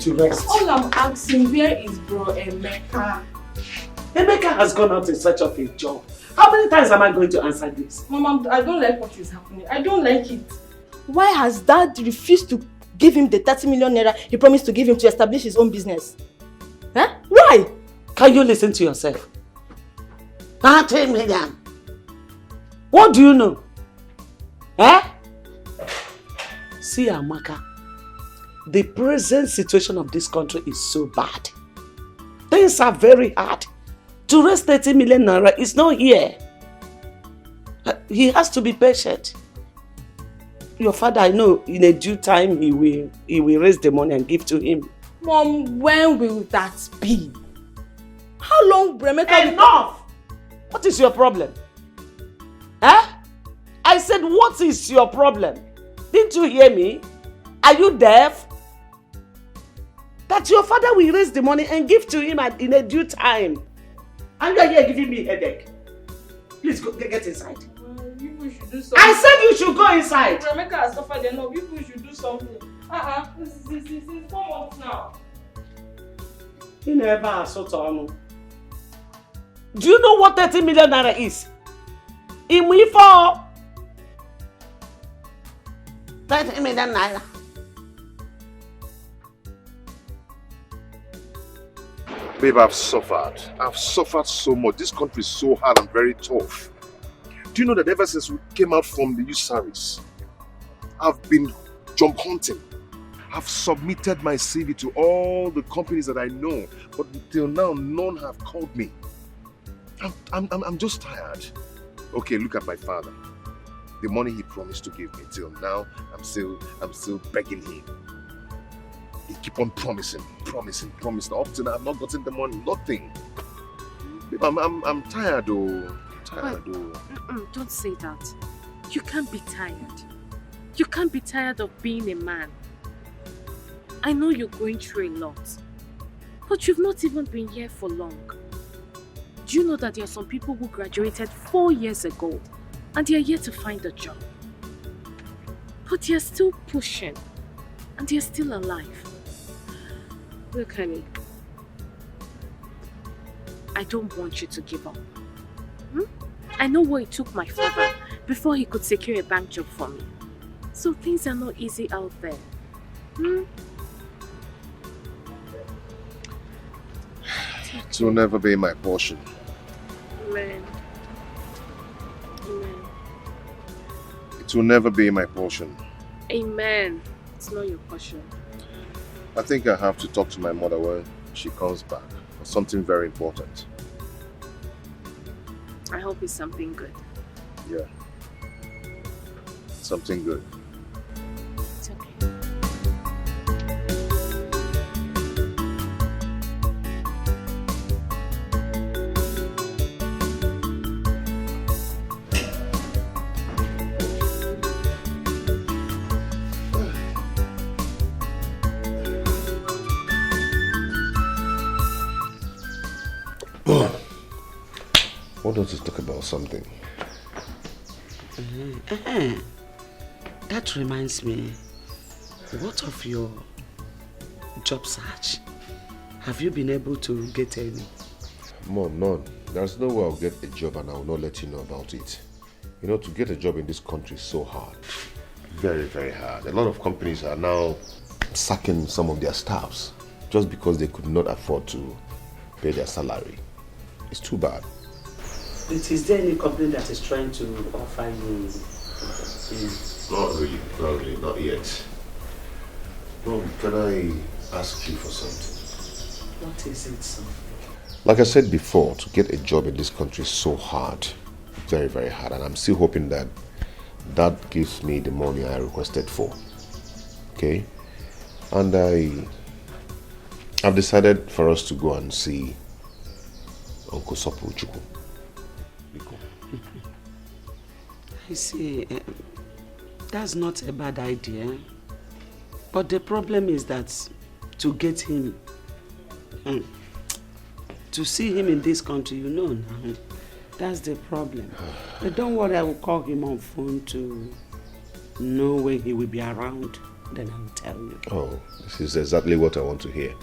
to rest. All I'm asking, where is bro Emeka? Emeka has gone out in search of a job. How many times am I going to answer this? Mama, I don't like what is happening. I don't like it. Why has Dad refused to give him the 30 million naira he promised to give him to establish his own business? Huh? Why? Can you listen to yourself? 30 million. What do you know? Eh? See, Amaka, the present situation of this country is so bad. Things are very hard. To raise 30 million naira is not here. He has to be patient. Your father, I know, in a due time, he will raise the money and give to him. Mom, when will that be? How long, Emeka? Enough! What is your problem? Huh? I said, what is your problem? Didn't you hear me? Are you deaf? That your father will raise the money and give to him in a due time. And you are here giving me a headache. Please go, get inside. People should do something. I said you should go inside. Emeka has suffered enough. People should do something. This is 4 months now. You never assault on. Do you know what 30 million naira is? In we for 30 million naira. Babe, I've suffered. I've suffered so much. This country is so hard and very tough. Do you know that ever since we came out from the youth service, I've been job hunting. I've submitted my CV to all the companies that I know, but till now, none have called me. I'm just tired. Okay, look at my father. The money he promised to give me, till now, I'm still begging him. He keep on promising. Up till now, I've not gotten the money, nothing. Babe, I'm tired, though. Don't say that. You can't be tired. You can't be tired of being a man. I know you're going through a lot, but you've not even been here for long. Do you know that there are some people who graduated 4 years ago and they are yet to find a job? But they are still pushing and they are still alive. Look, honey, I don't want you to give up. I know what it took my father before he could secure a bank job for me. So things are not easy out there. It will never be my portion. Amen. It will never be my portion. Amen. It's not your portion. I think I have to talk to my mother when she comes back for something very important. I hope it's something good. Yeah. Something good. It's okay. Why don't you talk about something? That reminds me, what of your job search? Have you been able to get any? Mom, none. There's no way I'll get a job and I will not let you know about it. You know, to get a job in this country is so hard. Very, very hard. A lot of companies are now sacking some of their staffs just because they could not afford to pay their salary. It's too bad. Is there any company that is trying to offer you? Not really, not yet. Mom, can I ask you for something? What is it, son? Like I said before, to get a job in this country is so hard. Very, very hard. And I'm still hoping that that gives me the money I requested for. Okay? And I've decided for us to go and see Uncle Sopu Chukwu. I see. That's not a bad idea. But the problem is that to get him, to see him in this country, you know now, that's the problem. But don't worry, I will call him on phone to know when he will be around. then I'll tell you. Oh, this is exactly what I want to hear.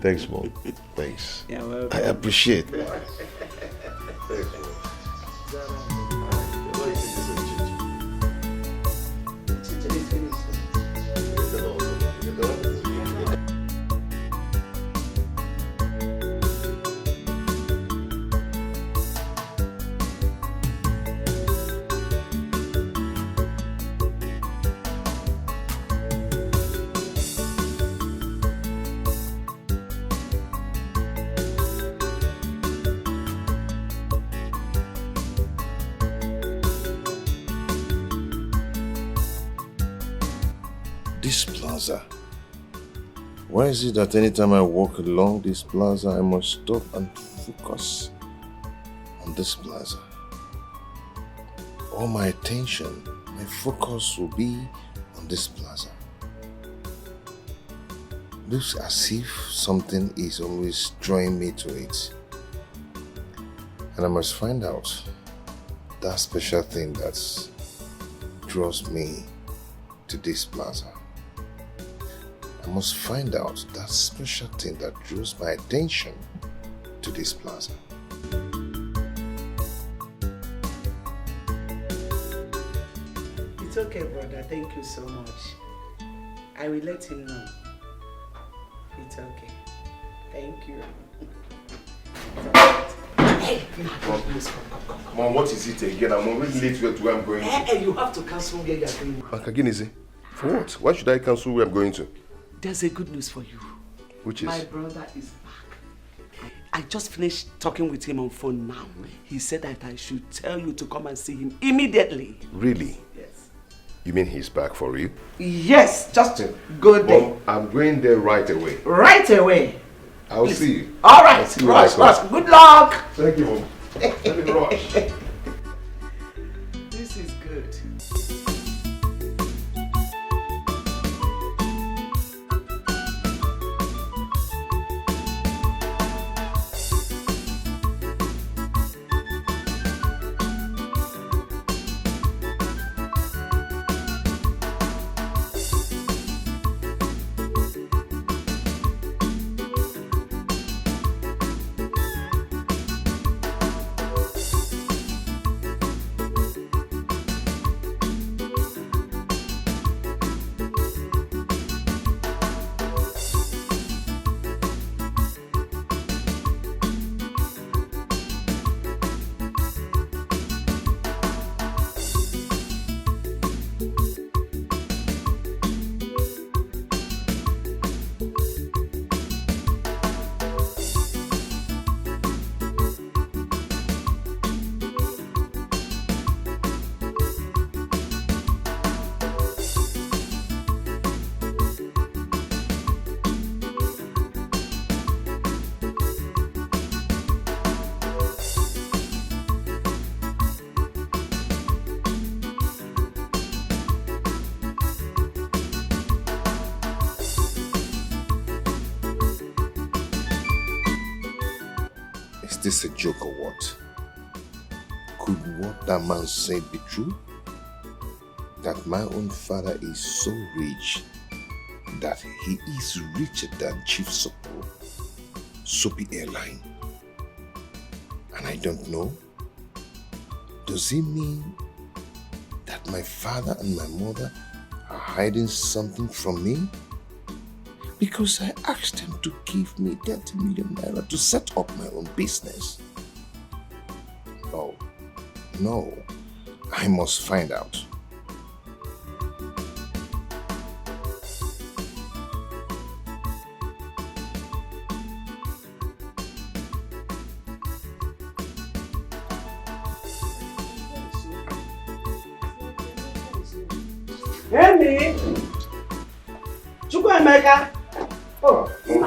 Thanks, Mom. Thanks. You're welcome. I appreciate it. This plaza. Why is it that anytime I walk along this plaza, I must stop and focus on this plaza? All my attention, my focus will be on this plaza. Looks as if something is always drawing me to it. And I must find out that special thing that draws me to this plaza. I must find out that special thing that draws my attention to this plaza. It's okay, brother. Thank you so much. I will let him know. It's okay. Thank you. Hey, Mom, what is it again? I'm already late to where I'm going to. Hey, you have to cancel where you're going. Akaginizi, for what? Why should I cancel where I'm going to? There's a good news for you. Which is? My brother is back. I just finished talking with him on phone now. He said that I should tell you to come and see him immediately. Really? Yes. You mean he's back for real? Yes, just go there. Mom, I'm going there right away. Right away. I'll see you. All right, See you when I rush, come. rush. Good luck. Thank you, Mom. Let me rush. This is good. Is this a joke or what? Could what that man said be true? That my own father is so rich that he is richer than Chief Soapy Airline. And I don't know? Does it mean that my father and my mother are hiding something from me? Because I asked them to give me 30 million naira to set up my own business. No, I must find out. Amy! Chukwuemeka! Oh, You're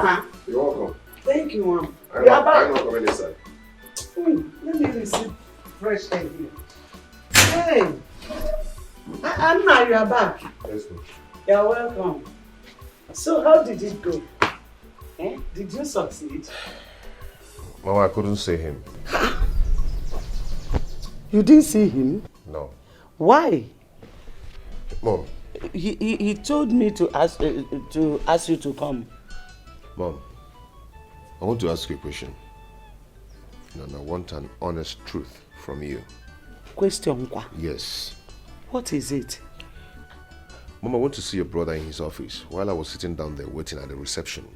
welcome. thank you, Mom. I'm You are back. not coming inside. Let me receive fresh air here. Hey! Anna, you are back. Yes, ma'am. You're welcome. So, how did it go? Did you succeed? Mama, I couldn't see him. You didn't see him? No. Why? Mom, He told me to ask you to come. Mom, I want to ask you a question. And I want an honest truth from you. Question kwa? Yes. What is it? Mom, I went to see your brother in his office. While I was sitting down there waiting at the reception,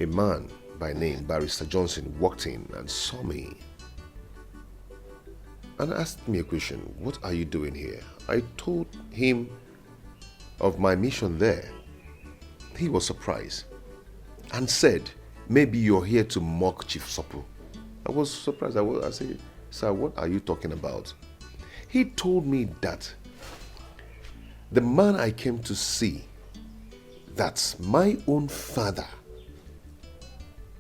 a man by name Barrister Johnson walked in and saw me and asked me a question. What are you doing here? I told him of my mission there. He was surprised and said, maybe you're here to mock Chief Sopu. I was surprised. I said, sir, what are you talking about? He told me that the man I came to see, that my own father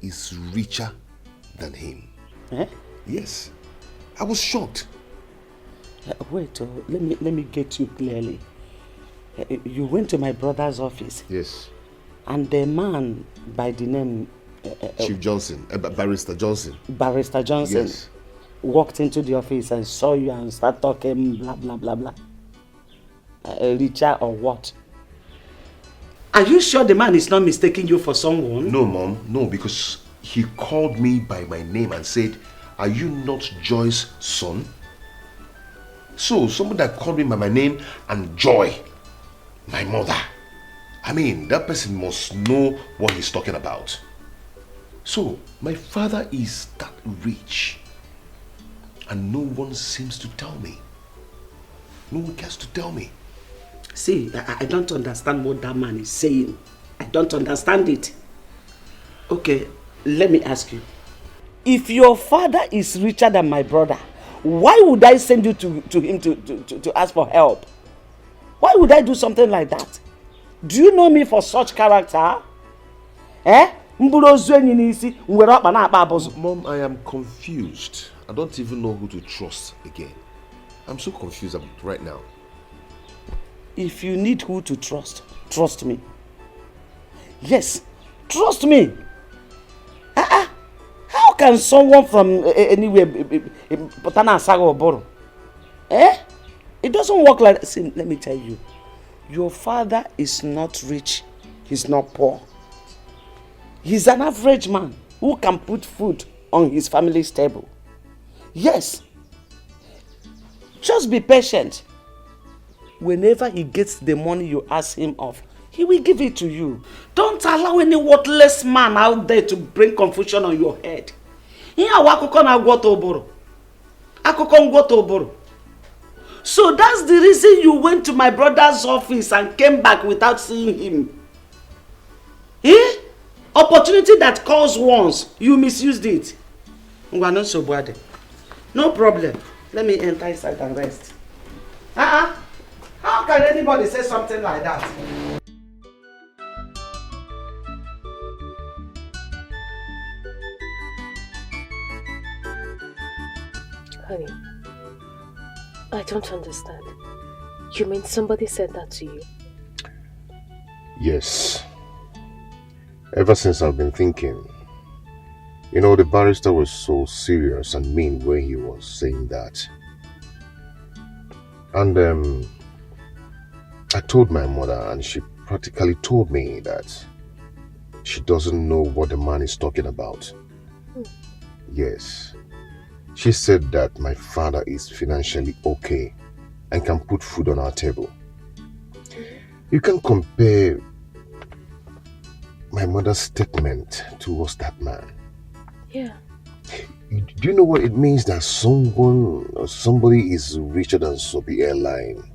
is richer than him. Eh? Yes. I was shocked. Wait, let me get you clearly. You went to my brother's office. Yes. And the man by the name Chief Johnson, Barrister Johnson. Barrister Johnson, Yes. walked into the office and saw you and started talking blah blah blah blah. Richer or what? Are you sure the man is not mistaking you for someone? No, Mom. No, because he called me by my name and said, are you not Joy's son? So, someone that called me by my name and Joy, my mother. I mean, that person must know what he's talking about. So, my father is that rich. And no one seems to tell me. No one cares to tell me. See, I don't understand what that man is saying. I don't understand it. Okay, let me ask you. If your father is richer than my brother, why would I send you to him to ask for help? Why would I do something like that? Do you know me for such character? Eh? Mom, I am confused. I don't even know who to trust again. I'm so confused right now. If you need who to trust, trust me. Yes, trust me. How can someone from anywhere it doesn't work like that. See, let me tell you. Your father is not rich. He's not poor. He's an average man who can put food on his family's table. Yes. Just be patient. Whenever he gets the money you ask him of, he will give it to you. Don't allow any worthless man out there to bring confusion on your head. So that's the reason you went to my brother's office and came back without seeing him. Eh? Opportunity that calls once, you misused it. No problem. Let me enter inside and rest. How can anybody say something like that? Honey, I don't understand. You mean somebody said that to you? Yes. Ever since I've been thinking, you know, the barrister was so serious and mean when he was saying that. And I told my mother and she practically told me that she doesn't know what the man is talking about. Yes. She said that my father is financially okay and can put food on our table. You can compare my mother's statement towards that man. Yeah. Do you know what it means that someone or somebody is richer than Soapy Airline?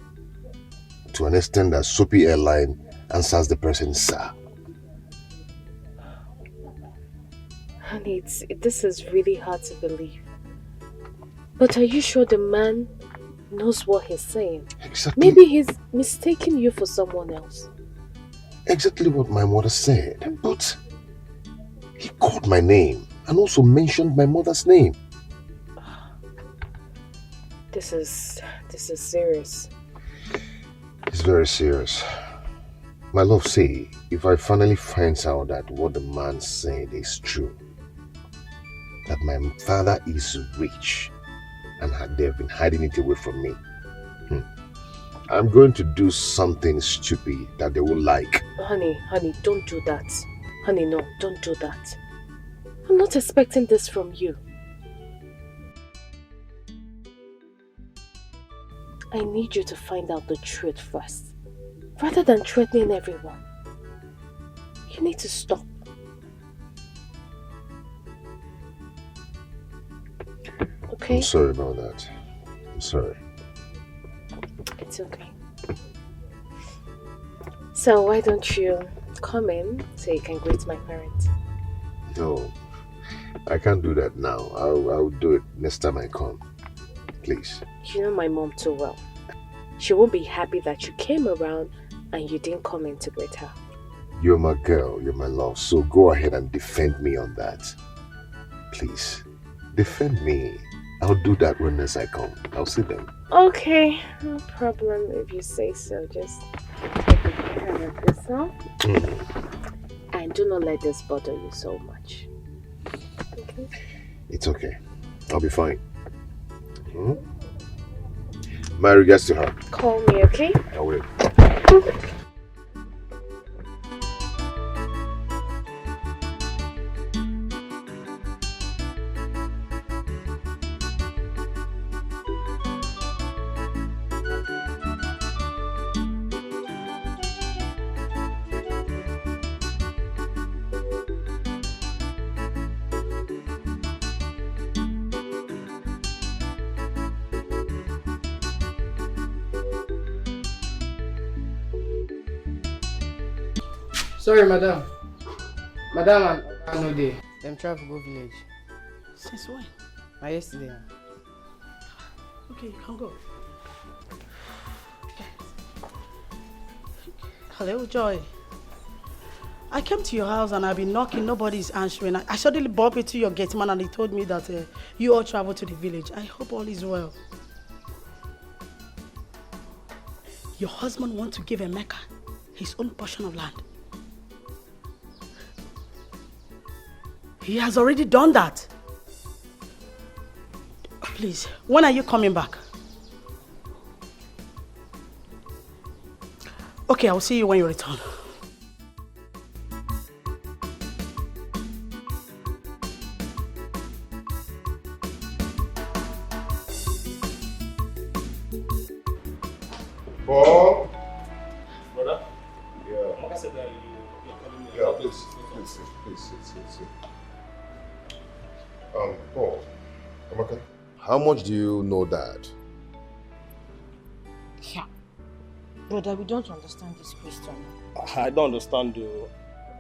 To an extent that Soapy Airline answers the person, sir. Honey, this is really hard to believe. But are you sure the man knows what he's saying? Exactly. Maybe he's mistaking you for someone else. Exactly what my mother said. But he called my name and also mentioned my mother's name. This is serious. It's very serious. My love, say, if I finally find out that what the man said is true, that my father is rich and they've been hiding it away from me, I'm going to do something stupid that they will like. Honey, don't do that. Honey, no, don't do that. I'm not expecting this from you. I need you to find out the truth first, rather than threatening everyone. You need to stop. Okay? I'm sorry about that. I'm sorry. It's okay. So why don't you come in so you can greet my parents? No, I can't do that now. I'll do it next time I come. Please. You know my mom too well. She won't be happy that you came around and you didn't come in to greet her. You're my girl, you're my love, so go ahead and defend me on that. Please, defend me. I'll do that when next I come. I'll see them. Okay, no problem if you say so. Just take care of yourself. And do not let this bother you so much. Okay? It's okay. I'll be fine. My regards to her. Call me, okay? I will. Sorry, madam. Madam, I'm no day. Them travel go village. Since when? Yesterday. Okay, you can go. Hello, Joy. I came to your house and I've been knocking, nobody's answering. I suddenly bumped into your gate man and he told me that you all traveled to the village. I hope all is well. Your husband wants to give Emeka his own portion of land. He has already done that. Please, when are you coming back? Okay, I'll see you when you return. Bob? Brother? Yeah. Mama said that you're calling me. Yeah, please sit. Paul, Amaka, how much do you know that? Yeah. Brother, we don't understand this question. I don't understand though.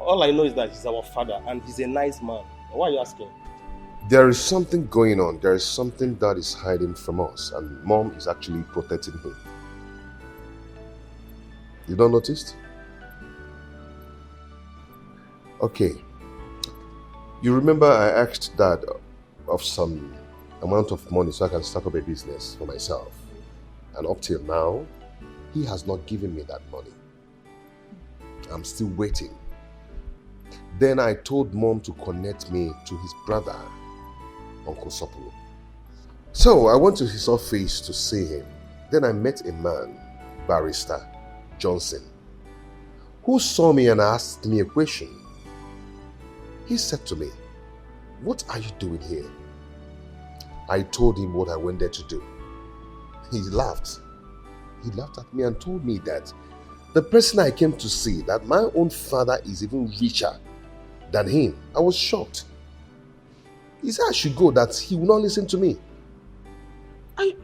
All I know is that he's our father and he's a nice man. Why are you asking? There is something going on. There is something that is hiding from us, and Mom is actually protecting him. You don't notice? Okay. You remember I asked Dad of some amount of money so I can start up a business for myself. And up till now, he has not given me that money. I'm still waiting. Then I told Mom to connect me to his brother, Uncle Sopolo. So I went to his office to see him. Then I met a man, Barrister Johnson, who saw me and asked me a question. He said to me, "What are you doing here?" I told him what I went there to do. He laughed. He laughed at me and told me that the person I came to see, that my own father is even richer than him. I was shocked. He said I should go, that he will not listen to me. I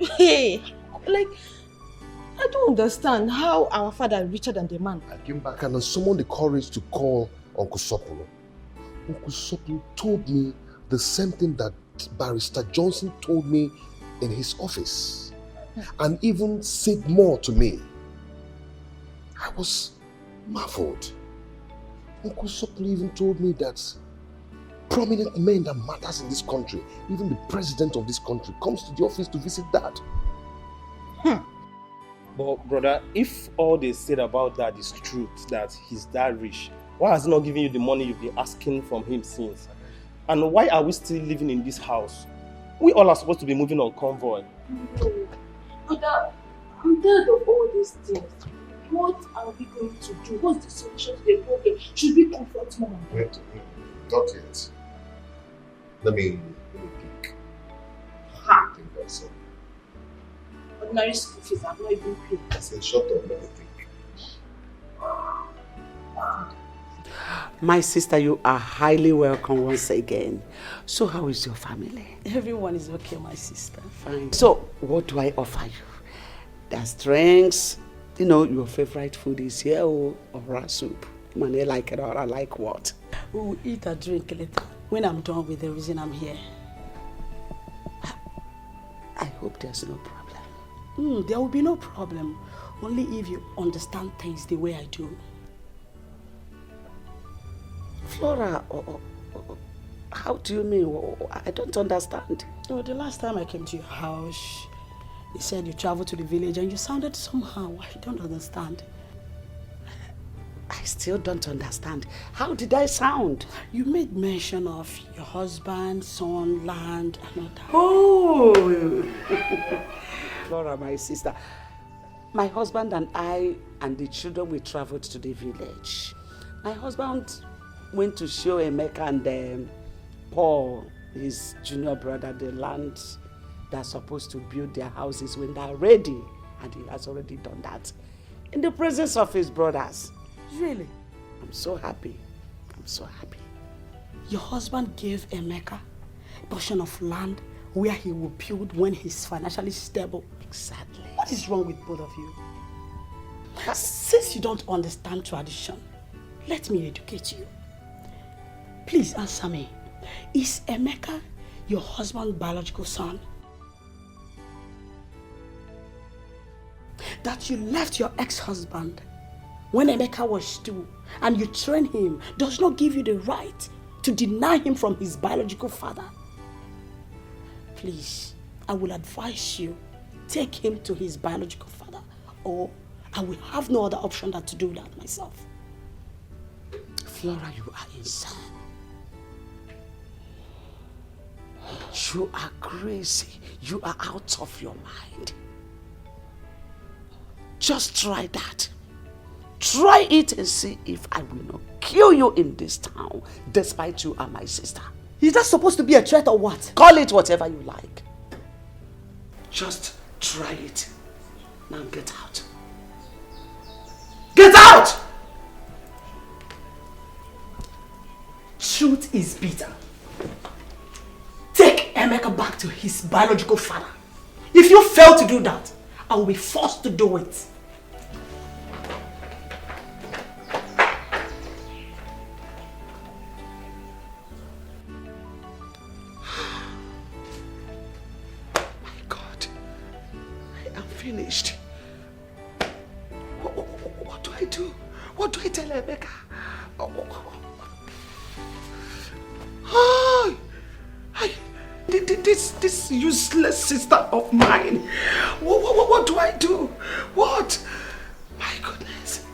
don't understand how our father is richer than the man. I came back and I summoned the courage to call Uncle Sopolo. Uncle Sopolo told me the same thing that Barrister Johnson told me in his office, and even said more to me. I was marveled. Uncle Sopolo even told me that prominent men that matters in this country, even the president of this country, comes to the office to visit Dad. But brother, if all they said about that is truth, that he's that rich, why has he not given you the money you've been asking from him since? And why are we still living in this house? We all are supposed to be moving on convoy. Brother, I'm tired of all these things. What are we going to do? What's the solution to the problem? Should we confront Mama? Wait, not yet. Let me think. Ha! Think that's all. Ordinary school fees have not even paid. I said, shut up, let me think. My sister, you are highly welcome once again. So how is your family? Everyone is okay, my sister. Fine. So what do I offer you? There's drinks. You know, your favorite food is here or soup. Man, I like it or I like what? We will eat and drink later when I'm done with the reason I'm here. I hope there's no problem. There will be no problem. Only if you understand things the way I do. Flora, how do you mean? I don't understand. Oh, the last time I came to your house, you said you traveled to the village and you sounded somehow. I don't understand. I still don't understand. How did I sound? You made mention of your husband, son, land, and all that. Oh! Flora, my sister. My husband and I and the children, we traveled to the village. My husband went to show Emeka and Paul, his junior brother, the land they're supposed to build their houses when they're ready. And he has already done that in the presence of his brothers. Really? I'm so happy. I'm so happy. Your husband gave Emeka a portion of land where he will build when he's financially stable. Exactly. What is wrong with both of you? Since you don't understand tradition, let me educate you. Please answer me. Is Emeka your husband's biological son? That you left your ex-husband when Emeka was 2 and you trained him does not give you the right to deny him from his biological father. Please, I will advise you, take him to his biological father, or I will have no other option than to do that myself. Flora, you are insane. You are crazy. You are out of your mind. Just try that. Try it and see if I will not kill you in this town, despite you are my sister. Is that supposed to be a threat or what? Call it whatever you like. Just try it. Now get out. Get out! Truth is bitter. Take Emeka back to his biological father. If you fail to do that, I will be forced to do it. Finished. What do I do? What do I tell Emeka? This useless sister of mine. What do I do? What? My goodness.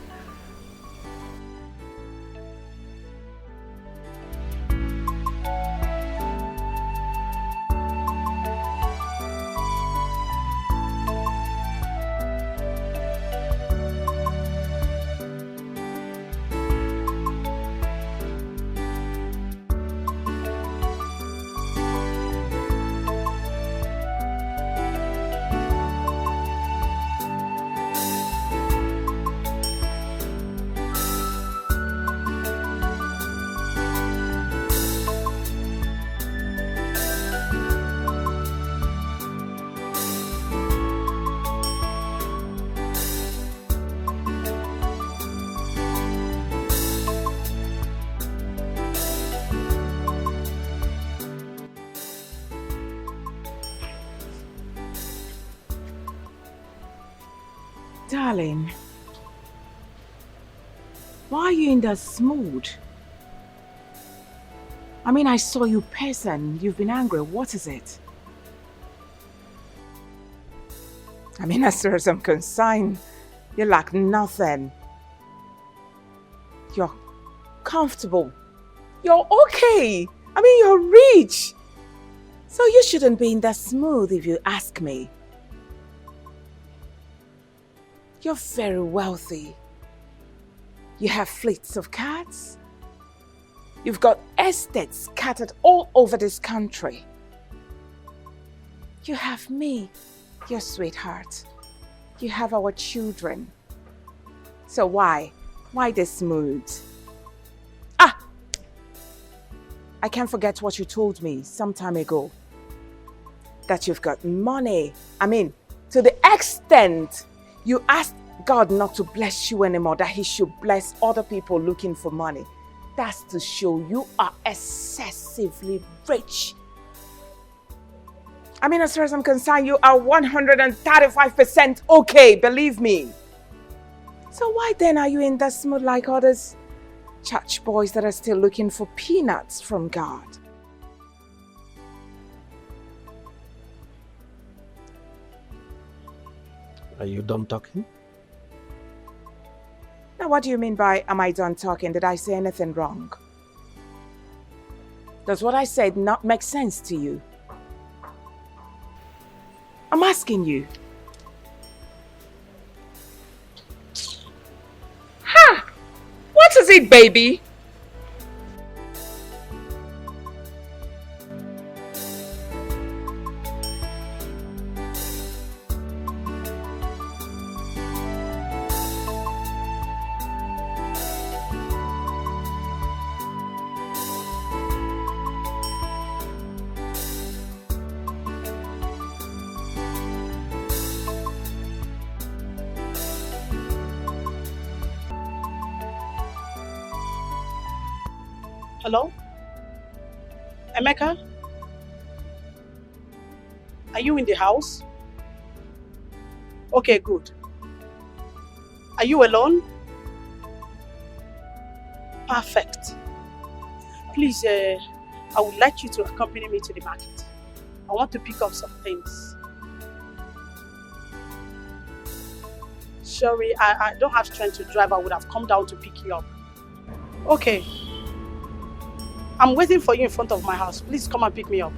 Darling, why are you in that mood? I mean, I saw you person. You've been angry. What is it? I mean, as far as I'm concerned, you lack nothing. You're comfortable. You're okay. I mean, you're rich. So you shouldn't be in that mood if you ask me. You're very wealthy. You have fleets of cars. You've got estates scattered all over this country. You have me, your sweetheart. You have our children. So why? Why this mood? Ah! I can't forget what you told me some time ago. That you've got money. I mean, to the extent you asked God not to bless you anymore, that he should bless other people looking for money. That's to show you are excessively rich. I mean, as far as I'm concerned, you are 135% okay, believe me. So why then are you in this mood like others church boys that are still looking for peanuts from God? Are you done talking? Now, what do you mean by, am I done talking? Did I say anything wrong? Does what I said not make sense to you? I'm asking you. Ha! What is it, baby? Hello? Emeka? Are you in the house? Okay, good. Are you alone? Perfect. Please, I would like you to accompany me to the market. I want to pick up some things. Sorry, I don't have strength to drive. I would have come down to pick you up. Okay. I'm waiting for you in front of my house. Please come and pick me up.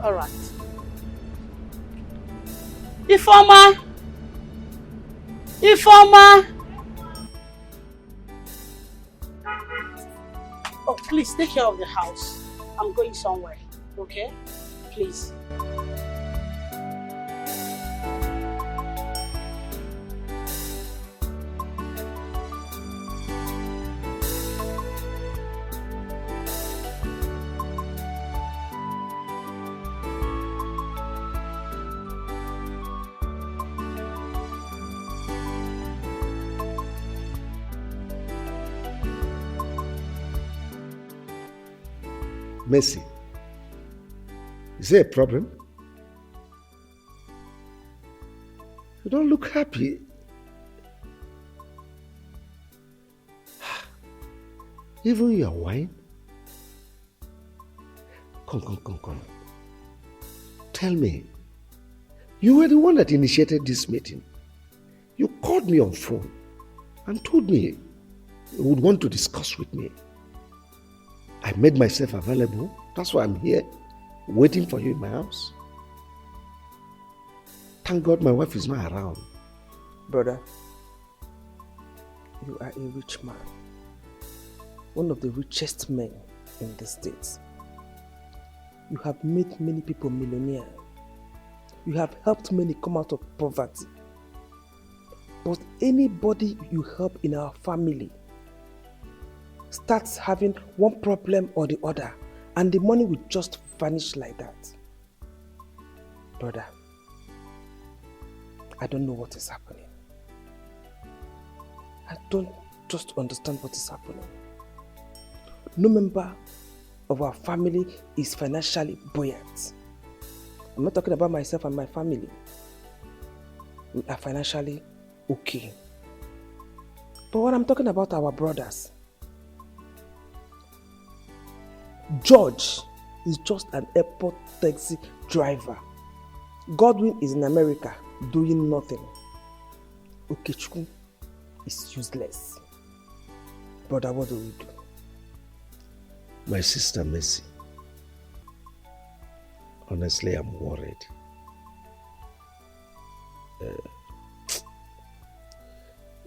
All right. Ifeoma! Ifeoma! Oh, please take care of the house. I'm going somewhere, okay? Please. Mercy, is there a problem? You don't look happy. Even your wine? Come. Tell me, you were the one that initiated this meeting. You called me on phone and told me you would want to discuss with me. I made myself available. That's why I'm here, waiting for you in my house. Thank God my wife is not around. Brother, you are a rich man. One of the richest men in the States. You have made many people millionaires. You have helped many come out of poverty. But anybody you help in our family starts having one problem or the other, and the money will just vanish like that. Brother, I don't know what is happening. I don't just understand what is happening. No member of our family is financially buoyant. I'm not talking about myself and my family. We are financially okay. But what I'm talking about our brothers. George is just an airport taxi driver. Godwin is in America doing nothing. Okechukwu is useless. Brother, what do we do? My sister Mercy, honestly, I'm worried.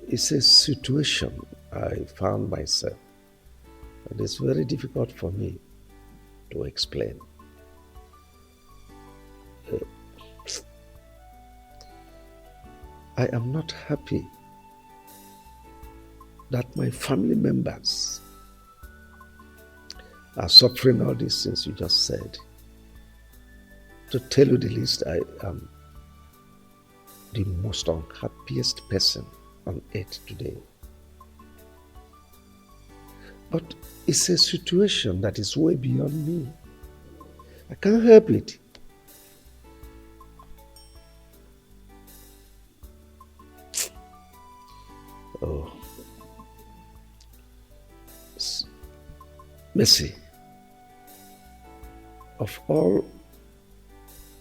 It's a situation I found myself, and it's very difficult for me to explain. I am not happy that my family members are suffering all these things you just said. To tell you the least, I am the most unhappiest person on earth today. But it's a situation that is way beyond me. I can't help it. Oh. Mercy, of all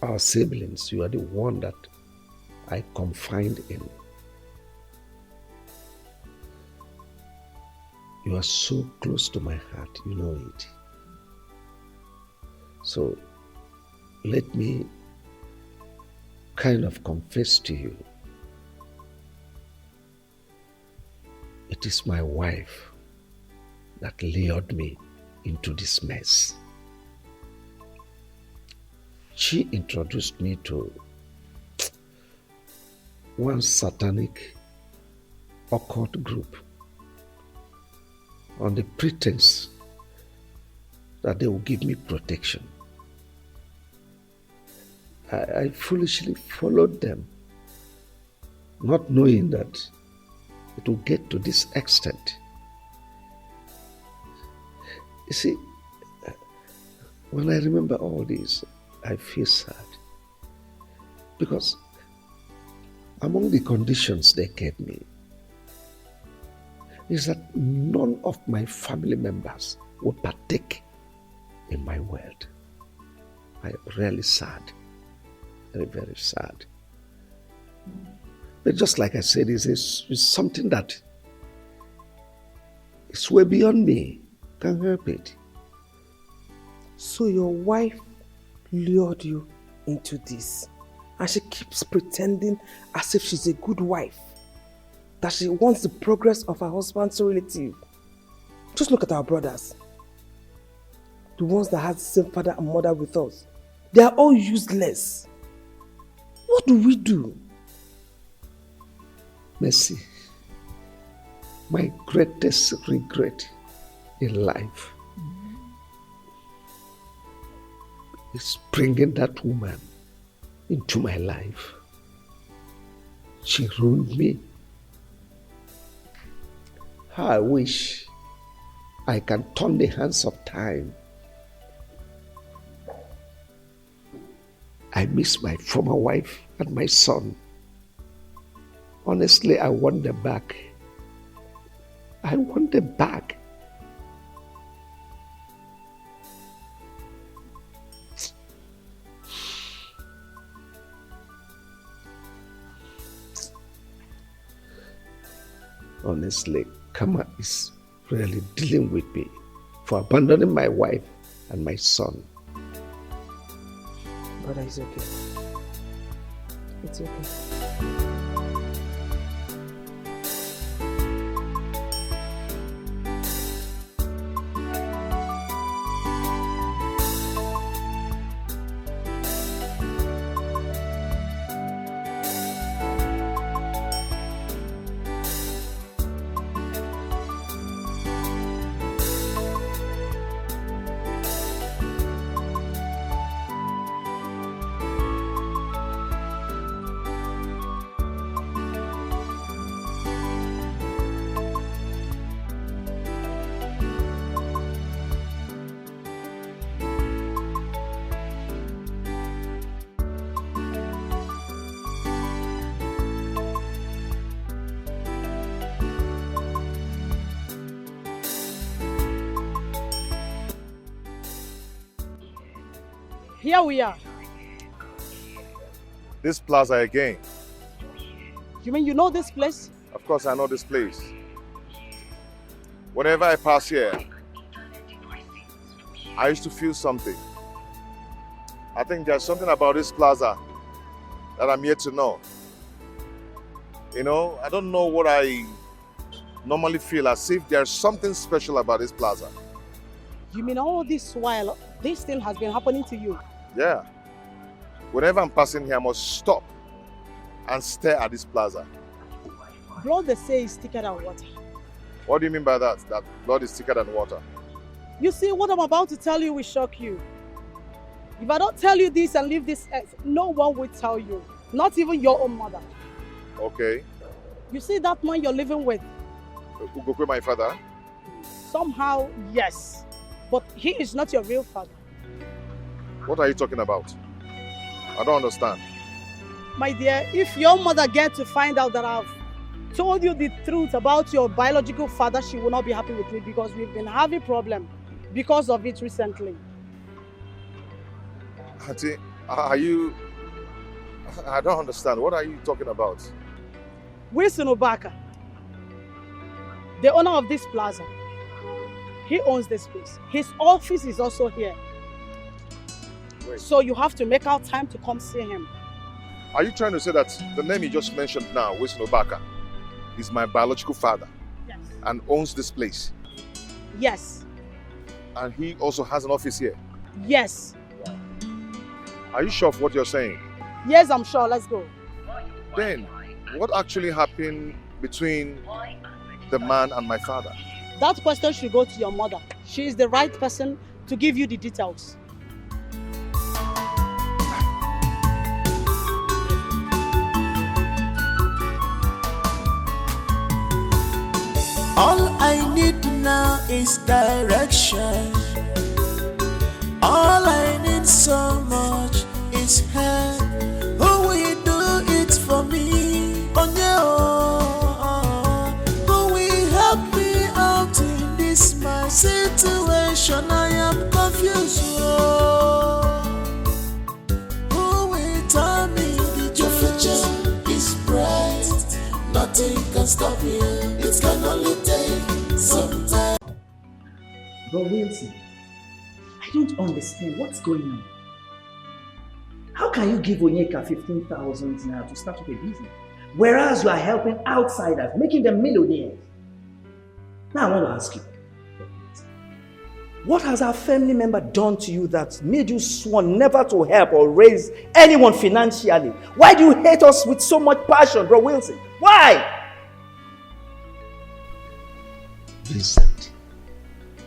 our siblings, you are the one that I confide in. You are so close to my heart, you know it. So let me kind of confess to you. It is my wife that lured me into this mess. She introduced me to one satanic occult group on the pretense that they will give me protection. I foolishly followed them, not knowing that it will get to this extent. You see, when I remember all this, I feel sad. Because among the conditions they gave me is that none of my family members would partake in my world. I am really sad. Very, very sad. But just like I said, it's something that is way beyond me. Can't help it. So your wife lured you into this, and she keeps pretending as if she's a good wife, that she wants the progress of her husband's relative. Just look at our brothers, the ones that had the same father and mother with us. They are all useless. What do we do? Mercy, my greatest regret in life is bringing that woman into my life. She ruined me. How I wish I can turn the hands of time. I miss my former wife and my son. Honestly, I want them back. I want them back. Honestly, karma is really dealing with me for abandoning my wife and my son. Brother, it's okay. It's okay. Here we are. This plaza again. You mean you know this place? Of course I know this place. Whenever I pass here, I used to feel something. I think there's something about this plaza that I'm yet to know. You know, I don't know what I normally feel, as if there's something special about this plaza. You mean all this while, this thing has been happening to you? Yeah. Whenever I'm passing here, I must stop and stare at this plaza. Blood, they say, is thicker than water. What do you mean by that? That blood is thicker than water? You see, what I'm about to tell you will shock you. If I don't tell you this and leave this earth, no one will tell you. Not even your own mother. Okay. You see that man you're living with? Ugokwe, my father? Somehow, yes. But he is not your real father. What are you talking about? I don't understand. My dear, if your mother gets to find out that I've told you the truth about your biological father, she will not be happy with me, because we've been having problem because of it recently. Auntie, are you... I don't understand. What are you talking about? Wilson Obaka, the owner of this plaza, he owns this place. His office is also here. Wait. So you have to make out time to come see him. Are you trying to say that the name you just mentioned now, Wilson Obaka, is my biological father? Yes. And owns this place? Yes. And he also has an office here? Yes. Are you sure of what you're saying? Yes, I'm sure. Let's go. Then, what actually happened between the man and my father? That question should go to your mother. She is the right person to give you the details. All I need now is direction. All I need so much is help. Who will do it for me? Oh yeah, who will help me out in this my situation? I am confused. Who will tell me that your future is bright? Nothing can stop you. It can only take some time. But Wilson, I don't understand what's going on. How can you give Onyeka 15,000 naira to start up a business, whereas you are helping outsiders, making them millionaires? Now I want to ask you, what has our family member done to you that made you sworn never to help or raise anyone financially? Why do you hate us with so much passion, bro Wilson? Why? Vincent,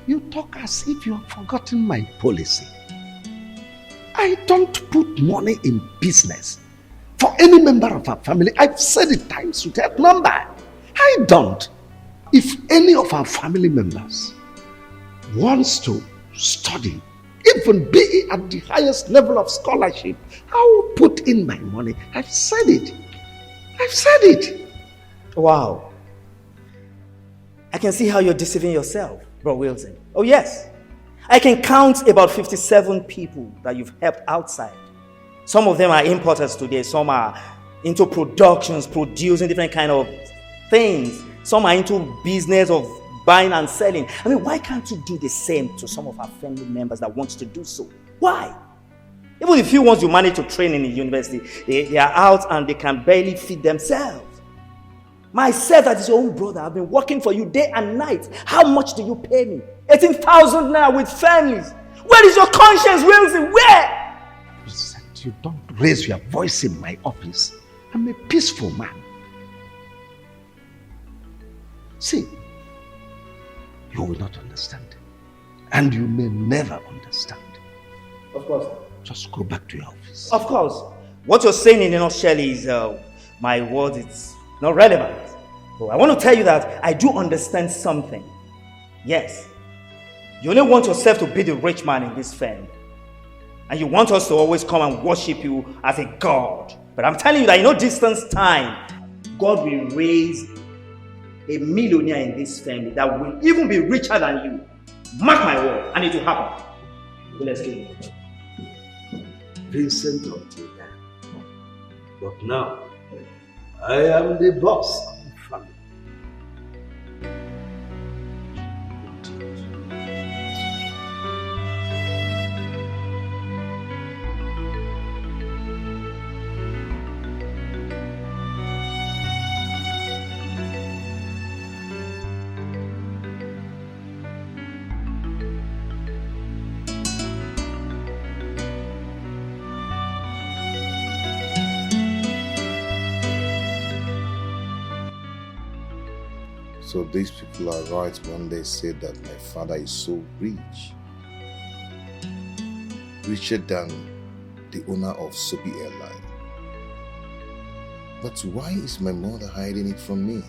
you talk as if you have forgotten my policy. I don't put money in business for any member of our family. I've said it times without number. I don't. If any of our family members wants to study, even be at the highest level of scholarship, I will put in my money. I've said it. I've said it. Wow. I can see how you're deceiving yourself, bro Wilson. Oh yes. I can count about 57 people that you've helped outside. Some of them are importers today. Some are into productions, producing different kind of things. Some are into business of buying and selling. I mean, why can't you do the same to some of our family members that want to do so? Why? Even if you want to manage to train in the university, they are out and they can barely feed themselves. Myself, that is your own brother, I've been working for you day and night. How much do you pay me? 18,000 now with families. Where is your conscience, Wilson? Where? Vincent, you don't raise your voice in my office. I'm a peaceful man. See, you will not understand. And you may never understand. Of course. Just go back to your office. Of course. What you're saying in a nutshell is my word, it's not relevant. But I want to tell you that I do understand something. Yes. You only want yourself to be the rich man in this family. And you want us to always come and worship you as a god. But I'm telling you that in no distance time, God will raise a millionaire in this family that will even be richer than you. Mark my word, and it will happen. So let's go. Vincent until then. But now, I am the boss of the family. So these people are right when they say that my father is so rich. Richer than the owner of Soapy Airline. But why is my mother hiding it from me?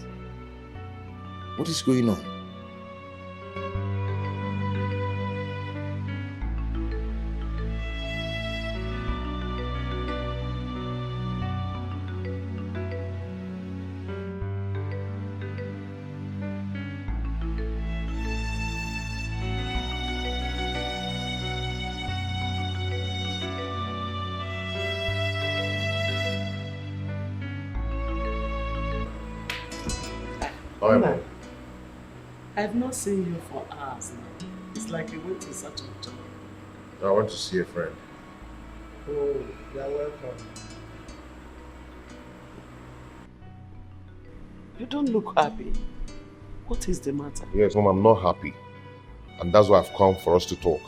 What is going on? Mama, I've not seen you for hours now. It's like you went to such a job. I want to see a friend. Oh, you're welcome. You don't look happy. What is the matter? Yes, Mom, I'm not happy. And that's why I've come for us to talk.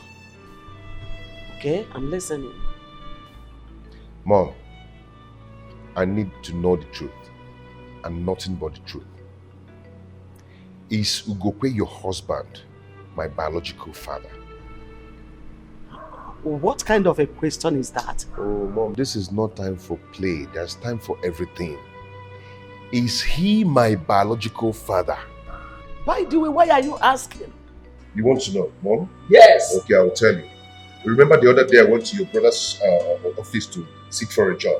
Okay, I'm listening. Mom, I need to know the truth. And nothing but the truth. Is Ugope your husband, my biological father? What kind of a question is that? Oh, Mom, this is not time for play. There's time for everything. Is he my biological father? By the way, why are you asking? You want to know, Mom? Yes. Okay, I will tell you. Remember the other day I went to your brother's office to seek for a job.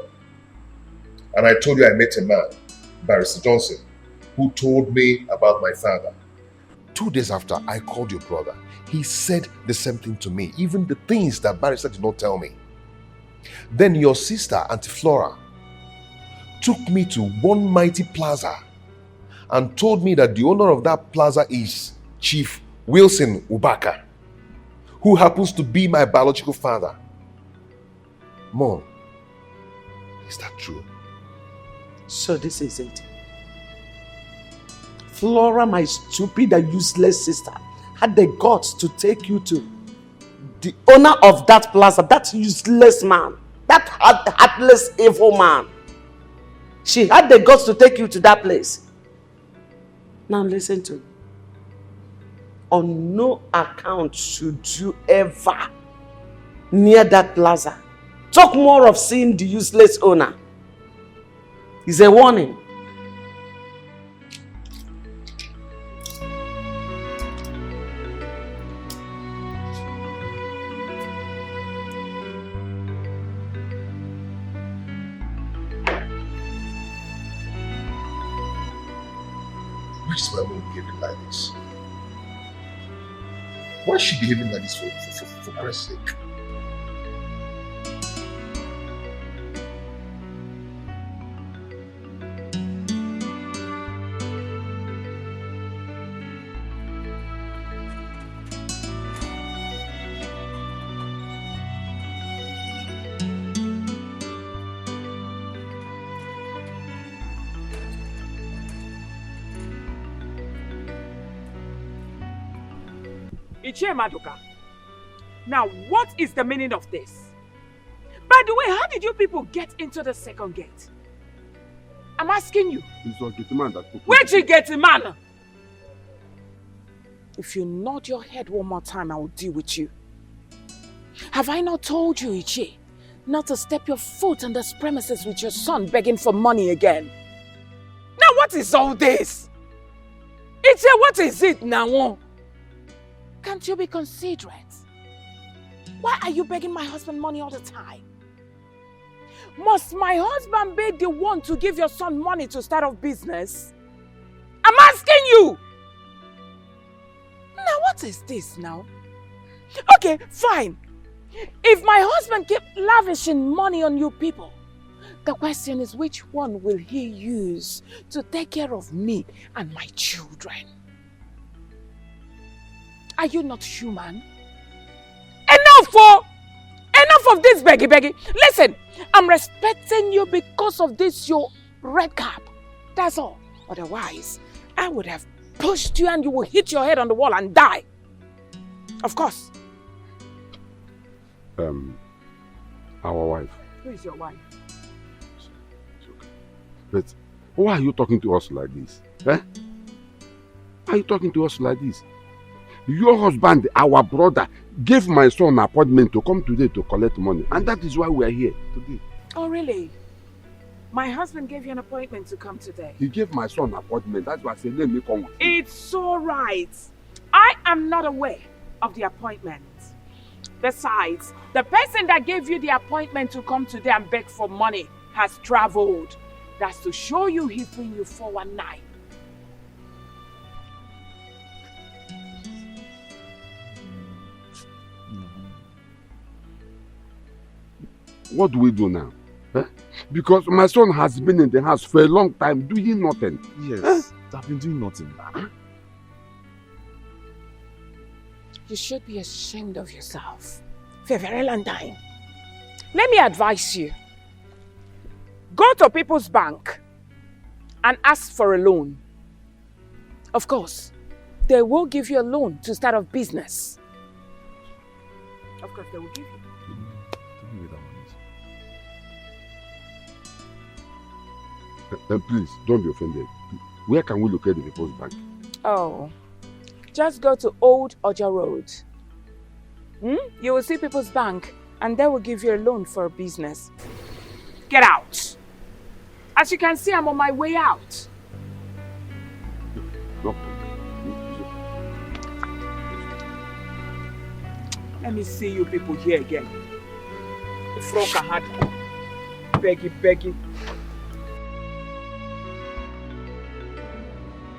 And I told you I met a man, Barrister Johnson, who told me about my father. 2 days after, I called your brother. He said the same thing to me, even the things that Barrister did not tell me. Then your sister, Auntie Flora, took me to one mighty plaza and told me that the owner of that plaza is Chief Wilson Ubaka, who happens to be my biological father. Mom, is that true? So this is it. Flora, my stupid and useless sister, had the guts to take you to the owner of that plaza, that useless man, that heartless, evil man. She had the guts to take you to that place. Now listen to me. On no account should you ever near that plaza. Talk more of seeing the useless owner. It's a warning. Why is my mom behaving like this? Why is she behaving like this for Christ's sake? Ichie Maduka, now what is the meaning of this? By the way, how did you people get into the second gate? I'm asking you. It's a gate man that... Where'd you get the man? If you nod your head one more time, I will deal with you. Have I not told you, Ichie, not to step your foot on this premises with your son begging for money again? Now what is all this? Ichie, what is it now? Can't you be considerate? Why are you begging my husband money all the time? Must my husband be the one to give your son money to start off business? I'm asking you! Now what is this now? Okay, fine. If my husband keep lavishing money on you people, the question is which one will he use to take care of me and my children? Are you not human? Enough of this beggy. Listen, I'm respecting you because of this your red cap. That's all. Otherwise, I would have pushed you and you will hit your head on the wall and die. Of course. Our wife. Who is your wife? But why are you talking to us like this? Eh? are you talking to us like this? Your husband, our brother, gave my son an appointment to come today to collect money. And that is why we are here today. Oh, really? My husband gave you an appointment to come today. He gave my son an appointment. That's why I said, let me come with you. It's all right. I am not aware of the appointment. Besides, the person that gave you the appointment to come today and beg for money has traveled. That's to show you he's doing you 419. What do we do now? Huh? Because my son has been in the house for a long time doing nothing. Yes, I've been doing nothing. You should be ashamed of yourself for a very long time. Let me advise you. Go to People's Bank and ask for a loan. Of course, they will give you a loan to start a business. Of course, they will give you. Please, don't be offended. Where can we locate the People's Bank? Oh, just go to Old Oja Road. You will see People's Bank and they will give you a loan for a business. Get out. As you can see, I'm on my way out. No. Let me see you people here again. The frog had begging.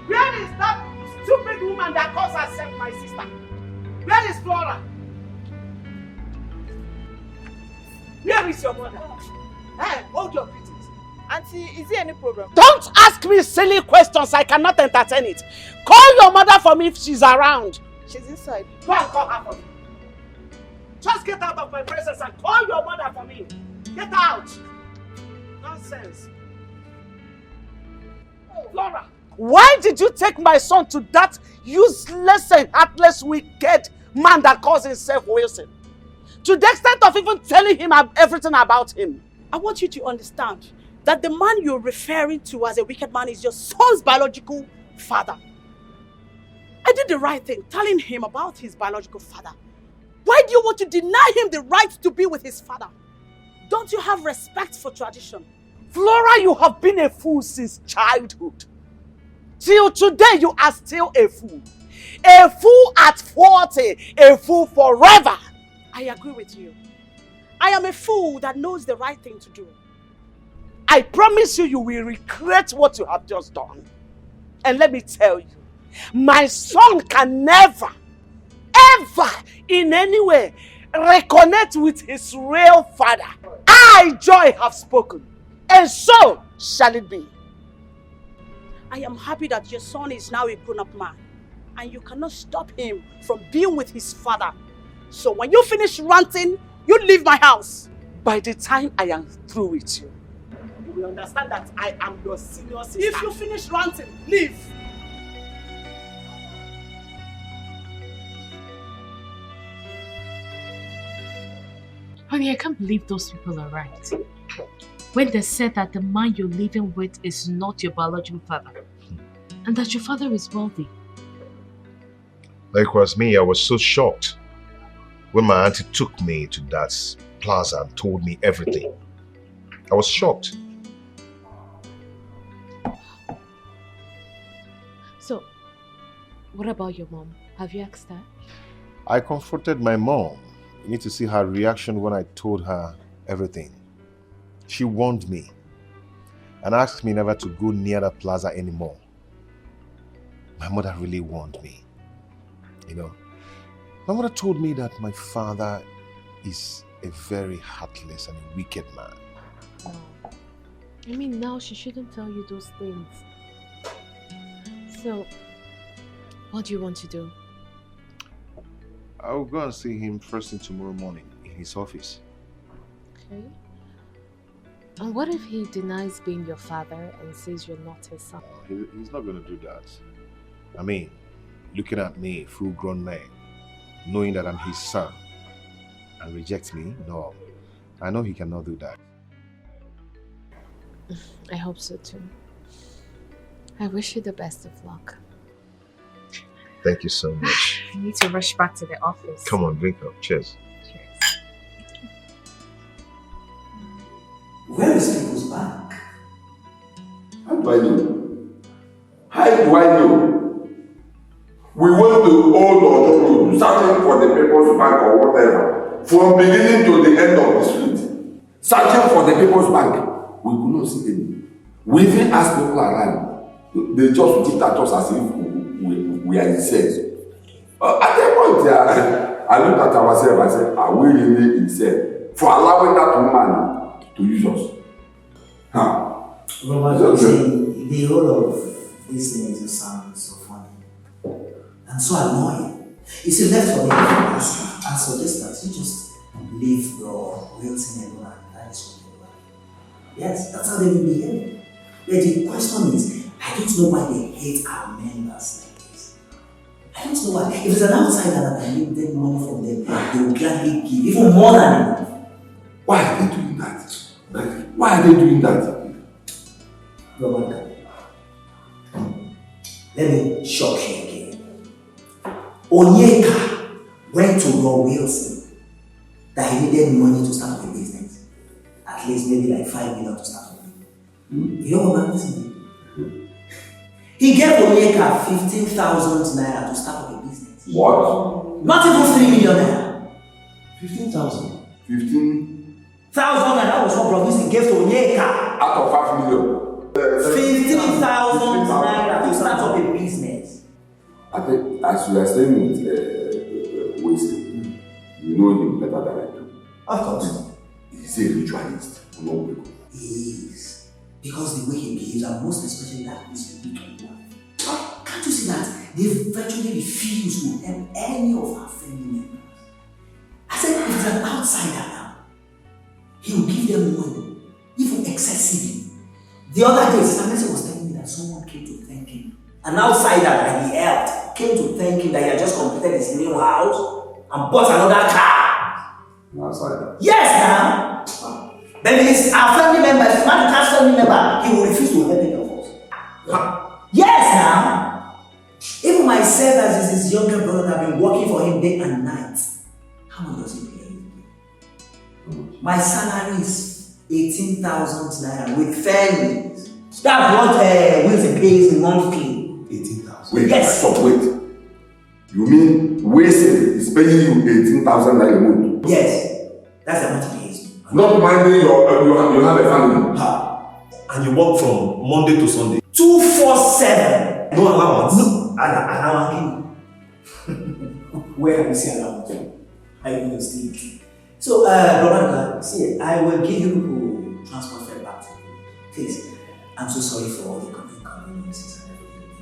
Where is that stupid woman that calls herself my sister? Where is Flora? Where is your mother? Hey, hold your beatings. Auntie, is there any problem? Don't ask me silly questions. I cannot entertain it. Call your mother for me if she's around. She's inside. Go and call her for me. Just get out of my presence and call your mother for me. Get out. Nonsense. Flora. Why did you take my son to that useless and heartless, wicked man that calls himself Wilson? To the extent of even telling him everything about him. I want you to understand that the man you're referring to as a wicked man is your son's biological father. I did the right thing, telling him about his biological father. Why do you want to deny him the right to be with his father? Don't you have respect for tradition? Flora, you have been a fool since childhood. Till today, you are still a fool. A fool at 40, a fool forever. I agree with you. I am a fool that knows the right thing to do. I promise you, you will regret what you have just done. And let me tell you, my son can never, ever, in any way, reconnect with his real father. I, Joy, have spoken, and so shall it be. I am happy that your son is now a grown-up man, and you cannot stop him from being with his father. So when you finish ranting, you leave my house. By the time I am through with you, you will understand that I am your senior sister. If you finish ranting, leave. Honey, I can't believe those people are right. When they said that the man you're living with is not your biological father, and that your father is wealthy. Likewise me, I was so shocked when my auntie took me to that plaza and told me everything. I was shocked. So, what about your mom? Have you asked her? I confronted my mom. You need to see her reaction when I told her everything. She warned me and asked me never to go near that plaza anymore. My mother really warned me. You know, my mother told me that my father is a very heartless and wicked man. No. I mean, now she shouldn't tell you those things. So, what do you want to do? I'll go and see him first thing tomorrow morning in his office. Okay. And what if he denies being your father and says you're not his son? He's not going to do that. I mean, looking at me, full-grown man, knowing that I'm his son, and reject me? No. I know he cannot do that. I hope so too. I wish you the best of luck. Thank you so much. I need to rush back to the office. Come on, drink up. Cheers. Where is People's Bank? How do I know? How do I know? We went to Old Road, searching for the People's Bank or whatever, from beginning to the end of the street. Searching for the People's Bank. We could not see any. We even asked people around. They just looked at us as if we are insane. At that point, I looked at ourselves and said, are we really insane for allowing that woman to use us? Huh? Robert, the whole of this thing just sounds so funny and so annoying. You see, left for me, I suggest that you just leave your Wilson alone and that is what they want. Yes, that's how they will behave. But the question is, I don't know why they hate our members like this. I don't know why. If it's an outsider that I need them money from them, they will gladly give even more than enough. Why are they doing that? Why are they doing that? Robert, let me shock you again. Onyeka went to Roy Wilson that he needed money to start up a business. At least maybe like 5 million to start up. You know what man is? He gave Onyeka 15,000 naira to start up a business. What? Not even 3 million naira. 15,000. 15,000 and that was what Robinson gave to Onyeka. Out of 5 million. 15,000 naira to start up a business. I think as you are staying with Winston, you know him better than I do. Of course. He's a ritualist. No, he is. Because the way he behaves, and most especially that his wicked wife. Can't you see that? They virtually refuse to help any of our family members. I said, if it's an outsider now, he will give them money, even excessively. The other day, Sister Mercy was telling me that someone came to thank him. An outsider that he helped came to thank him that he had just completed his new house and bought another car. An outsider? Yes, now. But it's our family member, if not the family member, he will refuse to help any of us. Yes, now. Even myself, as his younger brother, have been working for him day and night. How much does he pay? My salary is 18,000 naira with families. That's what Wilson pays monthly. 18,000. Wait, yes. Stop, wait. You mean Wilson is paying you 18,000 naira a month? Yes, that's the amount he pays. Not minding you have a family. And you work from Monday to Sunday? 247. No allowance? No, allowance. Where have you seen allowance? I will steal. So, Brother, see, I will give you transport fare back to you. Please, I'm so sorry for all the inconveniences and everything.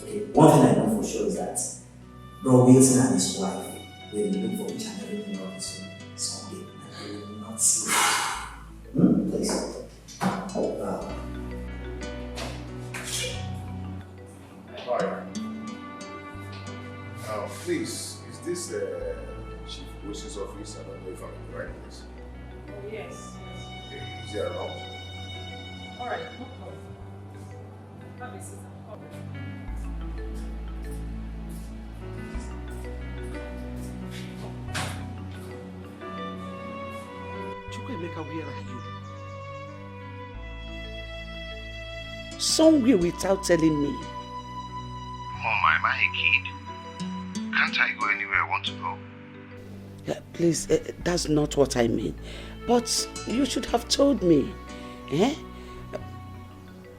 Okay, one thing I know for sure is that Bro Wilson and his wife will look for each and every member of this room someday, and they will not see it. Please. Hi. Please, is this Chief Wish's office? I don't know if I'm in the right place. Oh, yes. Okay, is he around? Alright, no problem. Have a seat. Chukwemeka, where are you? Somewhere without telling me. Mom, am I a kid? Can't I go anywhere I want to go? Yeah, please, that's not what I mean. But you should have told me. Eh?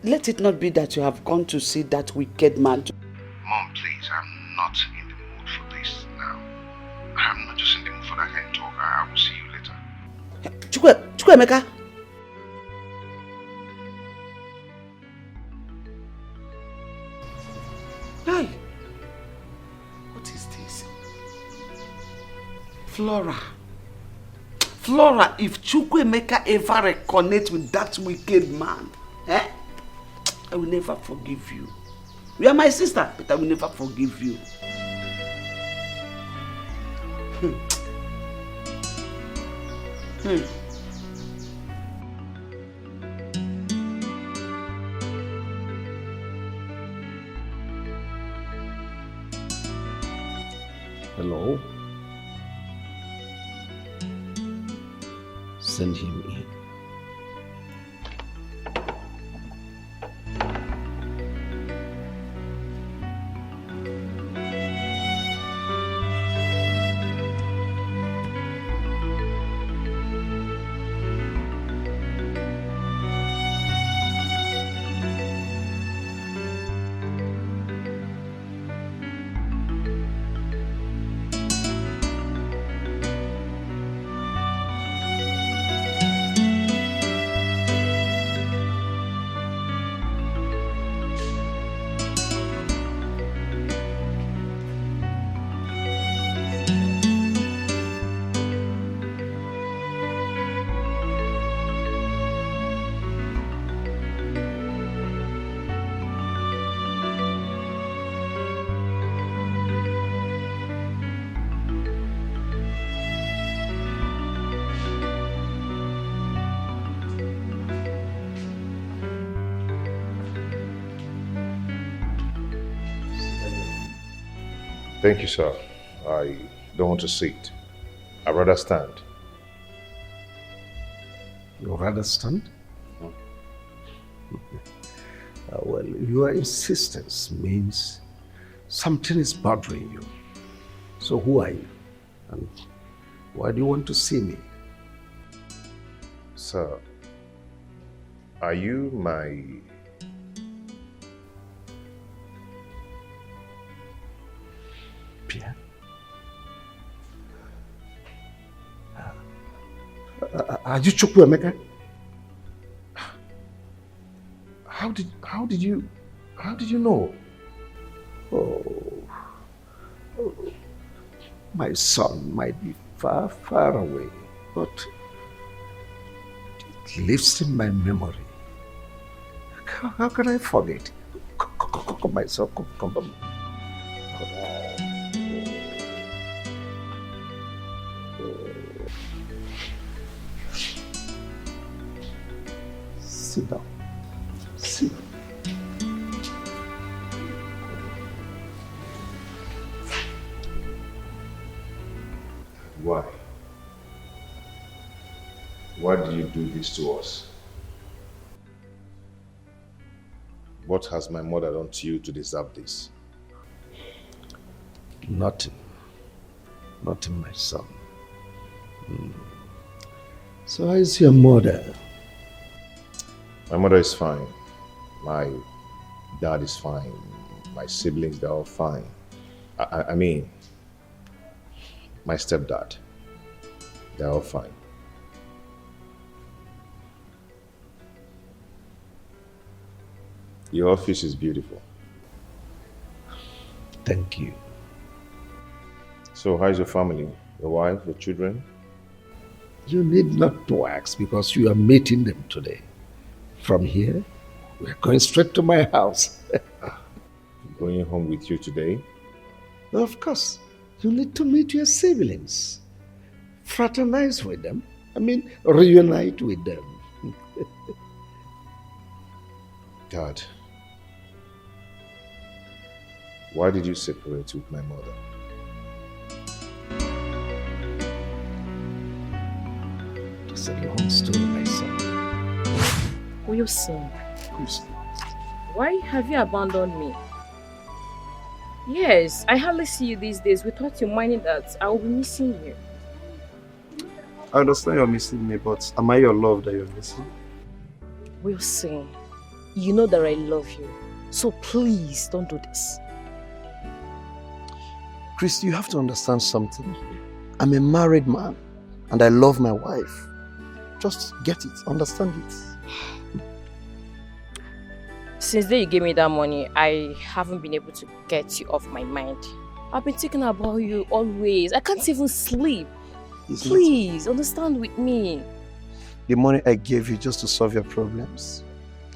Let it not be that you have gone to see that wicked man. Mom, please, I'm not in the mood for this now. I'm not just in the mood for that kind of talk. I will see you later. Chukwemeka. Hi. What is this? Flora. Flora, if Chukwemeka ever reconnect with that wicked man, I will never forgive you. You are my sister, but I will never forgive you. Hello? Send him in. Thank you, sir. I don't want to sit. I'd rather stand. You rather stand? Well, your insistence means something is bothering you. So who are you? And why do you want to see me? Sir, are you my... Pierre? Are you Chukwuemeka? How did you know? Oh, my son might be far, far away, but it lives in my memory. How can I forget? Come, my son, come. Sit down. Sit. Why? Why do you do this to us? What has my mother done to you to deserve this? Nothing. Nothing, my son. So how is your mother? My mother is fine. My dad is fine. My siblings, they're all fine. I mean, my stepdad, they're all fine. Your office is beautiful. Thank you. So how's your family? Your wife, your children? You need not to ask because you are meeting them today. From here, we're going straight to my house. Going home with you today? Of course. You need to meet your siblings. Fraternize with them. I mean, reunite with them. Dad, why did you separate with my mother? It's a long story, my son. Wilson, why have you abandoned me? Yes, I hardly see you these days. Without you minding that, I will be missing you. I understand you're missing me, but am I your love that you're missing? Wilson, you know that I love you. So please, don't do this. Chris, you have to understand something. I'm a married man and I love my wife. Just get it, understand it. Since the day you gave me that money, I haven't been able to get you off my mind. I've been thinking about you always. I can't even sleep. Please, understand with me. The money I gave you just to solve your problems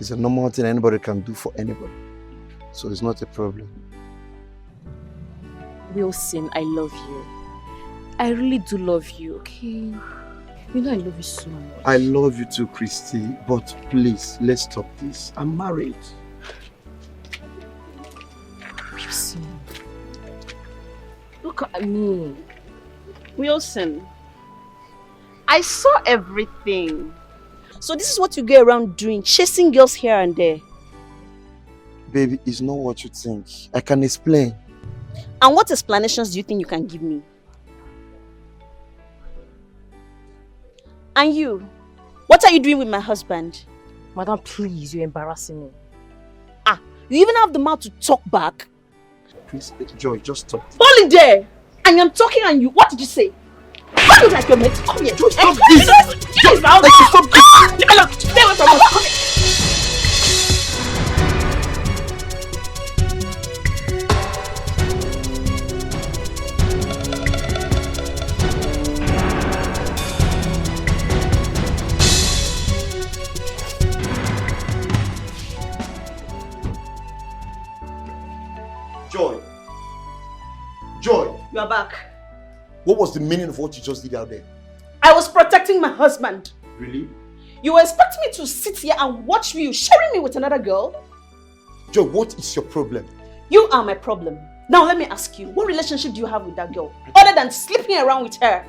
is a normal thing anybody can do for anybody. So it's not a problem. Wilson, I love you. I really do love you, okay? You know I love you so much. I love you too, Christy, but please, let's stop this. I'm married. Wilson. Look look at me. Wilson, I saw everything. So this is what you go around doing, chasing girls here and there. Baby, it's not what you think. I can explain. And what explanations do you think you can give me? And you, what are you doing with my husband? Madam, please, you're embarrassing me. Ah, you even have the mouth to talk back? Please, Joy, just stop. Hold it there! I am talking and you, what did you say? How do you like your mate? Come here. Joy, stop this! Joy, stop this! Stay away from us. Come here. Joy. Joy. You are back. What was the meaning of what you just did out there? I was protecting my husband. Really? You were expecting me to sit here and watch you sharing me with another girl? Joy, what is your problem? You are my problem. Now let me ask you, what relationship do you have with that girl? Other than sleeping around with her?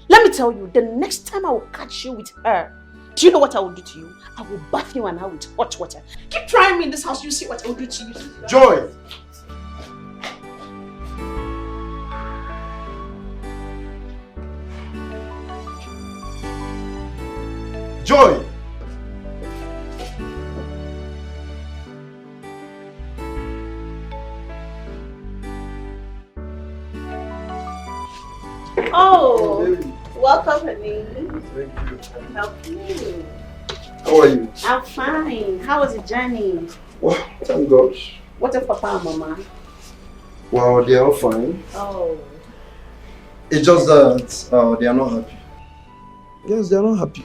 Let me tell you, the next time I will catch you with her, do you know what I will do to you? I will bath you and her with hot water. Keep trying me in this house, you see what I will do to you. Joy! Joy! Oh, welcome, honey. Thank you. Help you. How are you? I'm fine. How was the journey? Well, thank God. What of Papa and Mama? Well, they are all fine. Oh. It's just that they are not happy. Yes, they are not happy.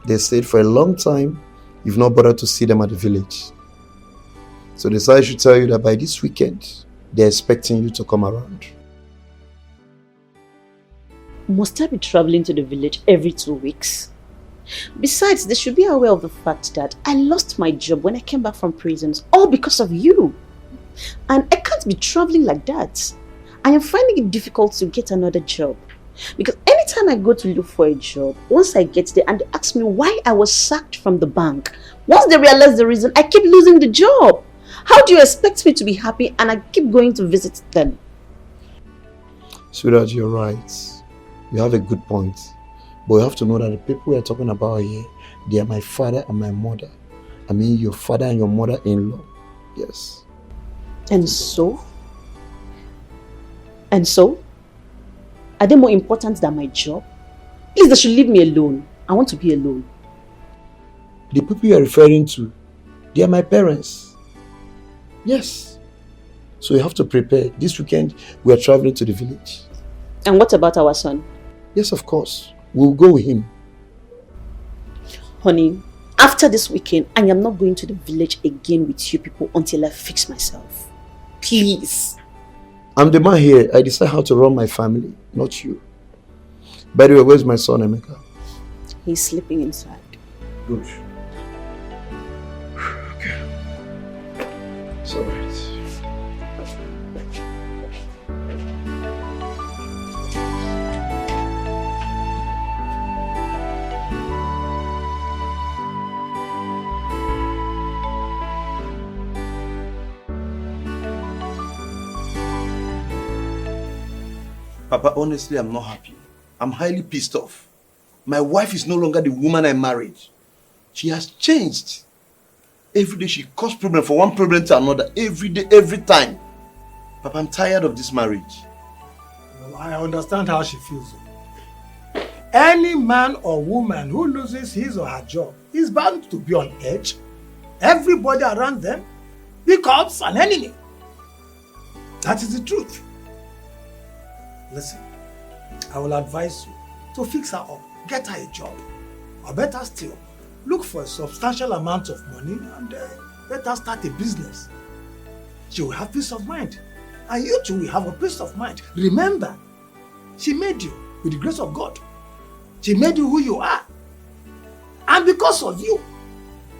They stayed for a long time. You've not bothered to see them at the village. So they said I should tell you that by this weekend, they're expecting you to come around. Must I be traveling to the village every 2 weeks? Besides, they should be aware of the fact that I lost my job when I came back from prisons, all because of you. And I can't be traveling like that. I am finding it difficult to get another job. Because anytime I go to look for a job, once I get there and they ask me why I was sacked from the bank, once they realize the reason, I keep losing the job. How do you expect me to be happy and I keep going to visit them? Sweetheart, you're right. You have a good point. But you have to know that the people we're talking about here, they are my father and my mother. I mean your father and your mother-in-law. Yes. And so? And so? Are they more important than my job? Please, they should leave me alone. I want to be alone. The people you are referring to, they are my parents. Yes. So you have to prepare. This weekend, we are traveling to the village. And what about our son? Yes, of course. We'll go with him. Honey, after this weekend, I am not going to the village again with you people until I fix myself. Please. I'm the man here. I decide how to run my family, not you. By the way, where's my son, Emeka? He's sleeping inside. Good. Okay. It's all right. Papa, honestly, I'm not happy. I'm highly pissed off. My wife is no longer the woman I married. She has changed. Every day she causes problem from one problem to another. Every day, every time. Papa, I'm tired of this marriage. Well, I understand how she feels. Any man or woman who loses his or her job is bound to be on edge. Everybody around them becomes an enemy. That is the truth. Listen, I will advise you to fix her up, get her a job, or better still, look for a substantial amount of money and let her start a business. She will have peace of mind, and you too will have a peace of mind. Remember, she made you with the grace of God. She made you who you are, and because of you,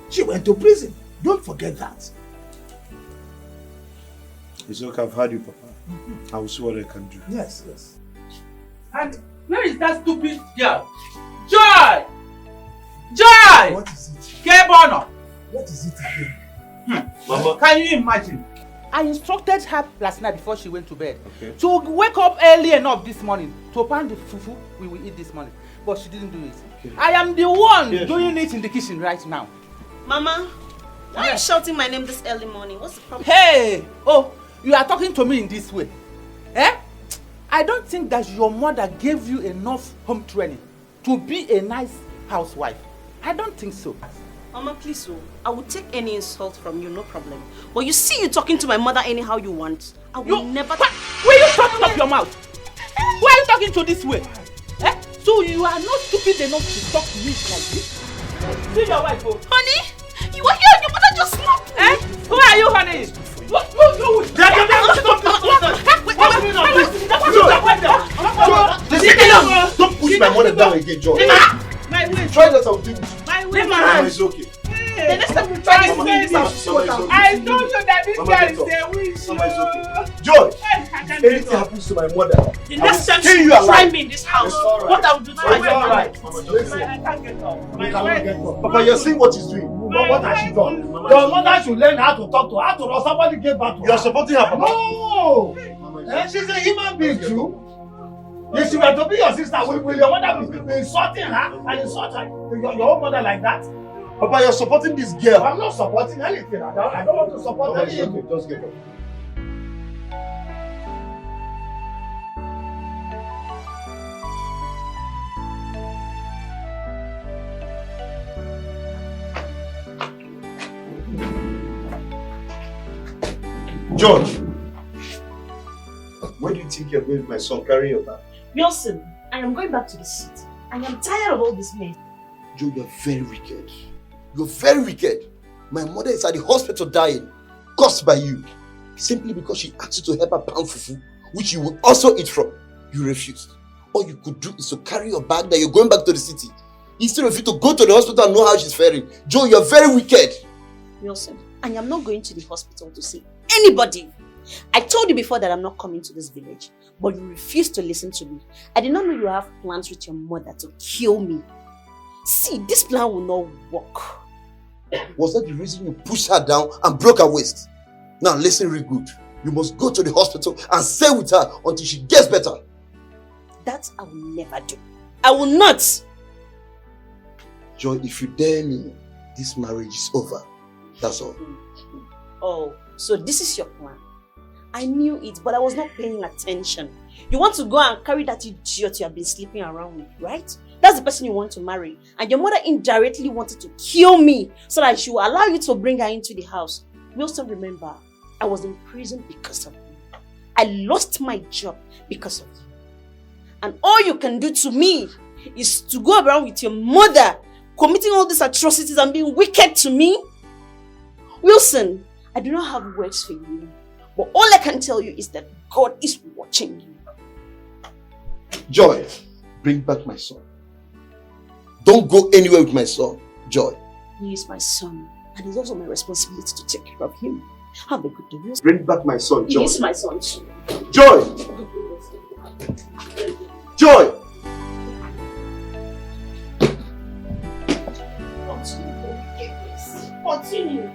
she went to prison. Don't forget that. It's okay, I've heard you, Papa. I will see what I can do. Yes, yes. And where is that stupid girl? Joy! Joy! What is it? Kebono! What is it again? Mama. Can you imagine? I instructed her last night before she went to bed to wake up early enough this morning to pan the fufu we will eat this morning. But she didn't do it. Okay. I am the one doing it in the kitchen right now. Mama, why are you shouting my name this early morning? What's the problem? Hey! Oh, you are talking to me in this way. Eh? I don't think that your mother gave you enough home training to be a nice housewife. I don't think so. Mama, please, I will take any insult from you, no problem. But you see you talking to my mother anyhow you want. I will never... Will you shut up your mouth? Why are you talking to this way? Eh? So you are not stupid enough to talk to me like this? See your wife, oh. Honey, you are here and your mother just snapped. Eh? Who are you, honey? What? Don't push my mother down again, John. My way. Try that, I'll do it. My way. Mama, it's okay. The next time we try to say this, I told you that this guy is a witch. Mama, it's okay. George, anything happens to my mother, the next time you you try alive. me in this house, what I will do to my alright. Papa, you're seeing what he's doing. But what has she done? Your mother should learn how to talk to her. After all, somebody gave back to her. You're supporting her, Papa. No! She's a human being too. If she were to be your sister, will your mother be insulting her and insult her, your own mother like that? Papa, you're supporting this girl. I'm not supporting anything. I don't want to support anything. Okay, just get up. George, where do you think you're going with my son? Carry your bag. Wilson, I am going back to the city. I am tired of all this mess. Joe, you're very wicked. You're very wicked. My mother is at the hospital dying, caused by you. Simply because she asked you to help her pound fufu, which you will also eat from. You refused. All you could do is to carry your bag that you're going back to the city. Instead of you to go to the hospital and know how she's faring. Joe, you're very wicked. Wilson, I am not going to the hospital to see anybody. I told you before that I'm not coming to this village, but you refused to listen to me. I did not know you have plans with your mother to kill me. See, this plan will not work. Was that the reason you pushed her down and broke her waist? Now listen real good. You must go to the hospital and stay with her until she gets better. That I will never do. I will not. Joy, if you dare me, this marriage is over. That's all. Oh, so this is your plan. I knew it, but I was not paying attention. You want to go and carry that idiot you have been sleeping around with, right? That's the person you want to marry. And your mother indirectly wanted to kill me so that she will allow you to bring her into the house. Wilson, remember, I was in prison because of you. I lost my job because of you. And all you can do to me is to go around with your mother committing all these atrocities and being wicked to me. Wilson, I do not have words for you. But all I can tell you is that God is watching you. Joy, bring back my son. Don't go anywhere with my son, Joy. He is my son, and it's also my responsibility to take care of him. Have a good day. Bring back my son, Joy. He is my son too. Joy! Joy! Continue.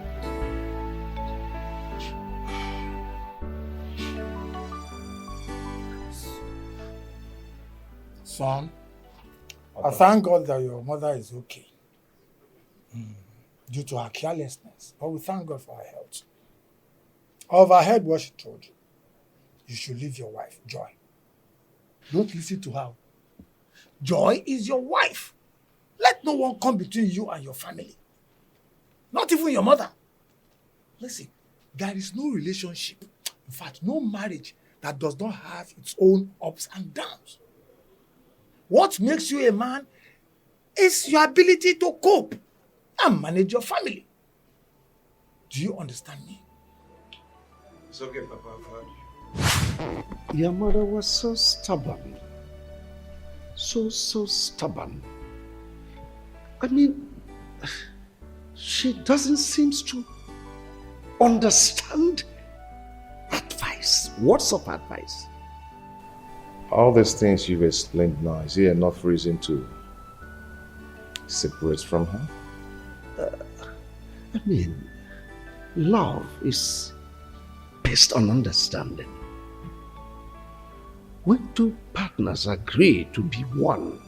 Son, I thank God that your mother is okay due to her carelessness. But we thank God for her health. I overheard what she told you. You should leave your wife, Joy. Don't listen to her. Joy is your wife. Let no one come between you and your family. Not even your mother. Listen, there is no relationship, in fact, no marriage that does not have its own ups and downs. What makes you a man is your ability to cope and manage your family. Do you understand me? It's okay, Papa, I've heard you. Your mother was so stubborn. So stubborn. I mean, she doesn't seem to understand that advice. Words of advice. All these things you've explained now, is there enough reason to separate from her? I mean, love is based on understanding. When two partners agree to be one,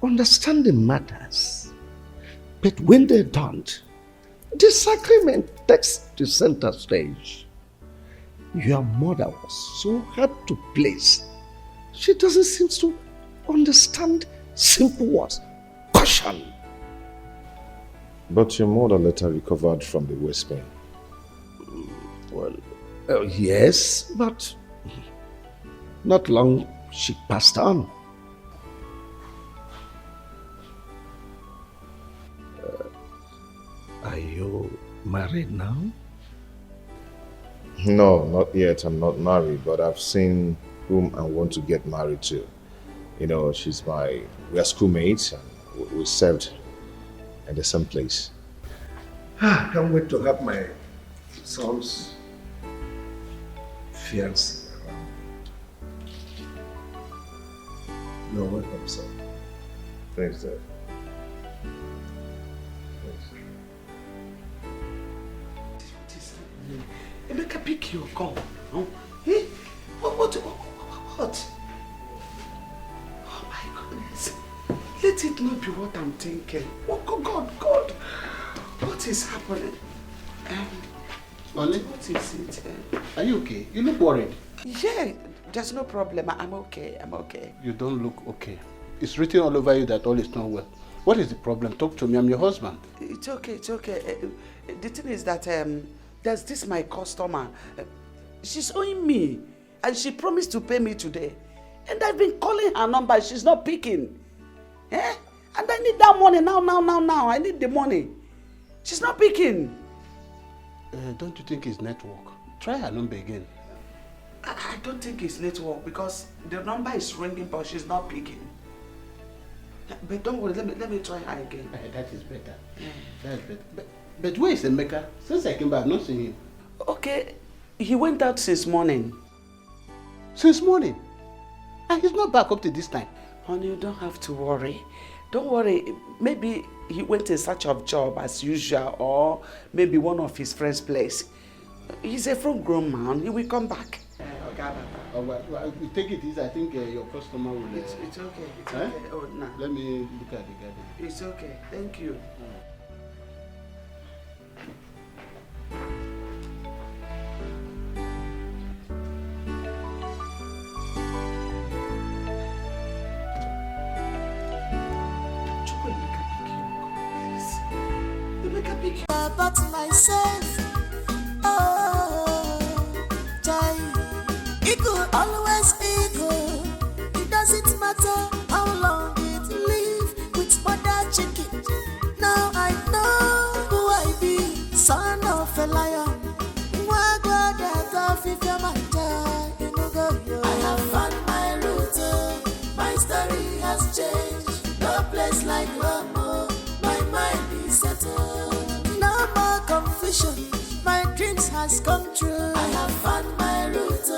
understanding matters. But when they don't, disagreement takes the center stage. Your mother was so hard to please. She doesn't seem to understand simple words. Caution. But your mother later recovered from the waist pain. Well, yes, but not long she passed on. Are you married now? No, not yet. I'm not married, but I've seen whom I want to get married to. You know, we're schoolmates and we served at the same place. I can't wait to have my son's fiancé around. You're welcome, sir. Thanks, Dad. Emeka, pick your call. No? Eh? What? Oh my goodness. Let it not be what I'm thinking. Oh, God. What is happening? Only? What is it? Are you okay? You look worried. Yeah, there's no problem. I'm okay. You don't look okay. It's written all over you that all is not well. What is the problem? Talk to me. I'm your husband. It's okay. The thing is that there's this my customer. She's owing me, and she promised to pay me today. And I've been calling her number. She's not picking. Eh? And I need that money now. I need the money. She's not picking. Don't you think it's network? Try her number again. I don't think it's network because the number is ringing, but she's not picking. But don't worry, let me try her again. That is better. That's better. But where is Emeka? Since I came back, I've not seen him. Okay, he went out since morning. Since morning? And he's not back up to this time. Honey, you don't have to worry. Don't worry. Maybe he went in search of job as usual, or maybe one of his friends' place. He's a full-grown man. He will come back. Okay, well, we take it easy. I think your customer will... It's okay. It's okay. Oh, no. Let me look at the garden. It's okay. Thank you. About myself, it could always be good. It doesn't matter how long it live with mother chicken. Now I know who I be, son of a lion. I have found my route, my story has changed. No place like home, my mind is settled. Confusion, my dreams has come true. I have found my route,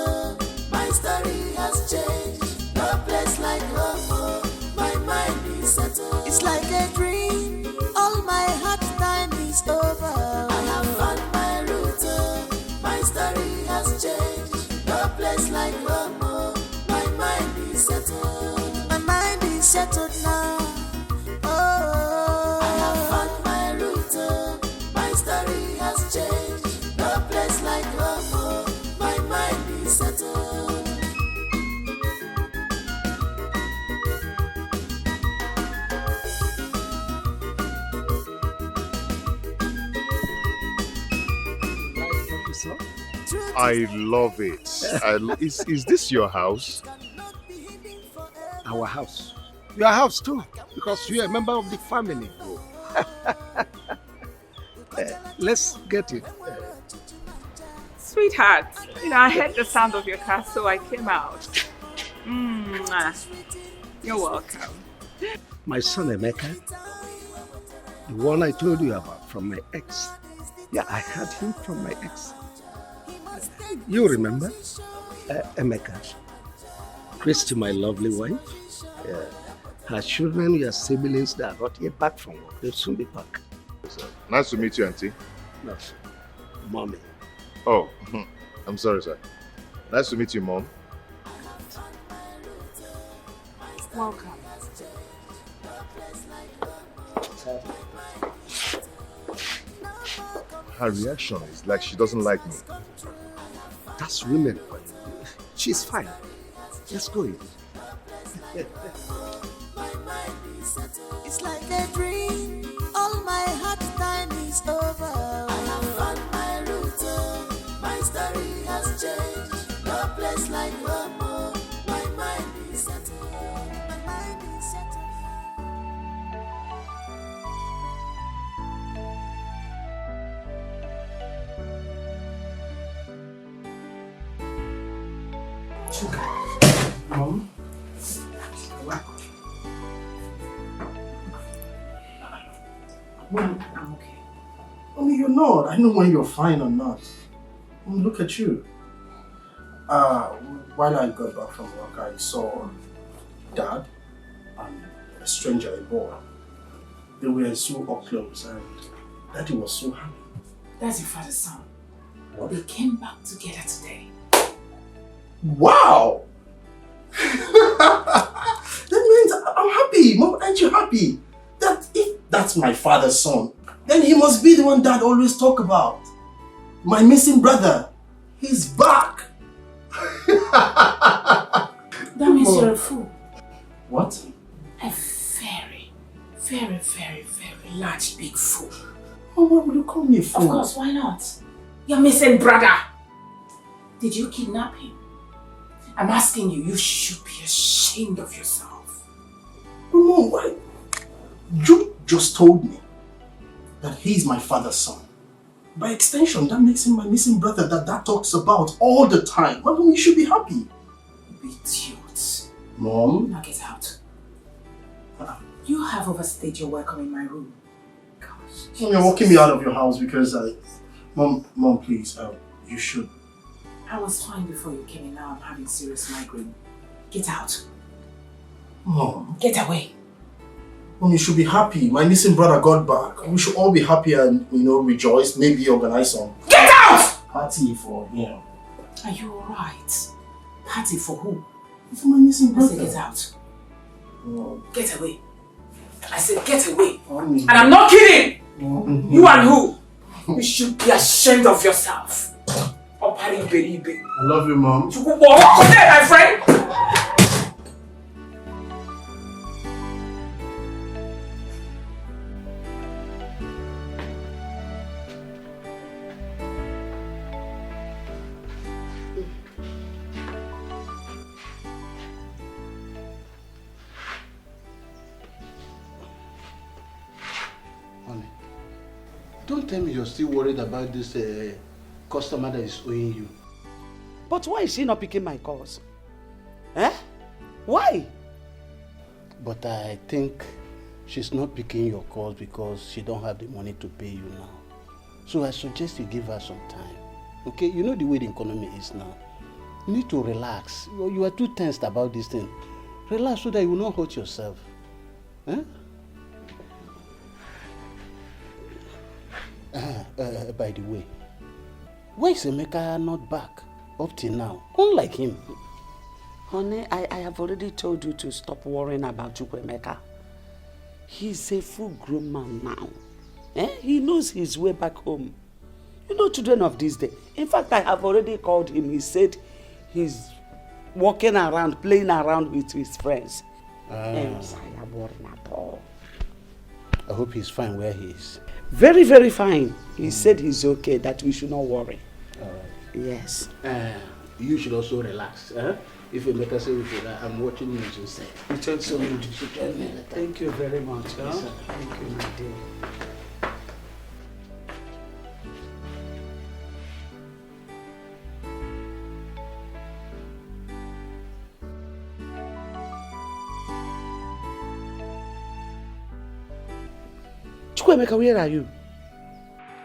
my story has changed. No place like home, my mind is settled. It's like a dream, all my hard time is over. I have found my route, my story has changed. No place like home, my mind is settled. My mind is settled now. I have found my route. My story has changed. No place like home. My mind is settled. I love it. Is this your house? Our house. Your house too, because you're a member of the family. Let's get it. Sweetheart, I heard the sound of your car, so I came out. You're welcome. My son Emeka, the one I told you about from my ex. Yeah, I had him from my ex. You remember? Emeka. Christy, my lovely wife. Her children, your siblings that are not yet back from work. They'll soon be back. Nice to meet you, Auntie. No, Mommy. Oh, I'm sorry, sir. Nice to meet you, Mom. Welcome. Her reaction is like she doesn't like me. That's women. She's fine. Just go in. It's like a dream. All my hard time is over. I have found my route. My story has changed. No place like home. My mind is settled. My mind is settled. Mom? Mom, I'm okay. Mommy, you're not. I know when you're fine or not. Mom, look at you. While I got back from work, I saw Dad and a stranger, a boy. They were so up close and Daddy was so happy. That's your father's son. What? They came back together today. Wow! That means I'm happy. Mom, aren't you happy? That if that's my father's son, then he must be the one Dad always talk about. My missing brother. He's back. That means you're a fool. What? A very, very, very, very large, big fool. Oh, why would you call me a fool? Of course, why not? Your missing brother. Did you kidnap him? I'm asking you, you should be ashamed of yourself. Mom, why? You just told me that he's my father's son. By extension, that makes him my missing brother that Dad talks about all the time. Mom, you should be happy. Idiot. Mom? Now get out. You have overstayed your welcome in my room. Gosh. Mom, you're walking me out of your house because Mom, please, you should. I was fine before you came in. Now I'm having serious migraine. Get out. Mom. Get away. Mom, you should be happy. My missing brother got back. We should all be happy and, rejoice. Maybe organize some Get out! party for him. Are you alright? Party for who? For my missing I brother. said get out. Mom. Get away. I said get away. Mommy. And I'm not kidding! Mom. You and who? You should be ashamed of yourself. I love you, Mom. My friend. Honey, don't tell me you're still worried about this customer that is owing you. But why is she not picking my calls? Eh? Why? But I think she's not picking your calls because she don't have the money to pay you now. So I suggest you give her some time. Okay? You know the way the economy is now. You need to relax. You are too tensed about this thing. Relax so that you will not hurt yourself. Eh? By the way, why is Emeka not back up till now? Unlike him. Honey, I have already told you to stop worrying about Emeka. He's a full-grown man now. He knows his way back home. You know, children of this day. In fact, I have already called him. He said he's walking around, playing around with his friends. Yes, I am worrying at all. I hope he's fine where he is. Very, very fine. He said he's okay, that we should not worry. Yes. You should also relax. If Emeka says we should, I'm watching you to say. So you should tell me that. Thank you very much. Yes, sir. Thank you, my dear. Chukwemeka, where are you?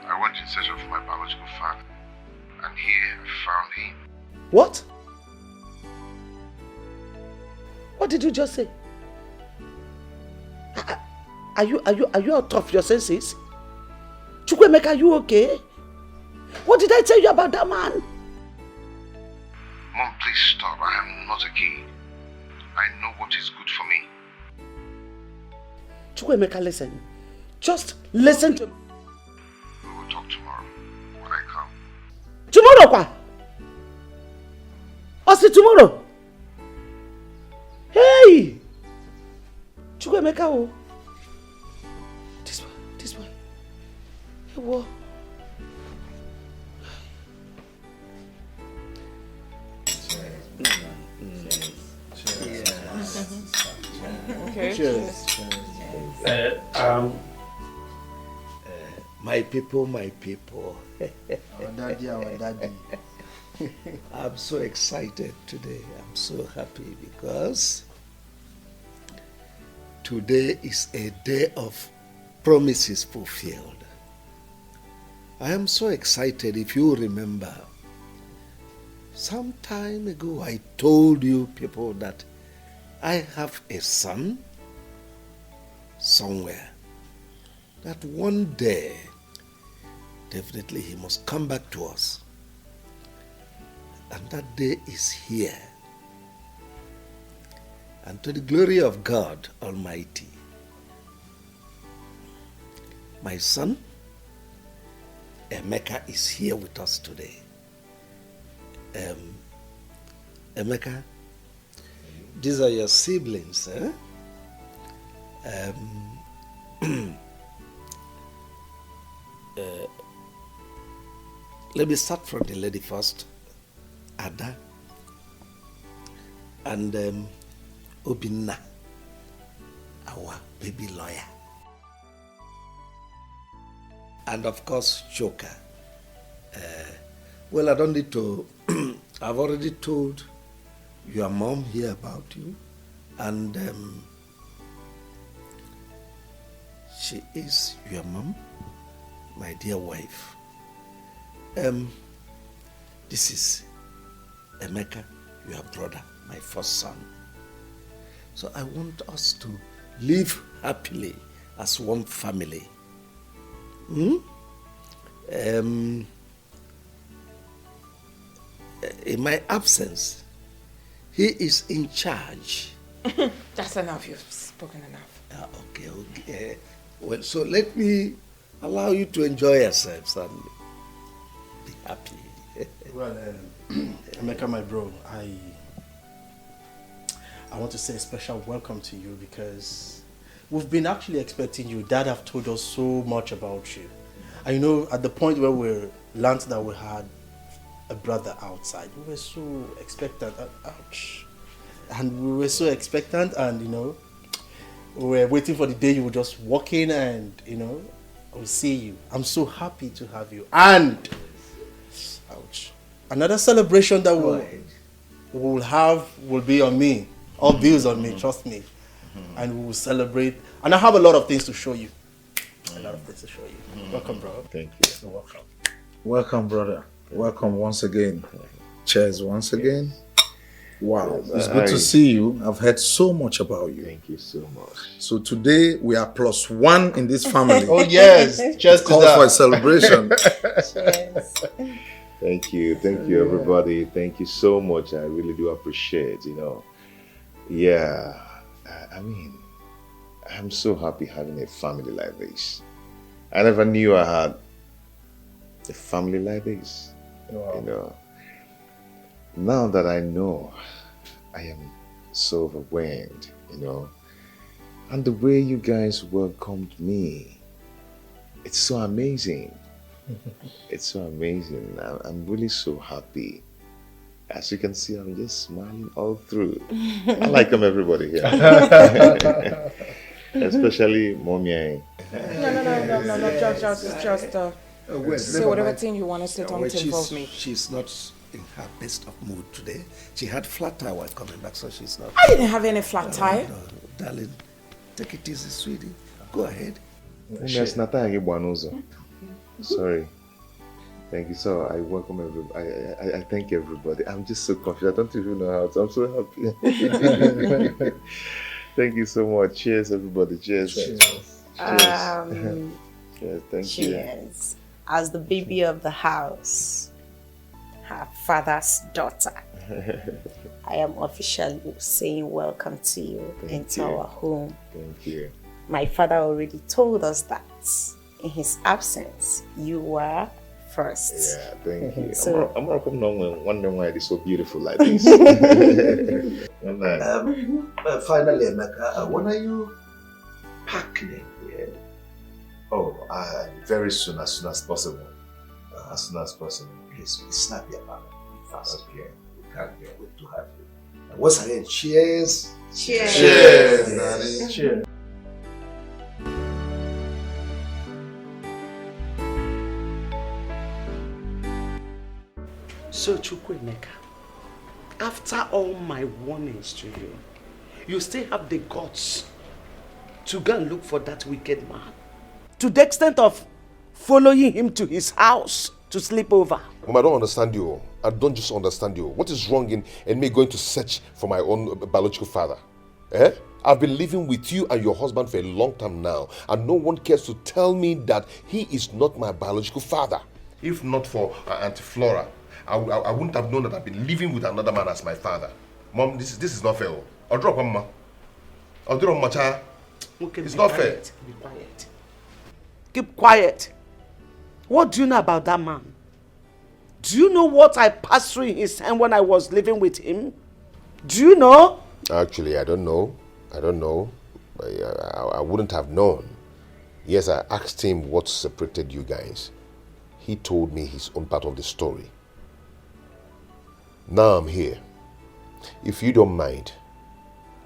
I went in search of my biological father, and here I What? What did you just say? Are you out of your senses? Chukwemeka, are you okay? What did I tell you about that man? Mom, please stop. I am not a kid. I know what is good for me. Chukwemeka, listen. Just listen to me. We will talk tomorrow when I come. Tomorrow, kwa? What's tomorrow? Hey! Chukwemeka, oh. This one. Hey, what? Okay. Cheers. My people. Our daddy. I'm so excited today. I'm so happy because today is a day of promises fulfilled. I am so excited. If you remember, some time ago I told you people that I have a son somewhere, that one day definitely he must come back to us. And that day is here. And to the glory of God Almighty, my son Emeka is here with us today. Emeka, these are your siblings, eh? Let me start from the lady first. Ada and Obinna, our baby lawyer. And of course, Joker. Well, I don't need to, I've already told your mom here about you. And she is your mom, my dear wife. This is Emeka, your brother, my first son. So I want us to live happily as one family. In my absence, he is in charge. That's enough. You've spoken enough. Okay. Well, so let me allow you to enjoy yourselves and be happy. Well, Emeka, my bro, I want to say a special welcome to you because we've been actually expecting you. Dad have told us so much about you. And you know, at the point where we learned that we had a brother outside, we were so expectant. Ouch. And we were so expectant, and you know, we were waiting for the day you would just walk in and, you know, we'll see you. I'm so happy to have you. And ouch. Another celebration that we'll have will be on me. All bills on me, trust me. And we will celebrate. And I have a lot of things to show you. A lot of things to show you. Welcome, bro. Thank you. You're welcome. Welcome, brother. Welcome once again. Cheers once again. Wow, it's good to see you. I've heard so much about you. Thank you so much. So today we are +1 in this family. Oh yes, just call for a celebration. Thank you everybody. Thank you so much. I really do appreciate, Yeah, I mean, I'm so happy having a family like this. I never knew I had a family like this. Wow. Now that I know, I am so overwhelmed, and the way you guys welcomed me, it's so amazing. It's so amazing. I'm really so happy. As you can see, I'm just smiling all through. I like everybody here. Especially Mommy. No, just say whatever thing you want to say, don't involve me. She's not in her best of mood today. She had flat tire while coming back, so she's not. I didn't have any flat tire. No, darling, take it easy, sweetie. Go ahead. Sorry. Thank you. So I welcome everybody. I thank everybody. I'm just so confused. I don't even know how to. I'm so happy. Thank you so much. Cheers, everybody. Cheers. Cheers. Cheers. Thank you. Cheers. As the baby of the house, her father's daughter, I am officially saying welcome to you into our home. Thank you. My father already told us that in his absence, you were first. Yeah, thank you. So, I'm gonna come down and wonder why it is so beautiful like this. Finally, Emeka, when are you packing here? Oh, very soon, as soon as possible. As soon as possible. Please be snappy about it. Fast. Okay. We can't wait to have you. And once again, cheers. Cheers. Cheers. Daddy. Cheers. So Chukwuemeka, after all my warnings to you, you still have the guts to go and look for that wicked man, to the extent of following him to his house to sleep over. Mom, I don't understand you. I don't just understand you. What is wrong in me going to search for my own biological father? Eh? I've been living with you and your husband for a long time now, and no one cares to tell me that he is not my biological father. If not for Auntie Flora, I wouldn't have known that I've been living with another man as my father. Mom, this is not fair. I'll drop him, ma. I'll drop my child. Okay, it's not fair. Be quiet. Keep quiet. What do you know about that man? Do you know what I passed through in his hand when I was living with him? Do you know? Actually, I don't know. I don't know. I wouldn't have known. Yes, I asked him what separated you guys. He told me his own part of the story. Now I'm here. If you don't mind,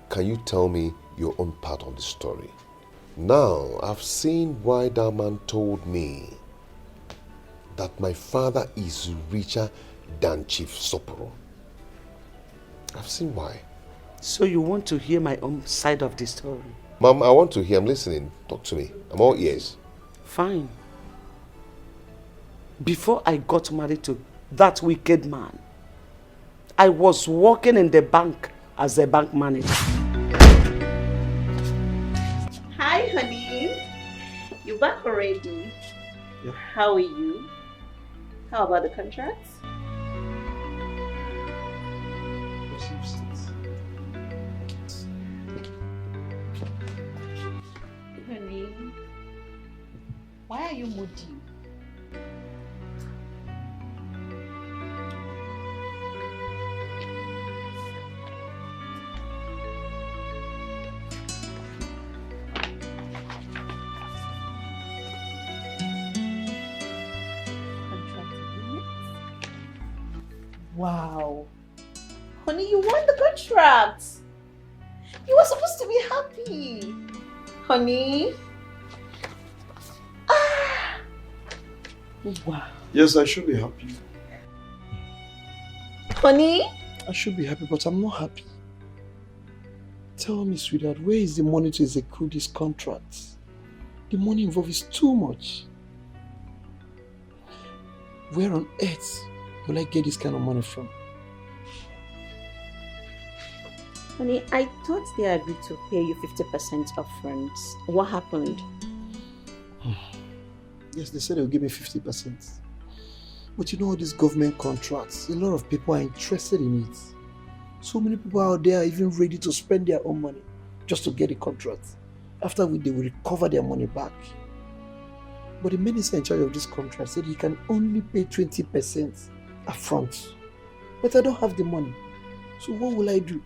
can you tell me your own part of the story? Now, I've seen why that man told me that my father is richer than Chief Soporo. I've seen why. So you want to hear my own side of the story? Mom, I want to hear. I'm listening. Talk to me. I'm all ears. Fine. Before I got married to that wicked man, I was working in the bank as a bank manager. Hi, honey. You back already? Yeah. How are you? How about the contracts? Honey, why are you moody? Wow. Honey, you won the contract. You were supposed to be happy. Honey. Ah. Wow. Yes, I should be happy. Honey? I should be happy, but I'm not happy. Tell me, sweetheart, where is the money to execute this contract? The money involved is too much. Where on earth will I get this kind of money from? Honey, I thought they agreed to pay you 50% upfront. What happened? Yes, they said they will give me 50%. But you know all these government contracts, a lot of people are interested in it. So many people out there are even ready to spend their own money just to get a contract. After which they will recover their money back. But the minister in charge of this contract said he can only pay 20% upfront. But I don't have the money. So what will I do?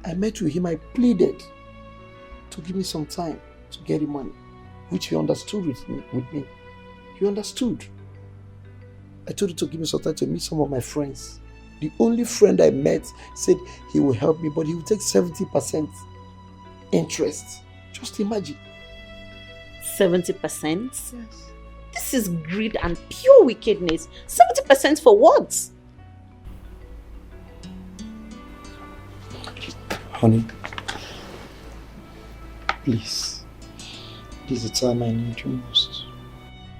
I met with him, I pleaded to give me some time to get the money, which he understood with me. He understood. I told him to give me some time to meet some of my friends. The only friend I met said he will help me, but he will take 70% interest. Just imagine. 70%? Yes. This is greed and pure wickedness. 70% for what? Honey, please, this is the time I need you most.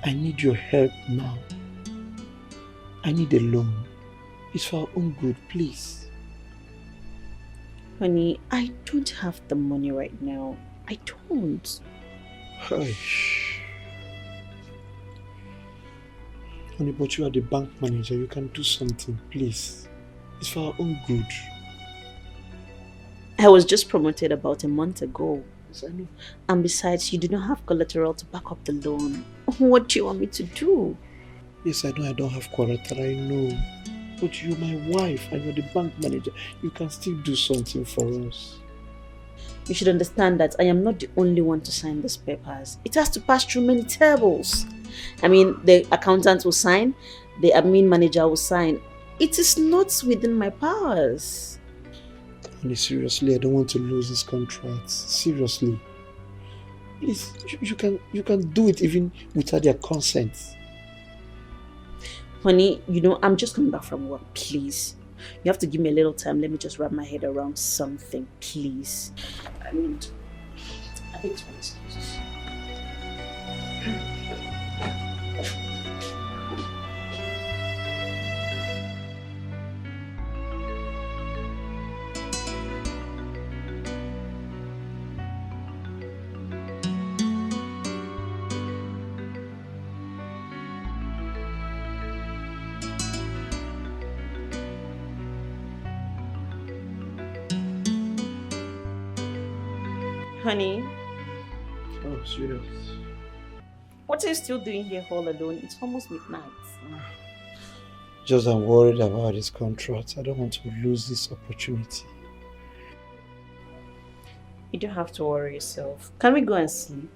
I need your help now. I need a loan. It's for our own good, please. Honey, I don't have the money right now. I don't. Hush. Honey, but you are the bank manager. You can do something, please. It's for our own good. I was just promoted about a month ago. Yes, I know. And besides, you do not have collateral to back up the loan. What do you want me to do? Yes, I know I don't have collateral, I know. But you're my wife and you're the bank manager. You can still do something for us. You should understand that I am not the only one to sign these papers. It has to pass through many tables. I mean, the accountant will sign, the admin manager will sign. It is not within my powers. Honey, seriously, I don't want to lose this contract. Seriously. Please, you can do it even without their consent. Honey, you know, I'm just coming back from work, please. You have to give me a little time. Let me just wrap my head around something, please. I mean, I think it's my excuses. Honey, Oh, sweetheart. what are you still doing here all alone? It's almost midnight. Just I'm worried about this contract. I don't want to lose this opportunity. You don't have to worry yourself. Can we go and sleep?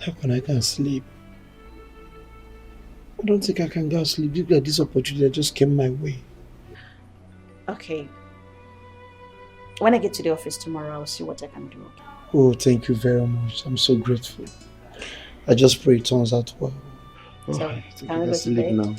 How can I go and sleep? I don't think I can go and sleep. Look at this opportunity that just came my way. Okay. When I get to the office tomorrow, I'll see what I can do. Oh, thank you very much. I'm so grateful. I just pray it turns out well. So, I think can I we can go to sleep bed? now.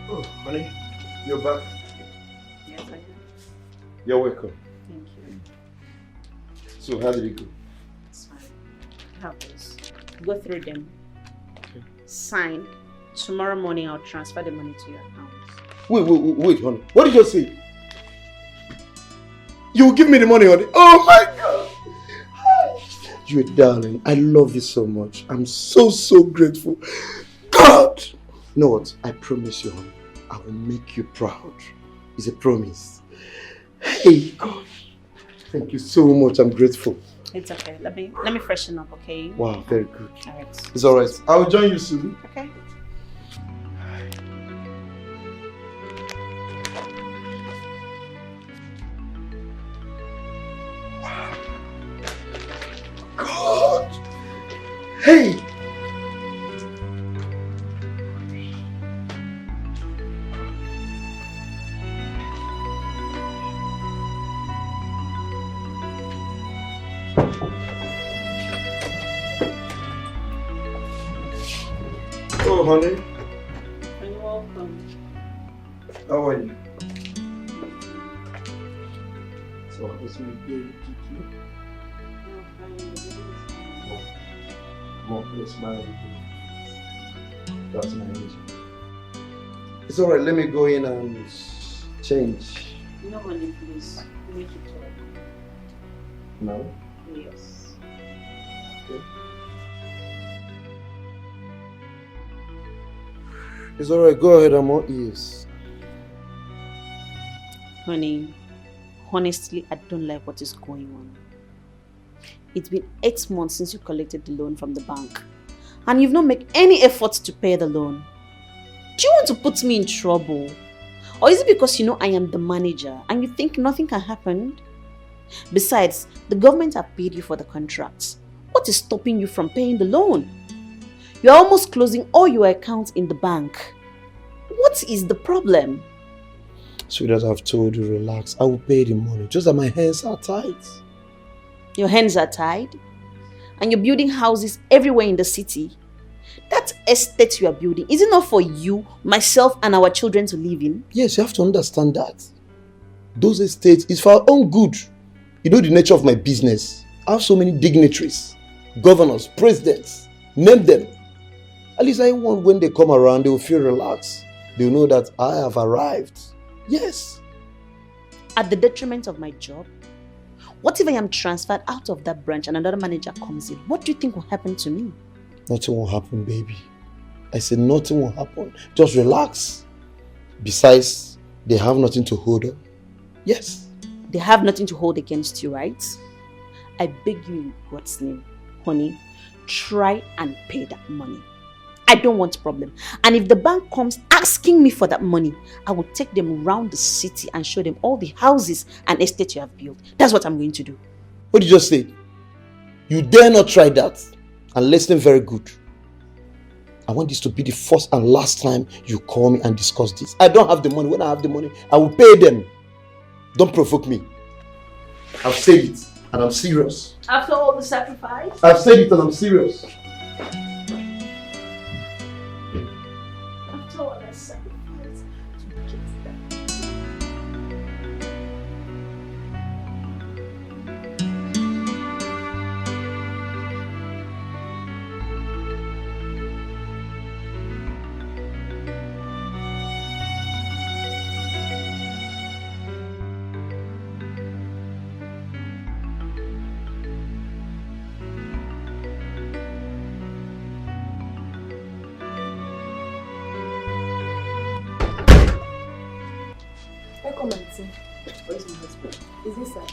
Oh, honey, you're back. Yes, I am. You're welcome. Thank you. So, how did it go? It's fine. Have this. Go through them. Okay. Sign. Tomorrow morning, I'll transfer the money to your account. Wait, honey. What did you say? You will give me the money, honey. Oh my God! You're a darling. I love you so much. I'm so grateful. God! You know what? I promise you, honey, I will make you proud. It's a promise. Hey, God. Thank you so much. I'm grateful. It's okay. Let me freshen up, okay? Wow, very good. Alright. It's alright. I will join you soon. Okay. God! Hey! Oh, honey. You're welcome. How are you? So, what's my baby? More place, my That's my age. It's alright, let me go in and change. No money, please. Make it talk. No? Yes. Okay. It's alright, go ahead, I'm all ears. Honey, honestly, I don't like what is going on. It's been 8 months since you collected the loan from the bank. And you've not made any effort to pay the loan. Do you want to put me in trouble? Or is it because you know I am the manager and you think nothing can happen? Besides, the government have paid you for the contract. What is stopping you from paying the loan? You're almost closing all your accounts in the bank. What is the problem? Sweetheart, I've told you, relax. I will pay the money. Just that my hands are tight. Your hands are tied? And you're building houses everywhere in the city? That estate you are building, is it not for you, myself, and our children to live in? Yes, you have to understand that. Those estates is for our own good. You know the nature of my business. I have so many dignitaries, governors, presidents, name them. At least I want when they come around, they will feel relaxed. They will know that I have arrived. Yes. At the detriment of my job? What if I am transferred out of that branch and another manager comes in? What do you think will happen to me? Nothing will happen, baby. I said nothing will happen. Just relax. Besides, they have nothing to hold on. Yes. They have nothing to hold against you, right? I beg you in God's name, honey, try and pay that money. I don't want problem. And if the bank comes asking me for that money, I will take them around the city and show them all the houses and estates you have built. That's what I'm going to do. What did you just say? You dare not try that. And listen very good. I want this to be the first and last time you call me and discuss this. I don't have the money. When I have the money, I will pay them. Don't provoke me. I've said it and I'm serious. After all the sacrifice? I've said it and I'm serious. After all that sacrifice to get that. Welcome, Auntie. Where's my husband? Is this sir?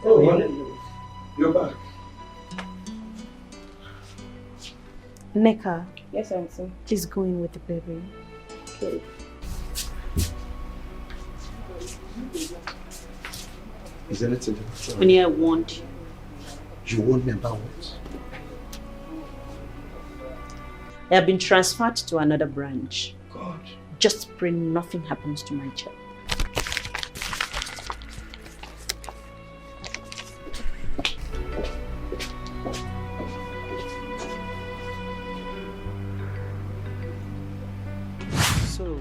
Oh, honey. You're back. Neka. Yes, Auntie. Please go in with the baby. Okay. Is anything? Honey, I want you. You want me about what? I have been transferred to another branch. God. Just pray nothing happens to my child. So,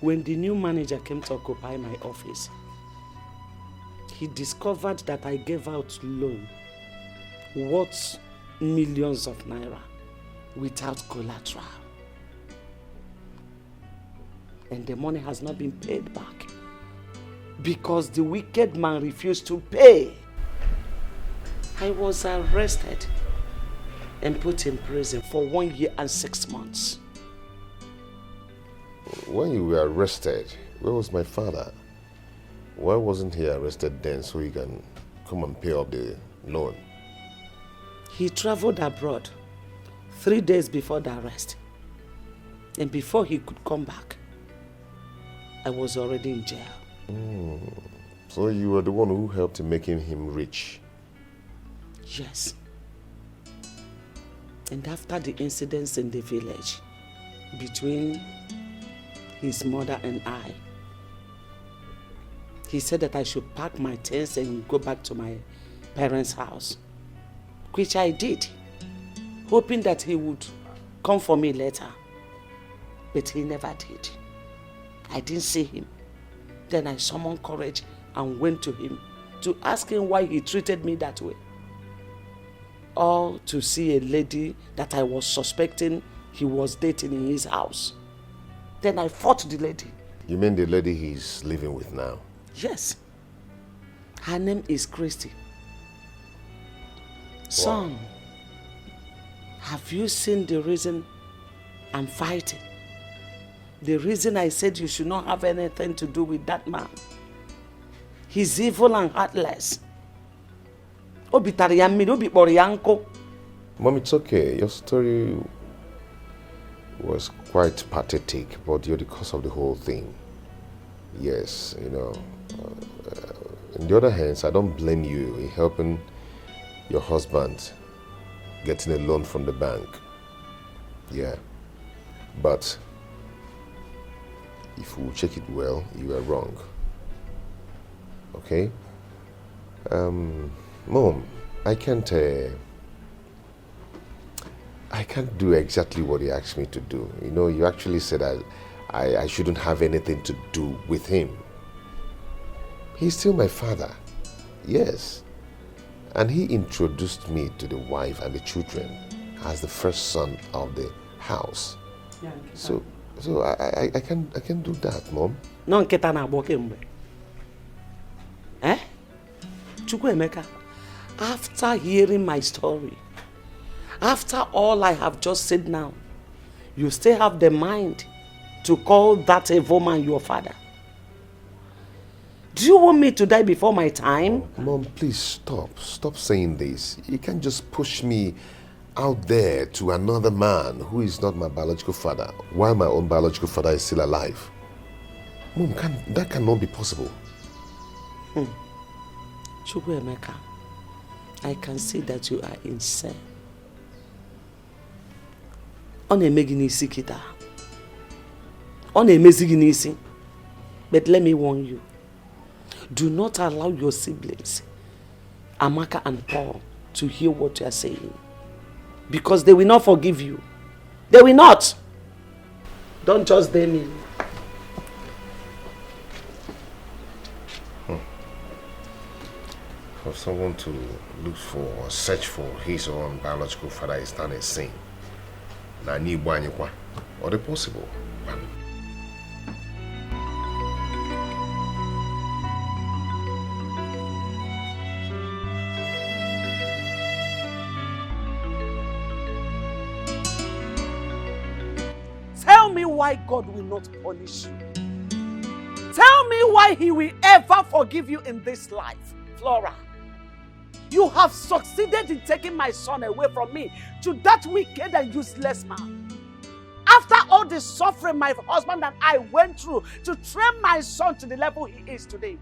when the new manager came to occupy my office, he discovered that I gave out loan worth millions of naira without collateral. And the money has not been paid back because the wicked man refused to pay. I was arrested and put in prison for 1 year and 6 months. When you were arrested, where was my father? Why wasn't he arrested then so he can come and pay up the loan? He traveled abroad 3 days before the arrest. And before he could come back, I was already in jail. So you were the one who helped in making him rich? Yes. And after the incidents in the village between his mother and I, he said that I should pack my things and go back to my parents' house, which I did, hoping that he would come for me later. But he never did. I didn't see him. Then I summoned courage and went to him to ask him why he treated me that way. All to see a lady that I was suspecting he was dating in his house. Then I fought the lady. You mean the lady he's living with now? Yes. Her name is Christy. Son, have you seen the reason I'm fighting? The reason I said you should not have anything to do with that man. He's evil and heartless. Mom, it's okay. Your story was quite pathetic, but you're the cause of the whole thing. Yes, you know. On the other hand, I don't blame you in helping your husband getting a loan from the bank. Yeah. But if you check it well, you are wrong. Okay? Mom, I can't I can't do exactly what he asked me to do. You know, you actually said I shouldn't have anything to do with him. He's still my father, yes. And he introduced me to the wife and the children as the first son of the house. Yeah, so I can do that, Mom. No nketa na agbo kemgbe. Chukwuemeka, after hearing my story, after all I have just said now, you still have the mind to call that evil man your father? Do you want me to die before my time? Mom, please stop. Stop saying this. You can't just push me out there to another man who is not my biological father while my own biological father is still alive. Mom, that cannot be possible. Chukwuemeka, I can see that you are insane. On a meginisi kita. On a meziginisi. But let me warn you. Do not allow your siblings, Amaka and Paul, to hear what you are saying. Because they will not forgive you. They will not. Don't just blame me. For someone to look for or search for his own biological father is not a sin. Or the possible. Tell me why God will not punish you. Tell me why he will ever forgive you in this life, Flora. You have succeeded in taking my son away from me to that wicked and useless man. After all the suffering my husband and I went through to train my son to the level he is today,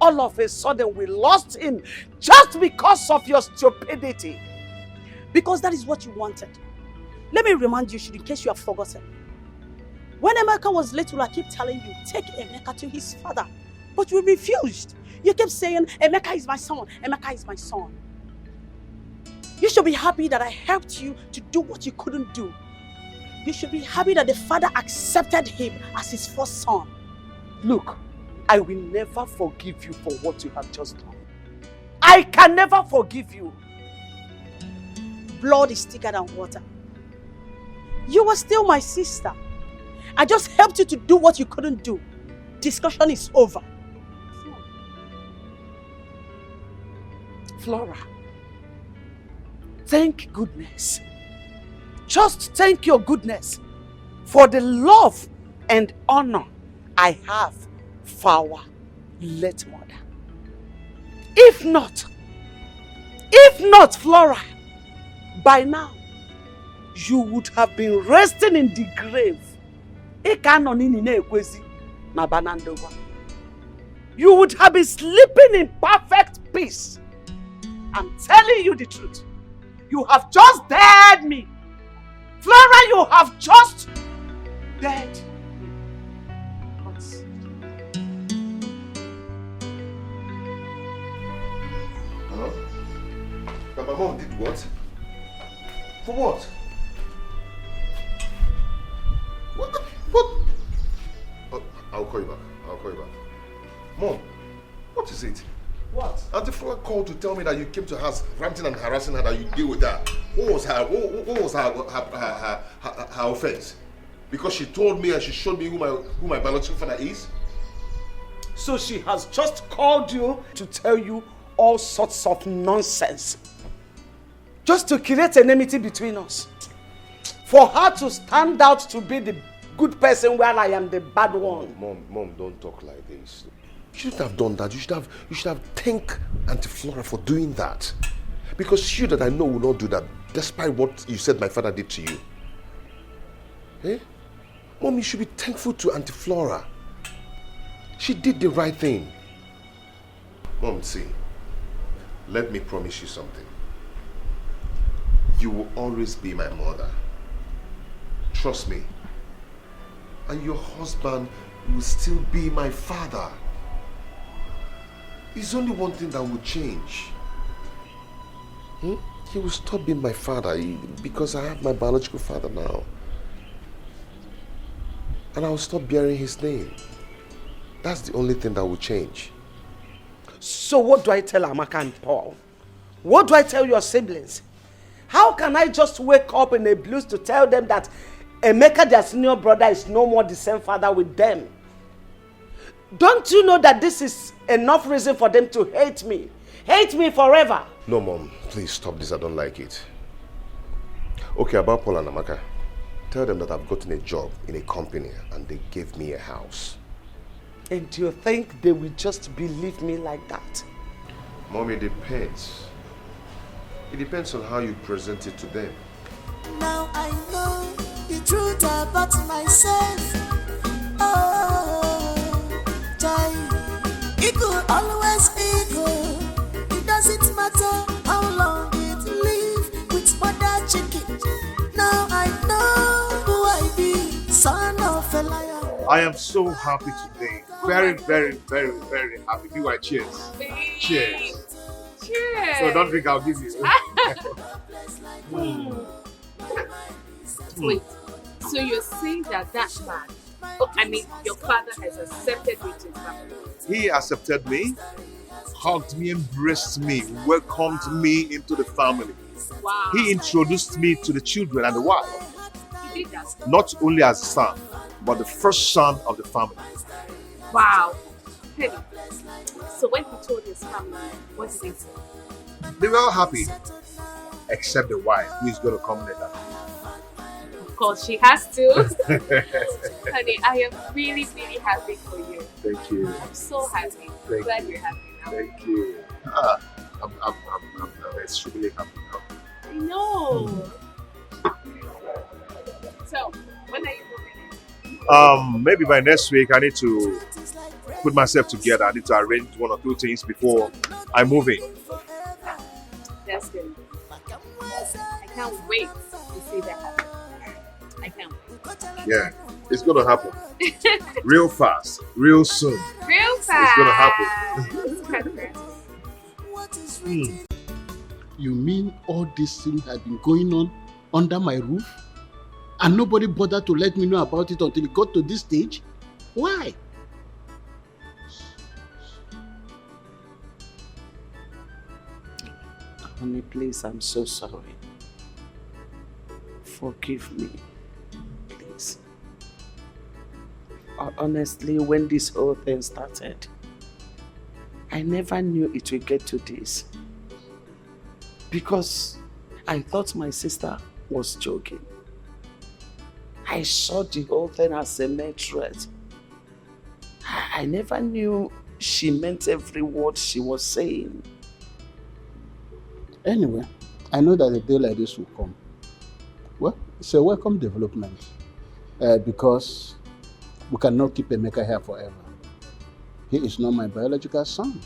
all of a sudden we lost him just because of your stupidity. Because that is what you wanted. Let me remind you, in case you have forgotten. When Emeka was little, I keep telling you, take Emeka to his father. But you refused. You kept saying, Emeka is my son, Emeka is my son. You should be happy that I helped you to do what you couldn't do. You should be happy that the father accepted him as his first son. Look, I will never forgive you for what you have just done. I can never forgive you. Blood is thicker than water. You were still my sister. I just helped you to do what you couldn't do. Discussion is over. Flora, thank goodness. Just thank your goodness for the love and honor I have for our late mother. If not, Flora, by now, you would have been resting in the grave. You would have been sleeping in perfect peace. I'm telling you the truth. You have just dared me. Flora, you have just dared me. Hello? But my mom did what? For what? What? Oh, I'll call you back. Mom, what is it? What? Auntie Flora called to tell me that you came to her house ranting and harassing her, that you deal with that. What was her offense? Because she told me and she showed me who my biological father is? So she has just called you to tell you all sorts of nonsense. Just to create enmity between us. For her to stand out to be the good person while I am the bad one. Mom, don't talk like this. You shouldn't have done that. You should have thanked Auntie Flora for doing that. Because she that I know will not do that, despite what you said my father did to you. Eh? Mom, you should be thankful to Auntie Flora. She did the right thing. Mom, see, let me promise you something. You will always be my mother. Trust me. And your husband will still be my father. It's only one thing that will change. he will stop being my father because I have my biological father now. And I'll stop bearing his name. That's the only thing that will change. So what do I tell Amaka and Paul? What do I tell your siblings? How can I just wake up in a blues to tell them that Emeka, their senior brother, is no more the same father with them? Don't you know that this is enough reason for them to hate me? Hate me forever. No, Mom. Please stop this. I don't like it. Okay, about Paul and Amaka. Tell them that I've gotten a job in a company and they gave me a house. And do you think they will just believe me like that? Mom, it depends. It depends on how you present it to them. Now I know the truth about myself. Oh, Jai, it could always equal. It doesn't matter how long it live with mother chicken. Now I know who I be, son of a liar. I am so happy today. Very, very, very, very happy. Give my cheers. Cheers. Cheers. So don't think I'll give you. Wait, so you're saying that man, your father has accepted you to his family? He accepted me, hugged me, embraced me, welcomed me into the family. Wow. He introduced me to the children and the wife. He did that? Not only as a son, but the first son of the family. Wow. Hey, so when he told his family, what did they say? They were all happy, except the wife, who is going to come later. Of course, she has to. Honey, I am really, really happy for you. Thank you. I'm so happy. Thank Glad you. you're happy now. Thank you. I'm extremely happy now. I know. So, when are you moving in? Maybe by next week I need to put myself together. I need to arrange one or two things before I move in. That's good. I can't wait to see that happen. I can't wait. Yeah, it's gonna happen. Real fast, real soon. Real fast. It's gonna happen. You mean all these things have been going on under my roof? And nobody bothered to let me know about it until it got to this stage? Why? Honey, please, I'm so sorry. Forgive me, please. Honestly, when this whole thing started, I never knew it would get to this. Because I thought my sister was joking. I saw the whole thing as a mere threat. I never knew she meant every word she was saying. Anyway, I know that a day like this will come. Well, it's a welcome development because we cannot keep Emeka here forever. He is not my biological son.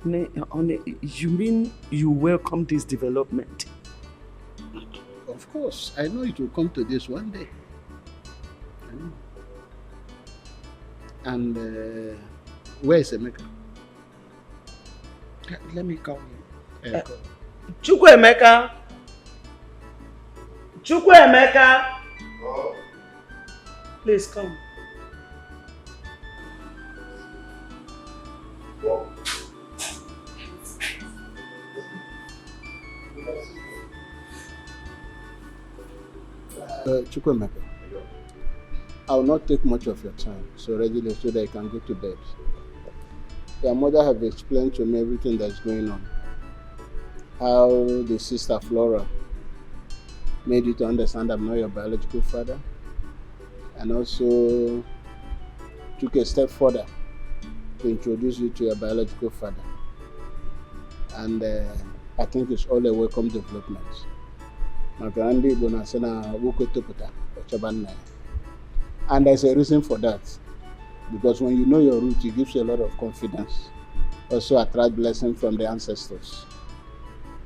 Honey, you mean you welcome this development? Of course, I know it will come to this one day. And where is Emeka? Let me call him. Chukwuemeka! Chukwuemeka! Please come. Chukwuemeka, I will not take much of your time, so readily so that you can go to bed. Your mother have explained to me everything that's going on. How the sister Flora made you to understand I'm not your biological father, and also took a step further to introduce you to your biological father. And I think it's all a welcome development. And there's a reason for that. Because when you know your root, it gives you a lot of confidence. Also attract blessing from the ancestors.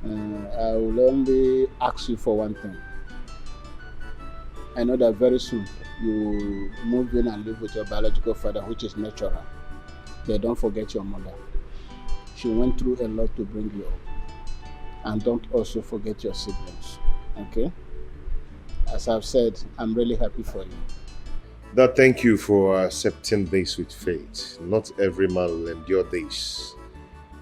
I will only ask you for one thing. I know that very soon you move in and live with your biological father, which is natural. But don't forget your mother. She went through a lot to bring you up. And don't also forget your siblings, okay? As I've said, I'm really happy for you. Dad, thank you for accepting this with faith. Not every man will endure this.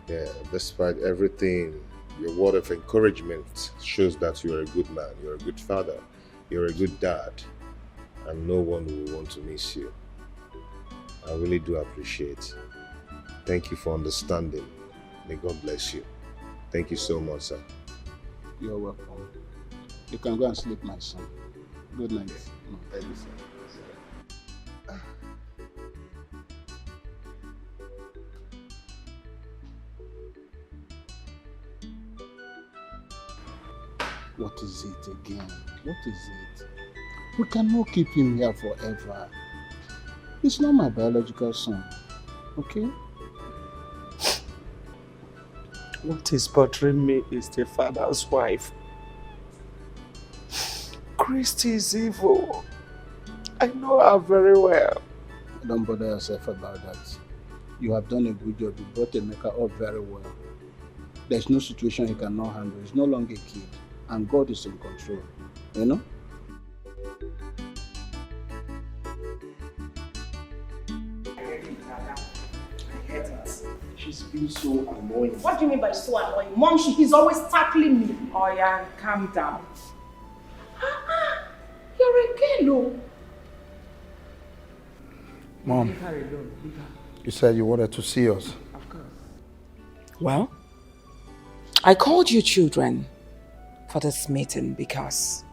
Yeah, despite everything, your word of encouragement shows that you're a good man, you're a good father, you're a good dad, and no one will want to miss you. I really do appreciate. Thank you for understanding. May God bless you. Thank you so much, sir. You're welcome. You can go and sleep, my son. Good night. Thank you, sir. What is it again? What is it? We cannot keep him here forever. He's not my biological son, okay? What is bothering me is the father's wife. Christy is evil. I know her very well. Don't bother yourself about that. You have done a good job. You brought Emeka up very well. There's no situation he cannot handle. He's no longer a kid. And God is in control. You know? She's been so annoying. What do you mean by so annoying? Mom, he's always tackling me. Oh yeah, calm down. You're a girl. Mom, you said you wanted to see us. Well, I called you children for this meeting because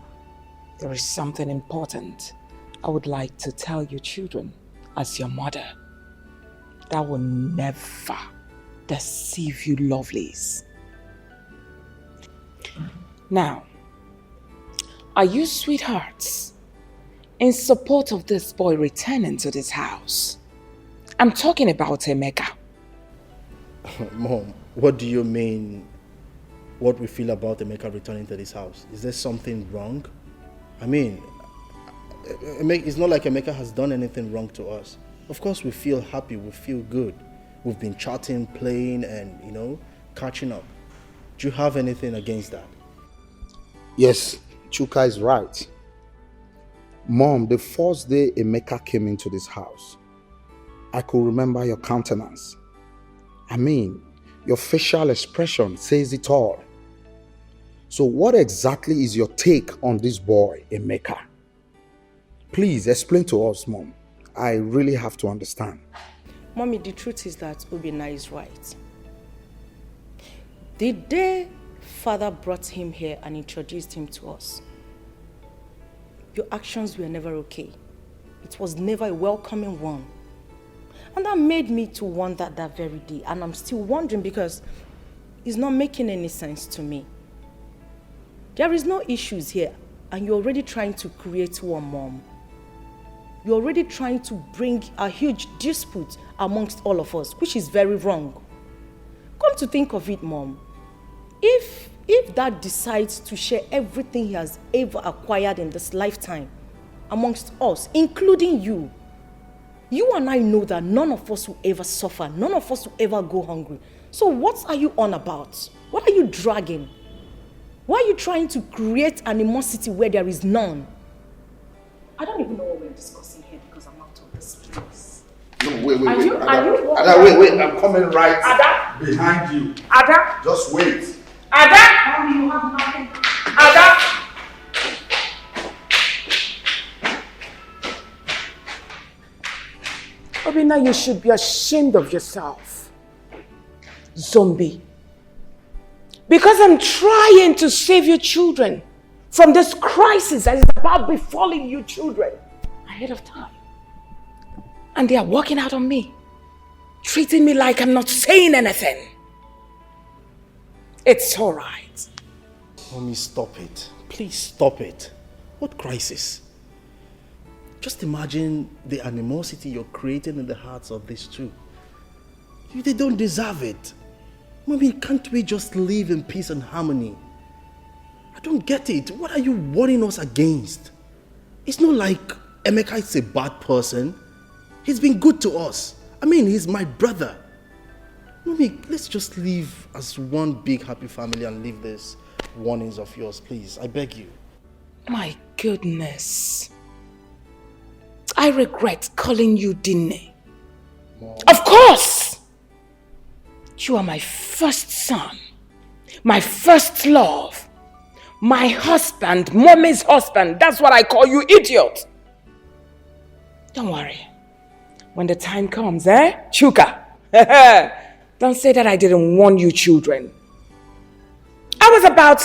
there is something important I would like to tell you children as your mother that will never deceive you lovelies. Now, are you sweethearts in support of this boy returning to this house? I'm talking about Emeka. Mom, what do you mean what we feel about Emeka returning to this house? Is there something wrong? I mean, it's not like Emeka has done anything wrong to us. Of course we feel happy, we feel good. We've been chatting, playing and, you know, catching up. Do you have anything against that? Yes, Chuka is right. Mom, the first day Emeka came into this house, I could remember your countenance. I mean, your facial expression says it all. So what exactly is your take on this boy, Emeka? Please explain to us, Mom. I really have to understand. Mommy, the truth is that Obina is right. The day Father brought him here and introduced him to us, your actions were never okay. It was never a welcoming one. And that made me to wonder that very day. And I'm still wondering because it's not making any sense to me. There is no issues here and you're already trying to create one, Mom. You're already trying to bring a huge dispute amongst all of us, which is very wrong. Come to think of it, Mom. If Dad decides to share everything he has ever acquired in this lifetime amongst us, including you, you and I know that none of us will ever suffer, none of us will ever go hungry. So what are you on about? What are you dragging? Why are you trying to create animosity where there is none? I don't even know what we're discussing here because I'm out of this place. No, wait. Ada, wait, I'm coming right Ada? behind you. Ada? Just wait. Ada? Mommy, you have nothing. Ada? Obina, you should be ashamed of yourself. Zombie. Because I'm trying to save your children from this crisis that is about befalling you children ahead of time. And they are walking out on me, treating me like I'm not saying anything. It's all right. Mommy, stop it. Please stop it. What crisis? Just imagine the animosity you're creating in the hearts of these two. They don't deserve it. Mommy, can't we just live in peace and harmony? I don't get it. What are you warning us against? It's not like Emeka is a bad person. He's been good to us. I mean, he's my brother. Mommy, let's just live as one big happy family and leave this warnings of yours, please. I beg you. My goodness. I regret calling you Dine. Mom. Of course! You are my first son, my first love, my husband, mommy's husband. That's what I call you, idiot. Don't worry. When the time comes, Chuka, don't say that I didn't warn you children. I was about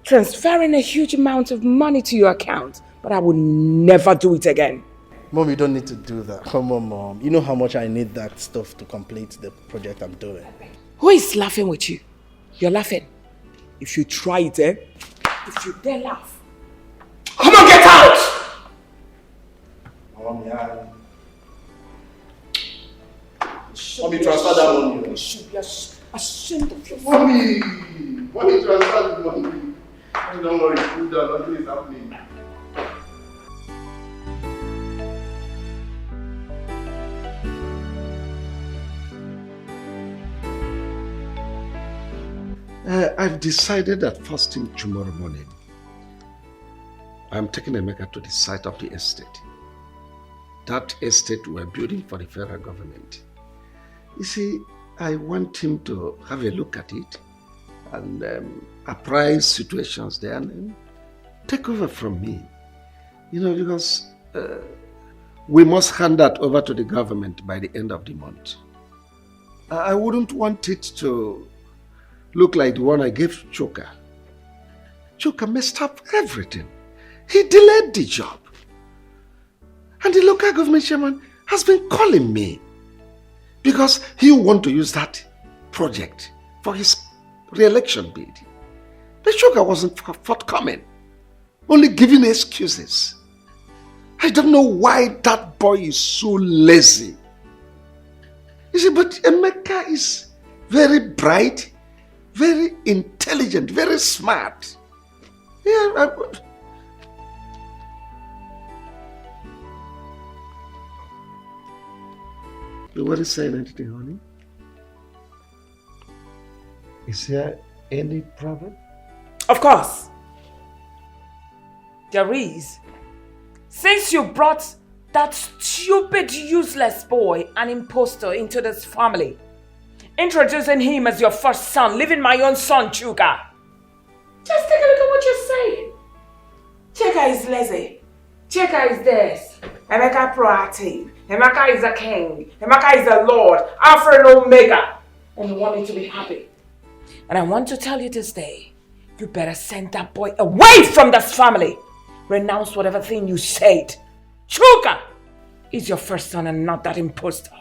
transferring a huge amount of money to your account, but I would never do it again. Mom, you don't need to do that. Come on, Mom. You know how much I need that stuff to complete the project I'm doing. Who is laughing with you? You're laughing. If you try it, if you dare laugh, come on, get out! Mom, yeah. Mommy, transfer that money. You should be ashamed of yourself. Mommy, transfer the money. Don't worry, cool down. Nothing is happening. I've decided that first thing tomorrow morning, I'm taking Emeka to the site of the estate. That estate we're building for the federal government. You see, I want him to have a look at it and apprise situations there and then take over from me. You know, because we must hand that over to the government by the end of the month. I wouldn't want it to look like the one I gave to Choka. Choka messed up everything. He delayed the job. And the local government chairman has been calling me because he wants to use that project for his re-election bid. The Choka wasn't forthcoming, only giving excuses. I don't know why that boy is so lazy. You see, but Emeka is very bright, very intelligent, very smart. Yeah, You weren't saying anything, honey? Is there any problem? Of course. There is. Since you brought that stupid, useless boy, an imposter, into this family, introducing him as your first son, leaving my own son, Chuka. Just take a look at what you're saying. Chuka is lazy. Chuka is this. Emeka proactive. Emeka is a king. Emeka is a lord. Alpha and Omega. And you want me to be happy. And I want to tell you this day, you better send that boy away from this family. Renounce whatever thing you said. Chuka is your first son and not that imposter.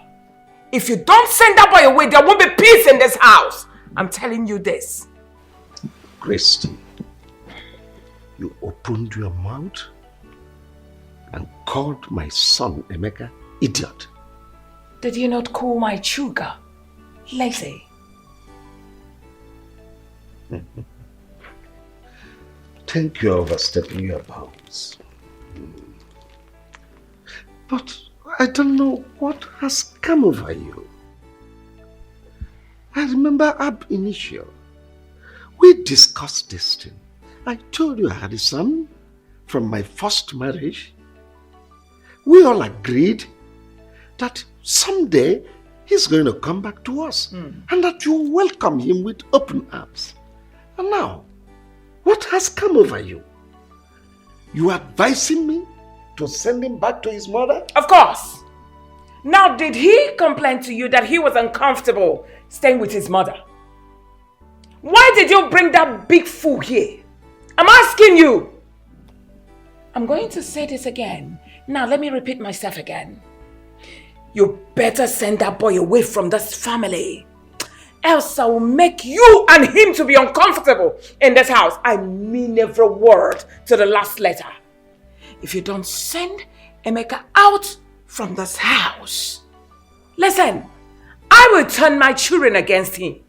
If you don't send that boy away, there won't be peace in this house. I'm telling you this. Christy, you opened your mouth and called my son Emeka idiot. Did you not call my Chuka lazy? Think you're overstepping your bounds. But I don't know what has come over you. I remember ab initio, we discussed this thing. I told you I had a son from my first marriage. We all agreed that someday he's going to come back to us and that you welcome him with open arms. And now, what has come over you? You advising me to send him back to his mother? Of course. Now, did he complain to you that he was uncomfortable staying with his mother? Why did you bring that big fool here? I'm asking you. I'm going to say this again. Now, let me repeat myself again. You better send that boy away from this family. Else I will make you and him to be uncomfortable in this house. I mean every word to the last letter. If you don't send Emeka out from this house, listen, I will turn my children against him.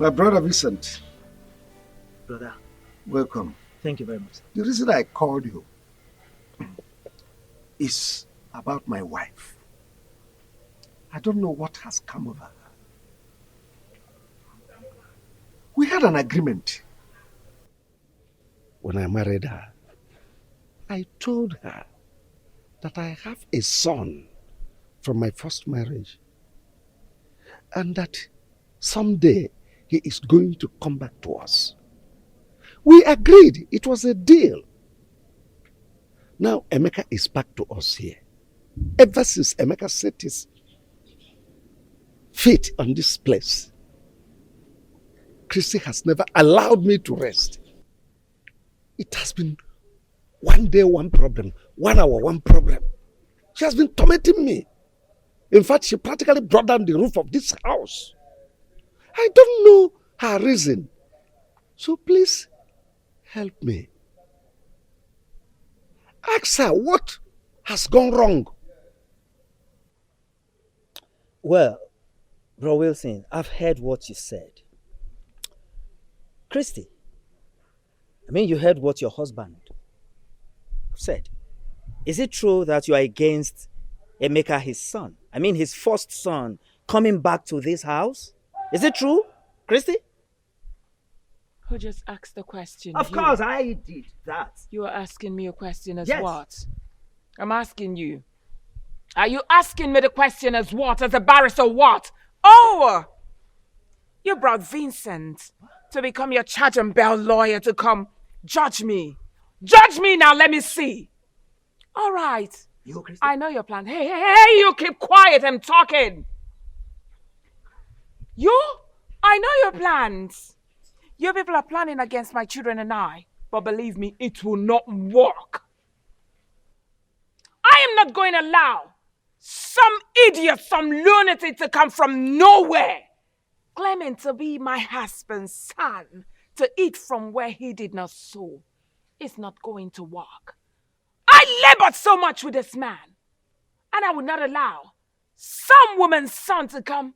My brother Vincent. Brother. Welcome. Thank you very much. The reason I called you is about my wife. I don't know what has come over her. We had an agreement. When I married her, I told her that I have a son from my first marriage and that someday he is going to come back to us. We agreed. It was a deal. Now Emeka is back to us here. Ever since Emeka set his feet on this place, Christy has never allowed me to rest. It has been one day, one problem, 1 hour, one problem. She has been tormenting me. In fact, she practically brought down the roof of this house. I don't know her reason. So please, help me. Ask her what has gone wrong. Well, Bro Wilson, I've heard what you said. Christy, you heard what your husband said. Is it true that you are against Emeka, his son? His first son, coming back to this house? Is it true, Christy? Who just asked the question? Of course, I did that. You are asking me a question as Yes. what? I'm asking you. Are you asking me the question as what? As a barrister what? Oh! You brought Vincent to become your charge and bail lawyer to come judge me. Judge me now, let me see. All right. You, Christy? I know your plan. Hey, you keep quiet, I'm talking. I know your plans. You people are planning against my children and I, but believe me, it will not work. I am not going to allow some idiot, some lunatic to come from nowhere, claiming to be my husband's son, to eat from where he did not sow. It's not going to work. I labored so much with this man, and I would not allow some woman's son to come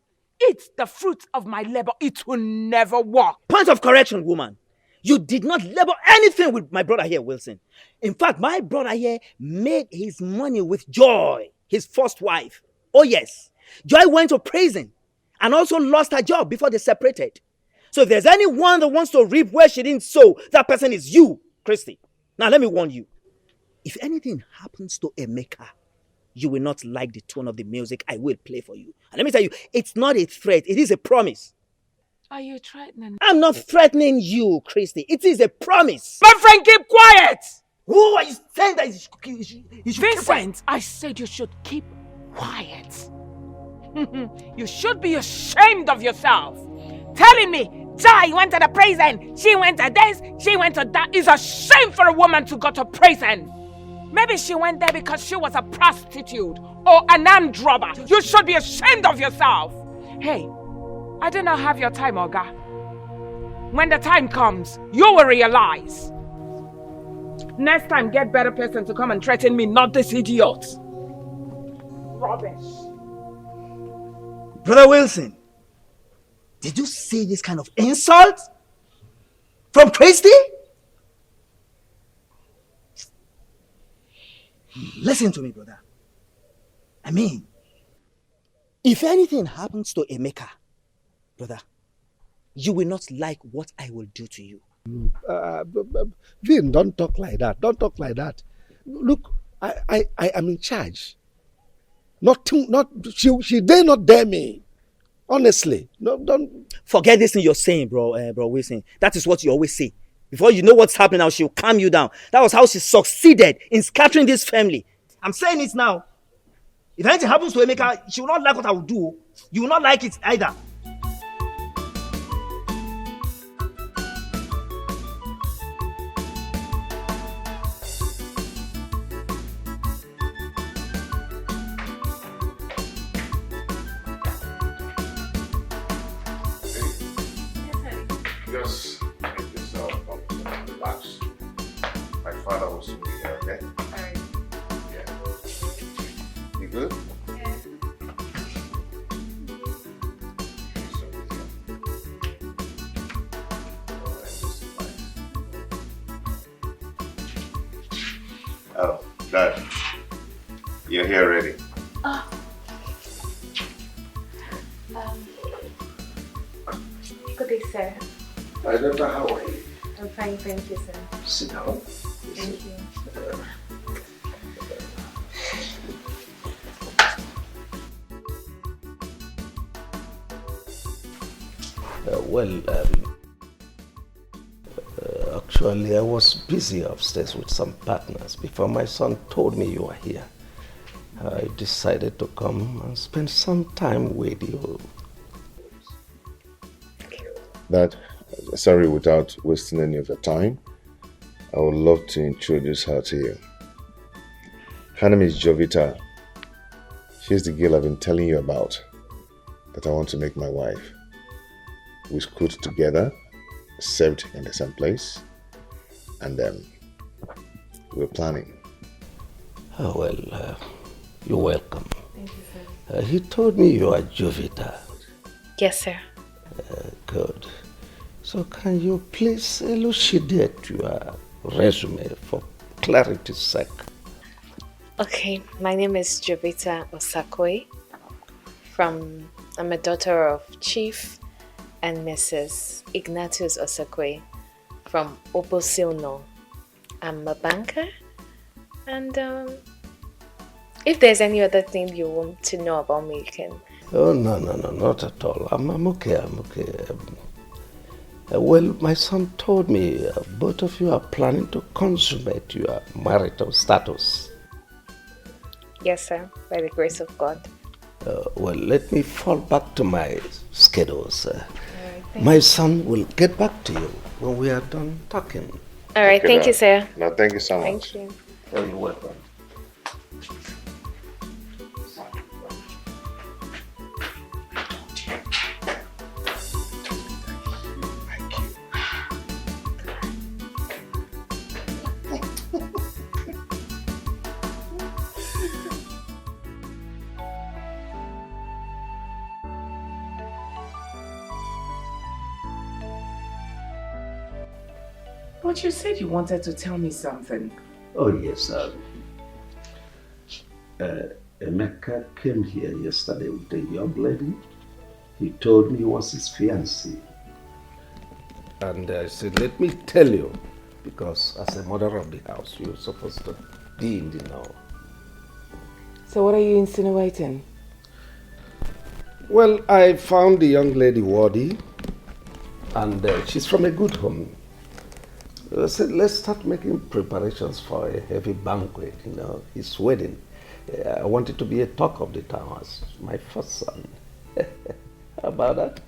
eat the fruit of my labor. It will never work. Point of correction, woman. You did not labor anything with my brother here, Wilson. In fact, my brother here made his money with Joy, his first wife. Oh yes, Joy went to prison and also lost her job before they separated. So if there's anyone that wants to reap where she didn't sow, that person is you, Christy. Now let me warn you. If anything happens to Emeka, you will not like the tone of the music I will play for you. And let me tell you, it's not a threat, it is a promise. Are you threatening? I'm not threatening you, Christy. It is a promise. My friend, keep quiet! Who are you saying that you should Vincent, I said you should keep quiet. You should be ashamed of yourself. Telling me, Joy went to the prison, she went to this, she went to that. It's a shame for a woman to go to prison. Maybe she went there because she was a prostitute or an armed robber. You should be ashamed of yourself. Hey, I do not have your time, Oga. When the time comes, you will realize. Next time, get better person to come and threaten me, not this idiot. Rubbish. Brother Wilson, did you see this kind of insult from Christy? Listen to me, brother. If anything happens to Emeka, brother, you will not like what I will do to you. Vin, don't talk like that. Don't talk like that. Look, I am in charge. She dare not dare me. Honestly, no, don't forget this thing you're saying, bro Wilson. That is what you always say. Before you know what's happening now, she'll calm you down. That was how she succeeded in scattering this family. I'm saying it now. If anything happens to Emeka, she will not like what I will do. You will not like it either. Just make yourself comfortable and relax. My father will soon be here, okay? Alright. Yeah. You good? Yeah. Oh, Dad. You're here already. Oh. Good day, sir. I don't know how are you. I'm fine, thank you, sir. Sit down. Thank you. Actually, I was busy upstairs with some partners before my son told me you were here. I decided to come and spend some time with you. Dad, sorry, without wasting any of your time, I would love to introduce her to you. Her name is Jovita. She's the girl I've been telling you about that I want to make my wife. We schooled together, served in the same place, and we're planning. Oh, well, you're welcome. Thank you, sir. He told me you are Jovita. Yes, sir. Good. So can you please elucidate your resume for clarity's sake? Okay, my name is Jovita Osakwe. I'm a daughter of Chief and Mrs. Ignatius Osakwe from Obosilno. I'm a banker, and if there's any other thing you want to know about me, you can. Oh, no, not at all. I'm okay, I'm okay. Well, my son told me both of you are planning to consummate your marital status. Yes, sir, by the grace of God. Well, let me fall back to my schedules. My son will get back to you when we are done talking. All right, Okay, thank you, Dad. sir. No, thank you so much. Thank you. You're welcome. But you said you wanted to tell me something. Oh, yes. Emeka came here yesterday with a young lady. He told me he was his fiancée. And I said, let me tell you, because as a mother of the house, you're supposed to be in the know. So what are you insinuating? Well, I found the young lady worthy, and she's from a good home. I said, let's start making preparations for a heavy banquet, his wedding. I want it to be a talk of the town as my first son. How about that?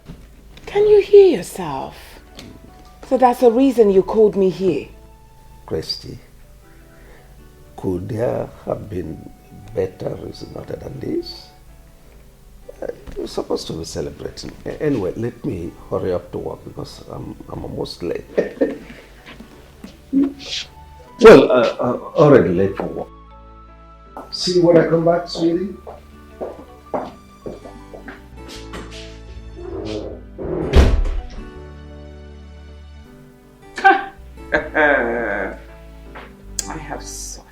Can you hear yourself? So that's the reason you called me here. Christy, could there have been better reason other than this? We're supposed to be celebrating. Anyway, let me hurry up to work because I'm almost late. Well, already late for work. See you when I come back, sweetie. I have suffered.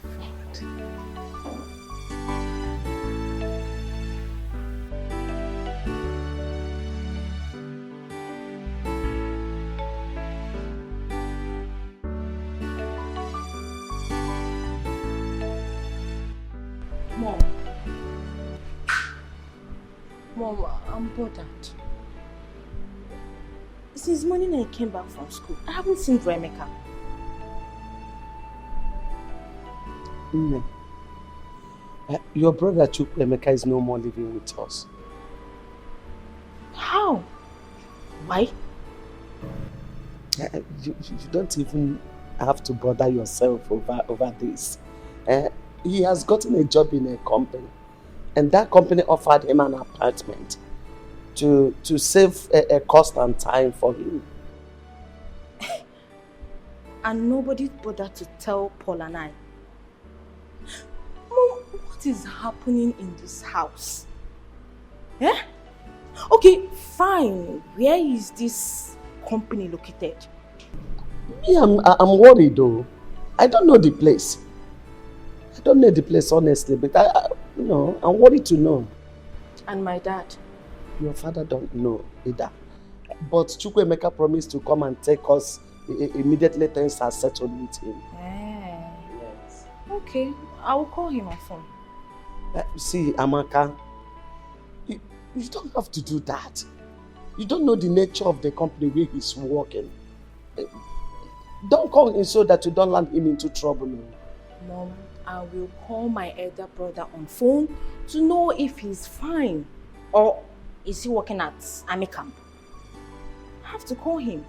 Mom, I'm bothered. Since morning I came back from school, I haven't seen Emeka. Your brother Emeka is no more living with us. How? Why? You don't even have to bother yourself over this. He has gotten a job in a company, and that company offered him an apartment to save a cost and time for him. And nobody bothered to tell Paul and I. Mom, what is happening in this house? Eh? Okay, fine. Where is this company located? Me, I'm worried though. I don't know the place. I don't know the place honestly, but I'm worried to know. And my dad? Your father don't know either. But Chukwuemeka promised to come and take us immediately things are settled with him. Yes. Okay, I will call him on phone. See, Amaka, you don't have to do that. You don't know the nature of the company where he's working. Don't call him so that you don't land him into trouble. Mom, I will call my elder brother on phone to know if he's fine. Or is he working at army camp? I have to call him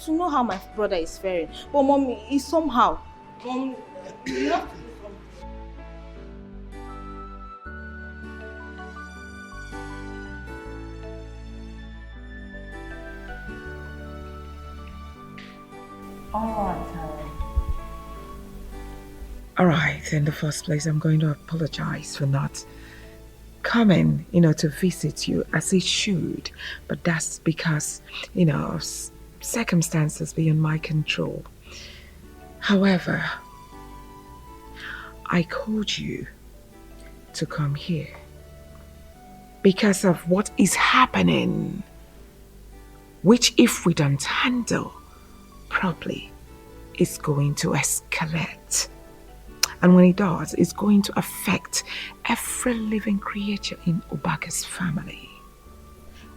to know how my brother is faring. But Mom, he's somehow. Mom, you have to. All right, in the first place, I'm going to apologize for not coming, to visit you as it should. But that's because, of circumstances beyond my control. However, I called you to come here because of what is happening, which if we don't handle properly, is going to escalate. And when it does, it's going to affect every living creature in Obaka's family.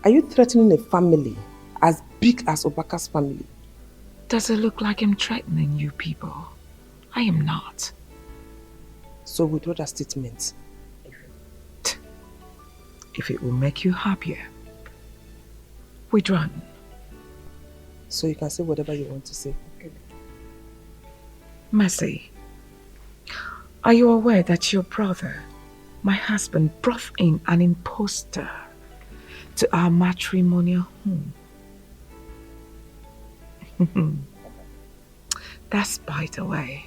Are you threatening a family as big as Obaka's family? Does it look like I'm threatening you people? I am not. So withdraw that statement. If it will make you happier, withdraw. So you can say whatever you want to say. Mercy, are you aware that your brother, my husband, brought in an impostor to our matrimonial home? That's by the way.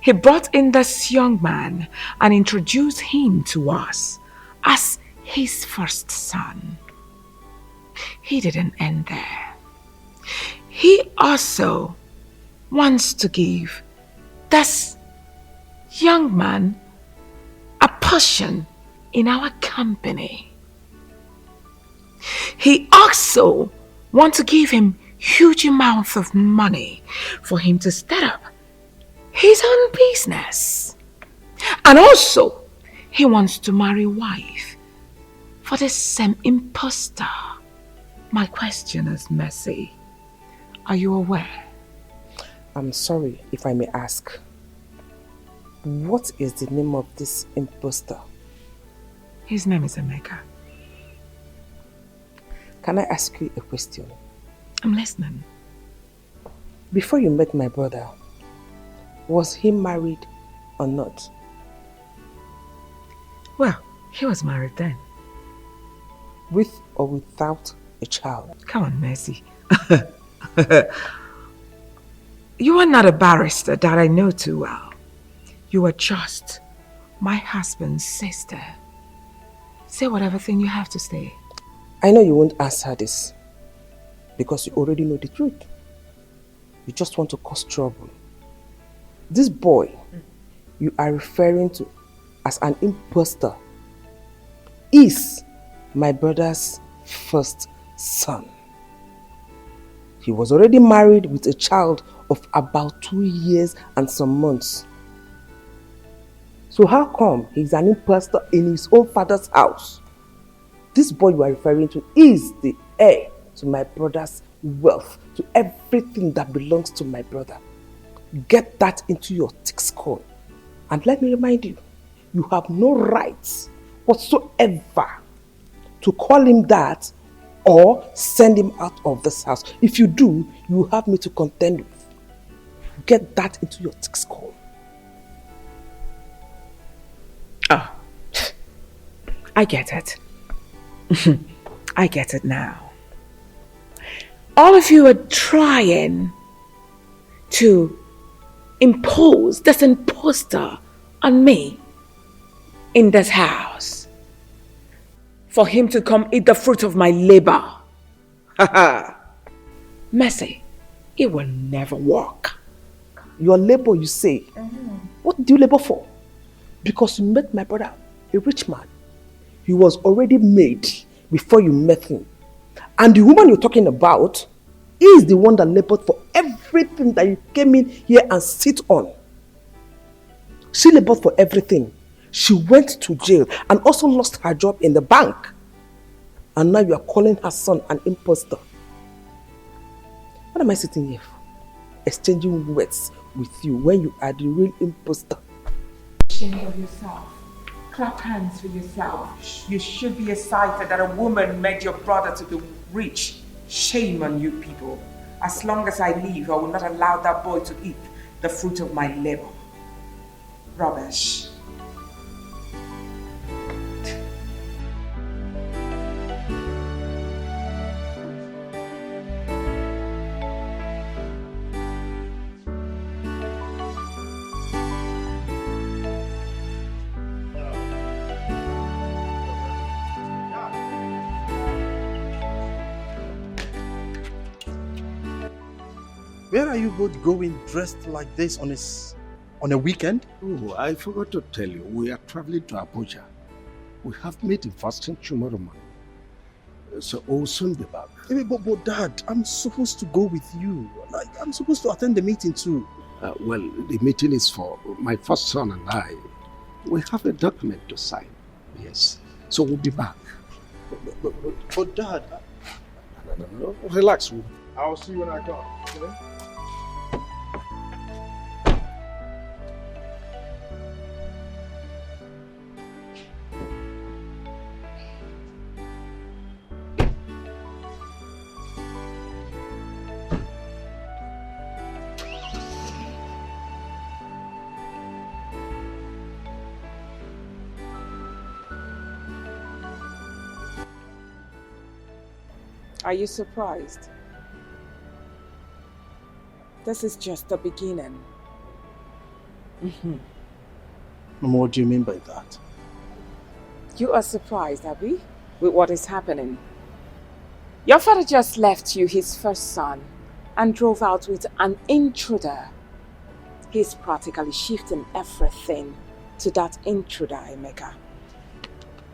He brought in this young man and introduced him to us as his first son. He didn't end there. He also wants to give this young man a portion in our company. He also wants to give him huge amounts of money for him to start up his own business. And also, he wants to marry a wife for the same impostor. My question is, Mercy, are you aware? I'm sorry if I may ask. What is the name of this impostor? His name is Emeka. Can I ask you a question? I'm listening. Before you met my brother, was he married or not? Well, he was married then. With or without a child? Come on, Mercy. You are not a barrister that I know too well. You are just my husband's sister. Say whatever thing you have to say. I know you won't answer this because you already know the truth. You just want to cause trouble. This boy you are referring to as an impostor is my brother's first son. He was already married with a child of about 2 years and some months. So how come he's an impostor in his own father's house? This boy you are referring to is the heir to my brother's wealth, to everything that belongs to my brother. Get that into your thick skull. And let me remind you, you have no rights whatsoever to call him that or send him out of this house. If you do, you will have me to contend with. Get that into your thick skull. Oh, I get it. I get it now. All of you are trying to impose this imposter on me in this house for him to come eat the fruit of my labor. Mercy, it will never work. Your labor, you say. What do you labor for? Because you met my brother, a rich man. He was already made before you met him. And the woman you're talking about is the one that labored for everything that you came in here and sit on. She labored for everything. She went to jail and also lost her job in the bank. And now you are calling her son an imposter. What am I sitting here for? Exchanging words with you when you are the real imposter. Shame of yourself. Clap hands for yourself. You should be excited that a woman made your brother to be rich. Shame on you people. As long as I live, I will not allow that boy to eat the fruit of my labor. Rubbish. Where are you both going dressed like this on a weekend? Oh, I forgot to tell you, we are traveling to Abuja. We have meeting first thing tomorrow morning. So we'll soon be back. But Dad, I'm supposed to go with you. Like, I'm supposed to attend the meeting too. Well, the meeting is for my first son and I. We have a document to sign. Yes. So we'll be back. But Dad... No. Relax. I'll see you when I come. Okay? Are you surprised? This is just the beginning. Mama, what do you mean by that? You are surprised, Abby, with what is happening. Your father just left you his first son and drove out with an intruder. He's practically shifting everything to that intruder, Emeka.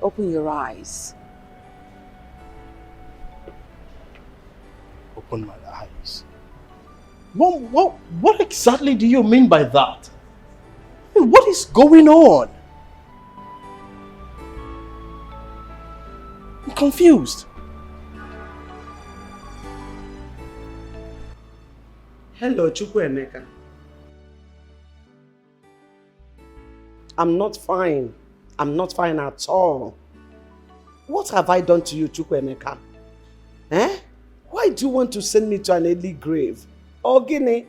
Open your eyes. Open my eyes. Mom, what exactly do you mean by that? What is going on? I'm confused. Hello, Chukwuemeka. I'm not fine. I'm not fine at all. What have I done to you, Chukwuemeka? Eh? Why do you want to send me to an early grave? Or Guinea?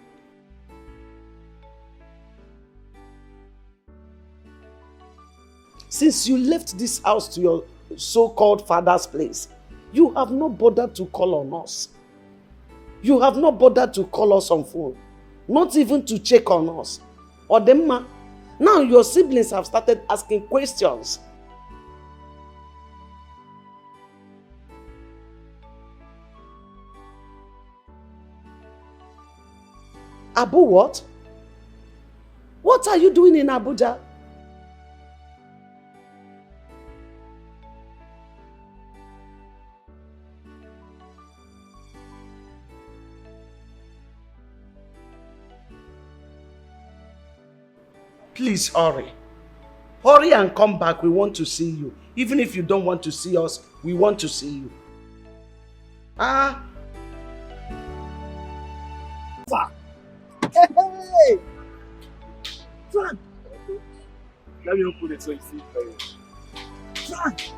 Since you left this house to your so-called father's place, you have not bothered to call on us. You have not bothered to call us on phone. Not even to check on us. Or them, now your siblings have started asking questions. Abu what? What are you doing in Abuja? Please hurry. Hurry and come back. We want to see you. Even if you don't want to see us, we want to see you. Ah. Hey! Frank! Let me open it so you see it. Frank!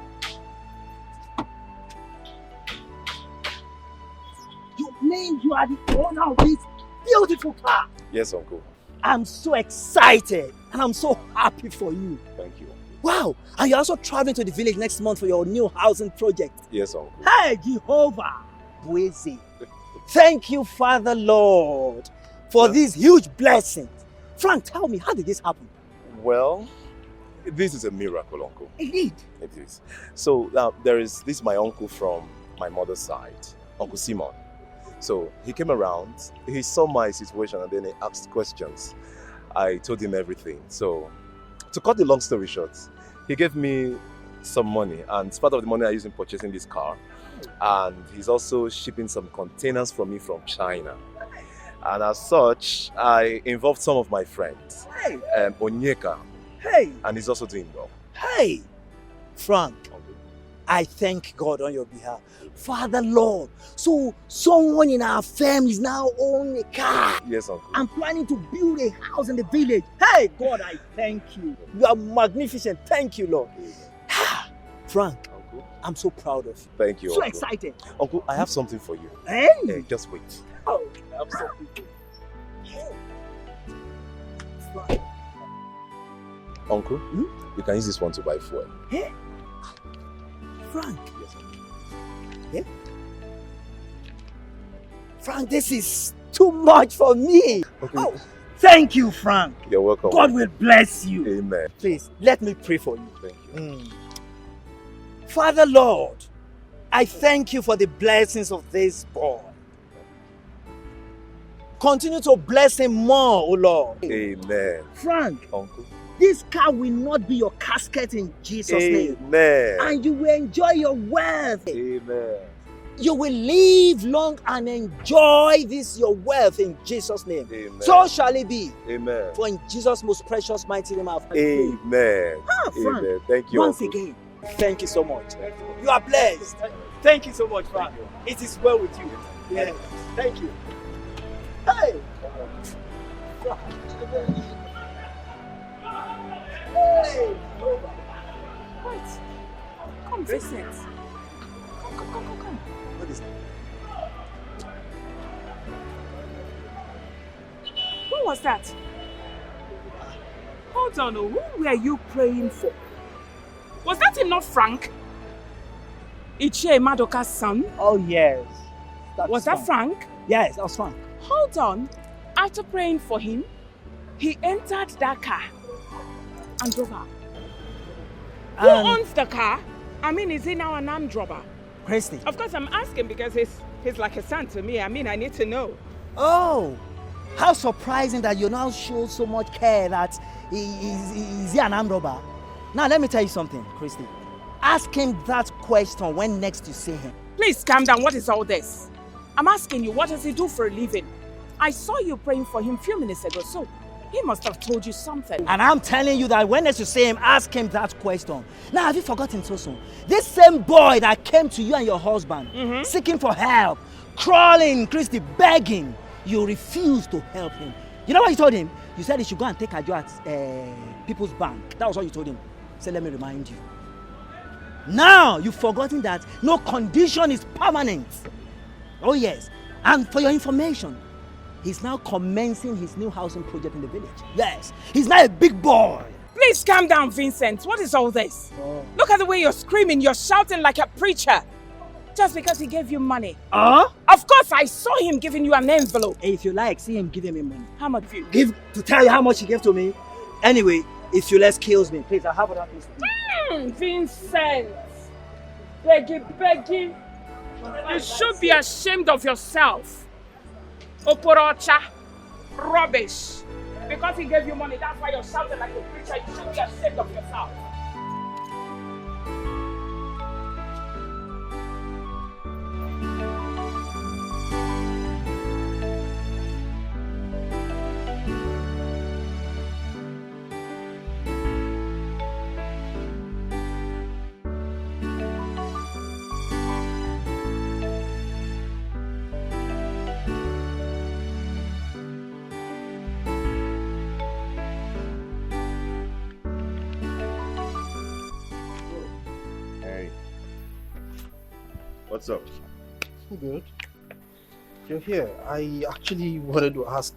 You mean you are the owner of this beautiful car? Yes, Uncle. I'm so excited and I'm so happy for you. Thank you. Wow! And you're also traveling to the village next month for your new housing project. Yes, Uncle. Hey, Jehovah! Buezi. Thank you, Father Lord, for this huge blessing. Frank, tell me, how did this happen? Well, this is a miracle, Uncle. Indeed. It is. So now this is my uncle from my mother's side, Uncle Simon. So he came around, he saw my situation and then he asked questions. I told him everything. So to cut the long story short, he gave me some money, and part of the money I used in purchasing this car. And he's also shipping some containers from me from China. And as such, I involved some of my friends. Hey! Onyeka. Hey! And he's also doing well. Hey! Frank, I thank God on your behalf. Father Lord, so someone in our family is now owning a car. Yes, Uncle. I'm planning to build a house in the village. Hey, God, I thank you. You are magnificent. Thank you, Lord. Frank, Uncle, I'm so proud of you. Thank you, So Uncle. excited. Uncle, I have something for you. Hey! Just wait. Oh, I have something for you. Frank. Uncle, you can use this one to buy fuel. Hey! Frank. Yes, Uncle. Yeah? Frank, this is too much for me. Okay. Oh, thank you, Frank. You're welcome. God will bless you. Amen. Please, let me pray for you. Thank you. Father Lord, I thank you for the blessings of this boy. Continue to bless him more, O Lord. Amen. Frank, Uncle. this car will not be your casket in Jesus' name. Amen. And you will enjoy your wealth. Amen. You will live long and enjoy this your wealth in Jesus' name. Amen. So shall it be. Amen. For in Jesus' most precious mighty name I have prayed. Amen. Frank, Amen. Thank you. once Uncle. again, thank you so much. You are blessed. Thank you so much, Frank. It is well with you. Yes. Thank you. Hey! Hey! Wait. Come, Vincent. Come. What is that? Who was that? Hold on, who were you praying for? Was that not Frank? Ichie Madoka's son? Oh, yes. Was that Frank? Yes, that was Frank. Hold on. After praying for him, he entered that car and drove out. Who owns the car? I mean, is he now an armed robber? Christy. Of course, I'm asking because he's like a son to me. I mean, I need to know. Oh, how surprising that you now show so much care that is he an armed robber? Now, let me tell you something, Christy. Ask him that question when next you see him. Please calm down. What is all this? I'm asking you, what does he do for a living? I saw you praying for him a few minutes ago, so he must have told you something. And I'm telling you that when next you see him, ask him that question. Now, have you forgotten so soon? This same boy that came to you and your husband, seeking for help, crawling, Christy, begging, you refused to help him. You know what you told him? You said he should go and take a job at People's Bank. That was what you told him. So let me remind you. Now, you've forgotten that no condition is permanent. Oh yes. And for your information, he's now commencing his new housing project in the village. Yes. He's now a big boy. Please calm down, Vincent. What is all this? Look at the way you're screaming. You're shouting like a preacher. Just because he gave you money. Of course, I saw him giving you an envelope. Hey, if you like, see him giving me money. How much you? Give to tell you how much he gave to me. Anyway, if you less kills me, please, I have other things to do. Vincent. Begging. You should be ashamed of yourself. Oporocha. Rubbish. Because he gave you money, that's why you're shouting like a preacher. You should be ashamed of yourself. What's up? Good. You're here. I actually wanted to ask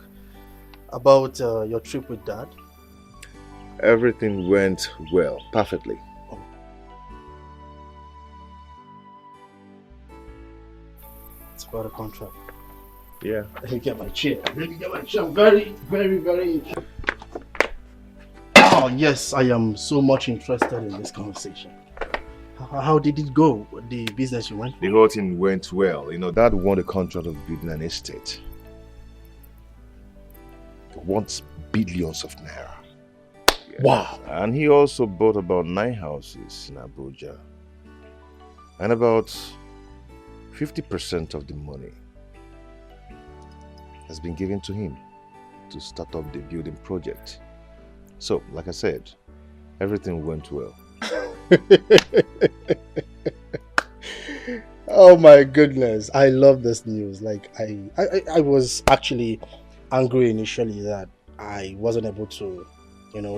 about your trip with Dad. Everything went well, perfectly. It's about a contract. Yeah. Let me get my chair. I'm very, very, very interested. Oh, yes, I am so much interested in this conversation. How did it go? The business you went for? The whole thing went well. You know, Dad won the contract of building an estate. He wants billions of naira. Yes. Wow. And he also bought about 9 houses in Abuja. And about 50% of the money has been given to him to start up the building project. So, like I said, everything went well. Oh my goodness, I love this news. Like I was actually angry initially that I wasn't able to,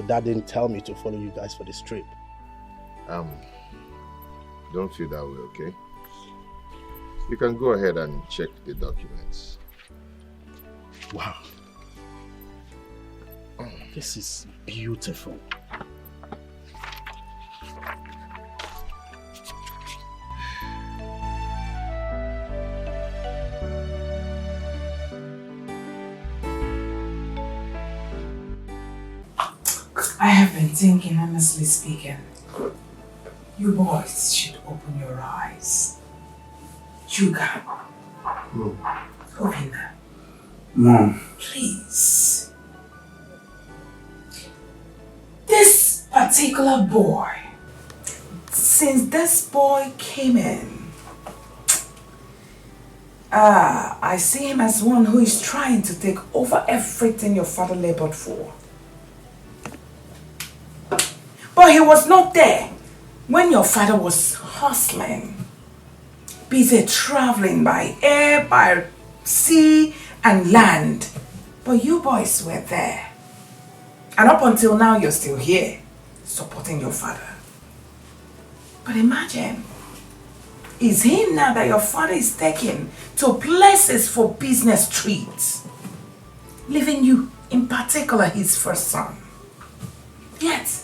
Dad didn't tell me to follow you guys for this trip. Don't feel that way, okay? You can go ahead and check the documents. Wow. This is beautiful. I have been thinking, honestly speaking, you boys should open your eyes. Juga. Open them. Mom. Please. This particular boy, since this boy came in, I see him as one who is trying to take over everything your father labored for. But he was not there when your father was hustling, busy traveling by air, by sea and land. But you boys were there. And up until now, you're still here, supporting your father. But imagine, it's him now that your father is taking to places for business trips, leaving you, in particular, his first son. Yet,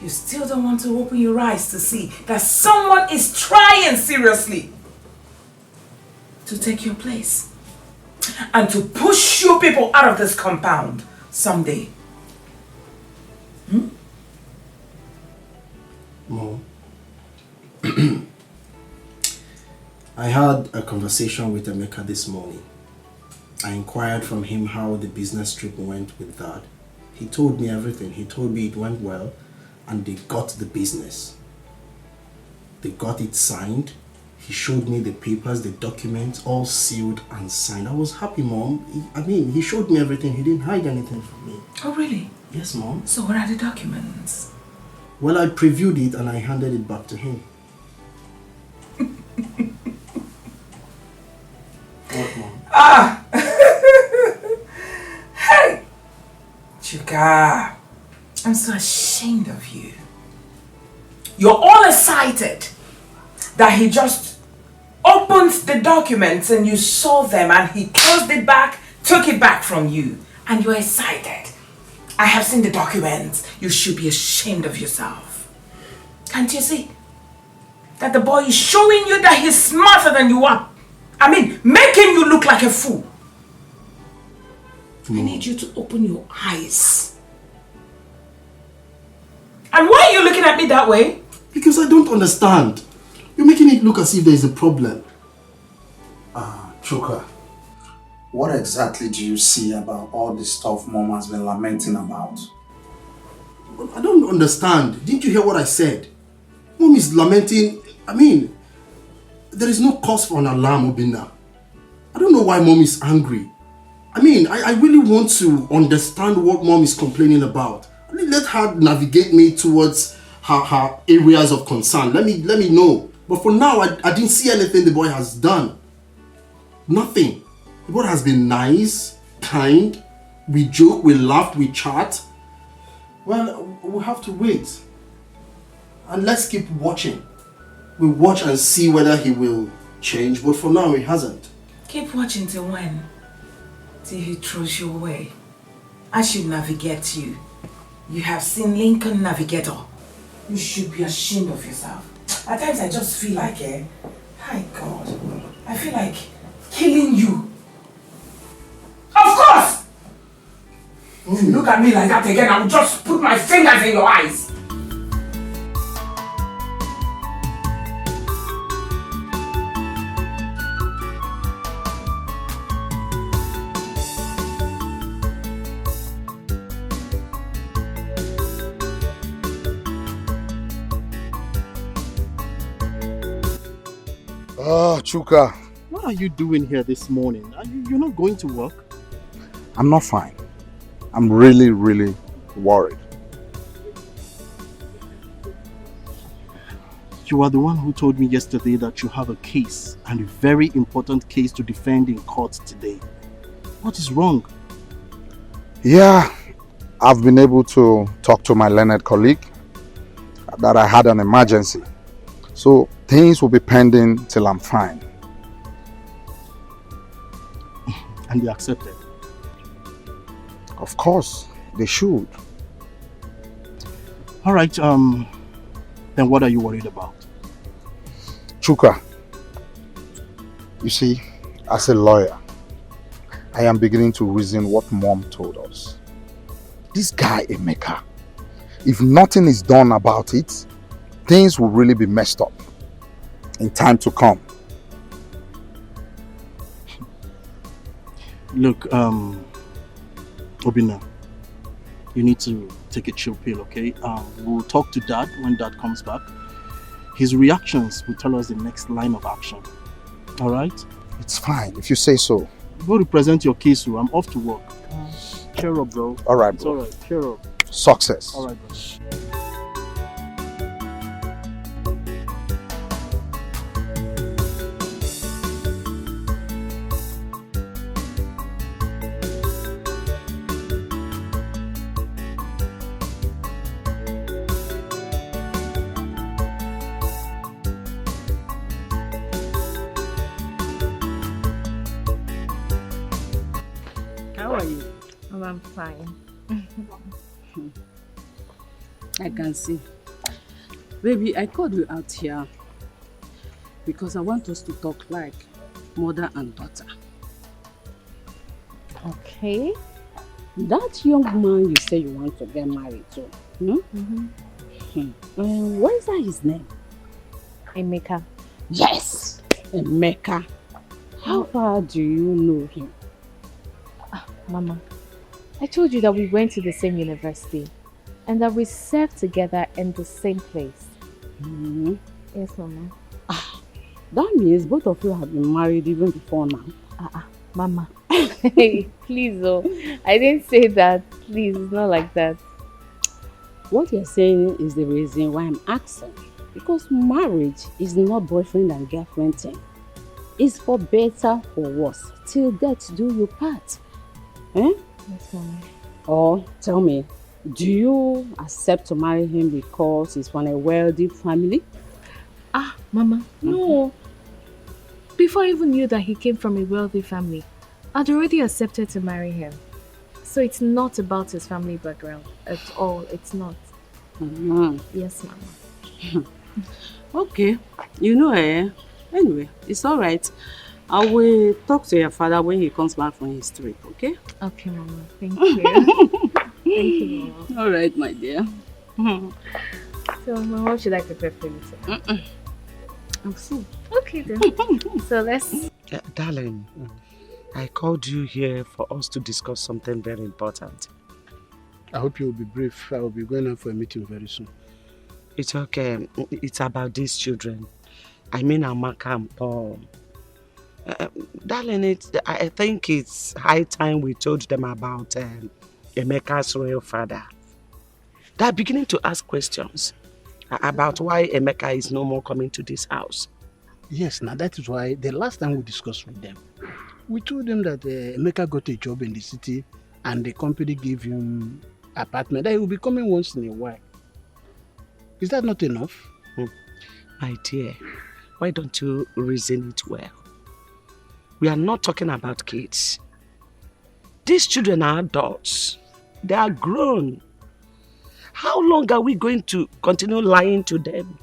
you still don't want to open your eyes to see that someone is trying seriously to take your place and to push you people out of this compound someday. Mom, I had a conversation with Emeka this morning. I inquired from him how the business trip went with Dad. He told me everything. He told me it went well and they got the business. They got it signed. He showed me the papers, the documents, all sealed and signed. I was happy, Mom. He showed me everything. He didn't hide anything from me. Oh, really? Yes, Mom. So what are the documents? Well, I previewed it and I handed it back to him. What, Mom? Hey! Chuka, I'm so ashamed of you. You're all excited that he just opened the documents and you saw them and he closed it back, took it back from you, and you're excited. I have seen the documents. You should be ashamed of yourself. Can't you see that the boy is showing you that he's smarter than you are? Making you look like a fool. I need you to open your eyes. And why are you looking at me that way? Because I don't understand. You're making it look as if there is a problem. Chuka, what exactly do you see about all the stuff Mom has been lamenting about? I don't understand. Didn't you hear what I said? Mom is lamenting. There is no cause for an alarm, Obinna. I don't know why Mom is angry. I really want to understand what Mom is complaining about. Let her navigate me towards her areas of concern. Let me know. But for now, I didn't see anything the boy has done. Nothing. The boy has been nice, kind. We joke, we laugh, we chat. Well, we'll have to wait. And let's keep watching. We'll watch and see whether he will change. But for now, he hasn't. Keep watching till when? Till he throws you away. I should navigate you. You have seen Lincoln Navigator. You should be ashamed of yourself. At times I just feel like, hi God, I feel like killing you. Of course! If you look at me like that again, I will just put my fingers in your eyes. Oh, Chuka. What are you doing here this morning? You're not going to work? I'm not fine. I'm really, really worried. You are the one who told me yesterday that you have a case, and a very important case to defend in court today. What is wrong? Yeah, I've been able to talk to my learned colleague that I had an emergency. So things will be pending till I'm fine. And they accepted? Of course, they should. All right, then what are you worried about? Chuka, you see, as a lawyer, I am beginning to reason what Mom told us. This guy, Emeka, if nothing is done about it, things will really be messed up in time to come. Look, Obina, you need to take a chill pill, okay? We'll talk to Dad when Dad comes back. His reactions will tell us the next line of action. All right? It's fine, if you say so. Go represent your case, I'm off to work. Cheer up, bro. All right, It's bro. all right. Cheer up. Success. All right, bro. How are you? Oh, I'm fine. I can see. Baby, I called you out here because I want us to talk like mother and daughter. Okay. That young man you say you want to get married to, what is that his name? Emeka. Yes, Emeka. How far do you know him? Mama, I told you that we went to the same university and that we served together in the same place. Yes, Mama. That means both of you have been married even before now. Mama. Hey, please, oh. I didn't say that. Please, it's not like that. What you're saying is the reason why I'm asking. Because marriage is not boyfriend and girlfriend thing. It's for better or worse. Till death do you part. Eh? Yes, Mama. Or tell me, do you accept to marry him because he's from a wealthy family? Mama, no. Before I even knew that he came from a wealthy family, I'd already accepted to marry him. So it's not about his family background at all. It's not. Yes, Mama. Okay. You know, anyway, it's all right. I will talk to your father when he comes back from his trip, okay? Okay, Mama. Thank you. Thank you, Mama. All right, my dear. So, Mama, what should I prepare for you today? I'm full. Okay, then. So, let's... Darling, I called you here for us to discuss something very important. I hope you will be brief. I will be going out for a meeting very soon. It's okay. It's about these children. I mean Amaka and Paul. Darling, I think it's high time we told them about Emeka's royal father. They're beginning to ask questions about why Emeka is no more coming to this house. Yes, now that is why the last time we discussed with them, we told them that Emeka got a job in the city and the company gave him apartment that he will be coming once in a while. Is that not enough? My dear, why don't you reason it well? We are not talking about kids. These children are adults. They are grown. How long are we going to continue lying to them?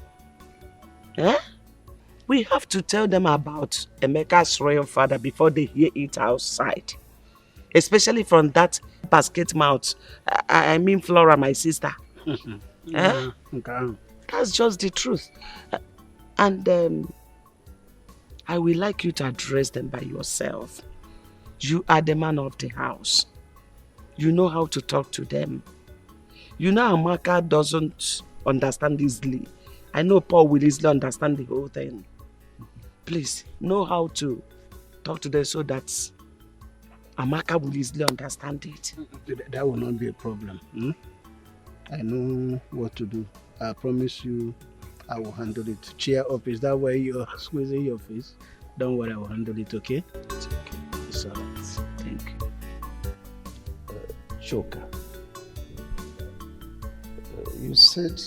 We have to tell them about Emeka's royal father before they hear it outside. Especially from that basket mouth. I mean Flora, my sister. That's just the truth. And I would like you to address them by yourself. You are the man of the house. You know how to talk to them. You know Amaka doesn't understand easily. I know Paul will easily understand the whole thing. Please, know how to talk to them so that Amaka will easily understand it. That will not be a problem. I know what to do. I promise you I will handle it. Cheer up. Is that why you're squeezing your face? Don't worry, I will handle it, okay? It's okay. It's alright. Thank you. Choka, you said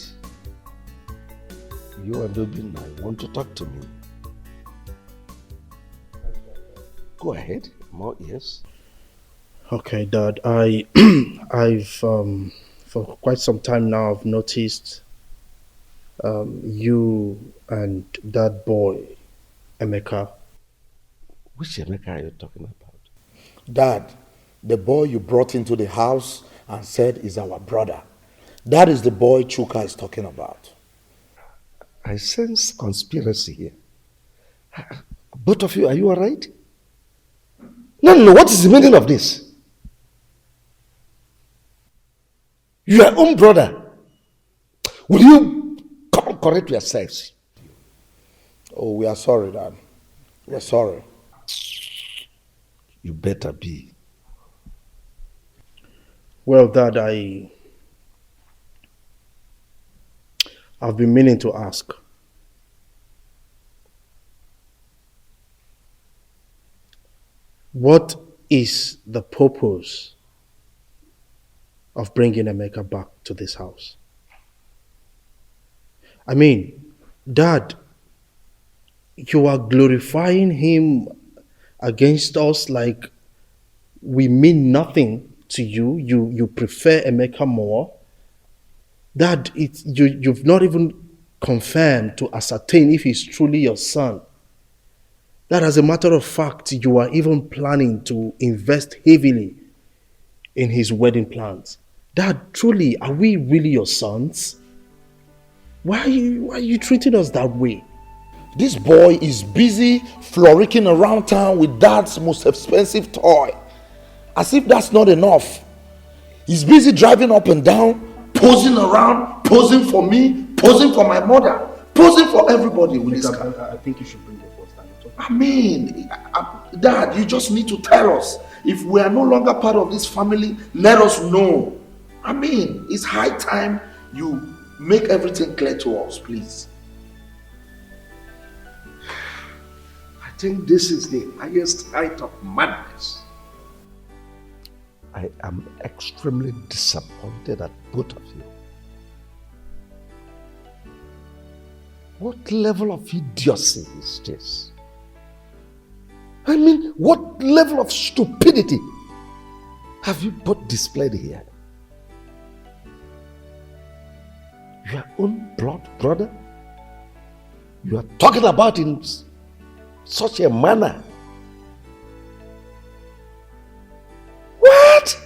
you and Obinna want to talk to me. Go ahead, more ears. Okay, Dad. I've for quite some time now I've noticed you and that boy, Emeka. Which Emeka are you talking about? Dad, the boy you brought into the house and said is our brother. That is the boy Chuka is talking about. I sense conspiracy here. Both of you, are you all right? No, what is the meaning of this? Your own brother. Will you correct yourselves? Oh, we are sorry, Dad. We are sorry. You better be. Well, Dad, I've been meaning to ask. What is the purpose of bringing Emeka back to this house? I mean, Dad, you are glorifying him against us like we mean nothing to you. You prefer Emeka more. Dad, you've not even confirmed to ascertain if he's truly your son. That, as a matter of fact, you are even planning to invest heavily in his wedding plans. Dad, truly, are we really your sons? Why are you treating us that way? This boy is busy frolicking around town with Dad's most expensive toy. As if that's not enough. He's busy driving up and down, posing around, posing for me, posing for my mother, posing for everybody with this car. I think you should bring your first time. I mean, Dad, you just need to tell us. If we are no longer part of this family, let us know. I mean, it's high time you make everything clear to us, please. I think this is the highest height of madness. I am extremely disappointed at both of you. What level of idiocy is this? I mean, what level of stupidity have you both displayed here? Your own blood brother? You are talking about in such a manner. What?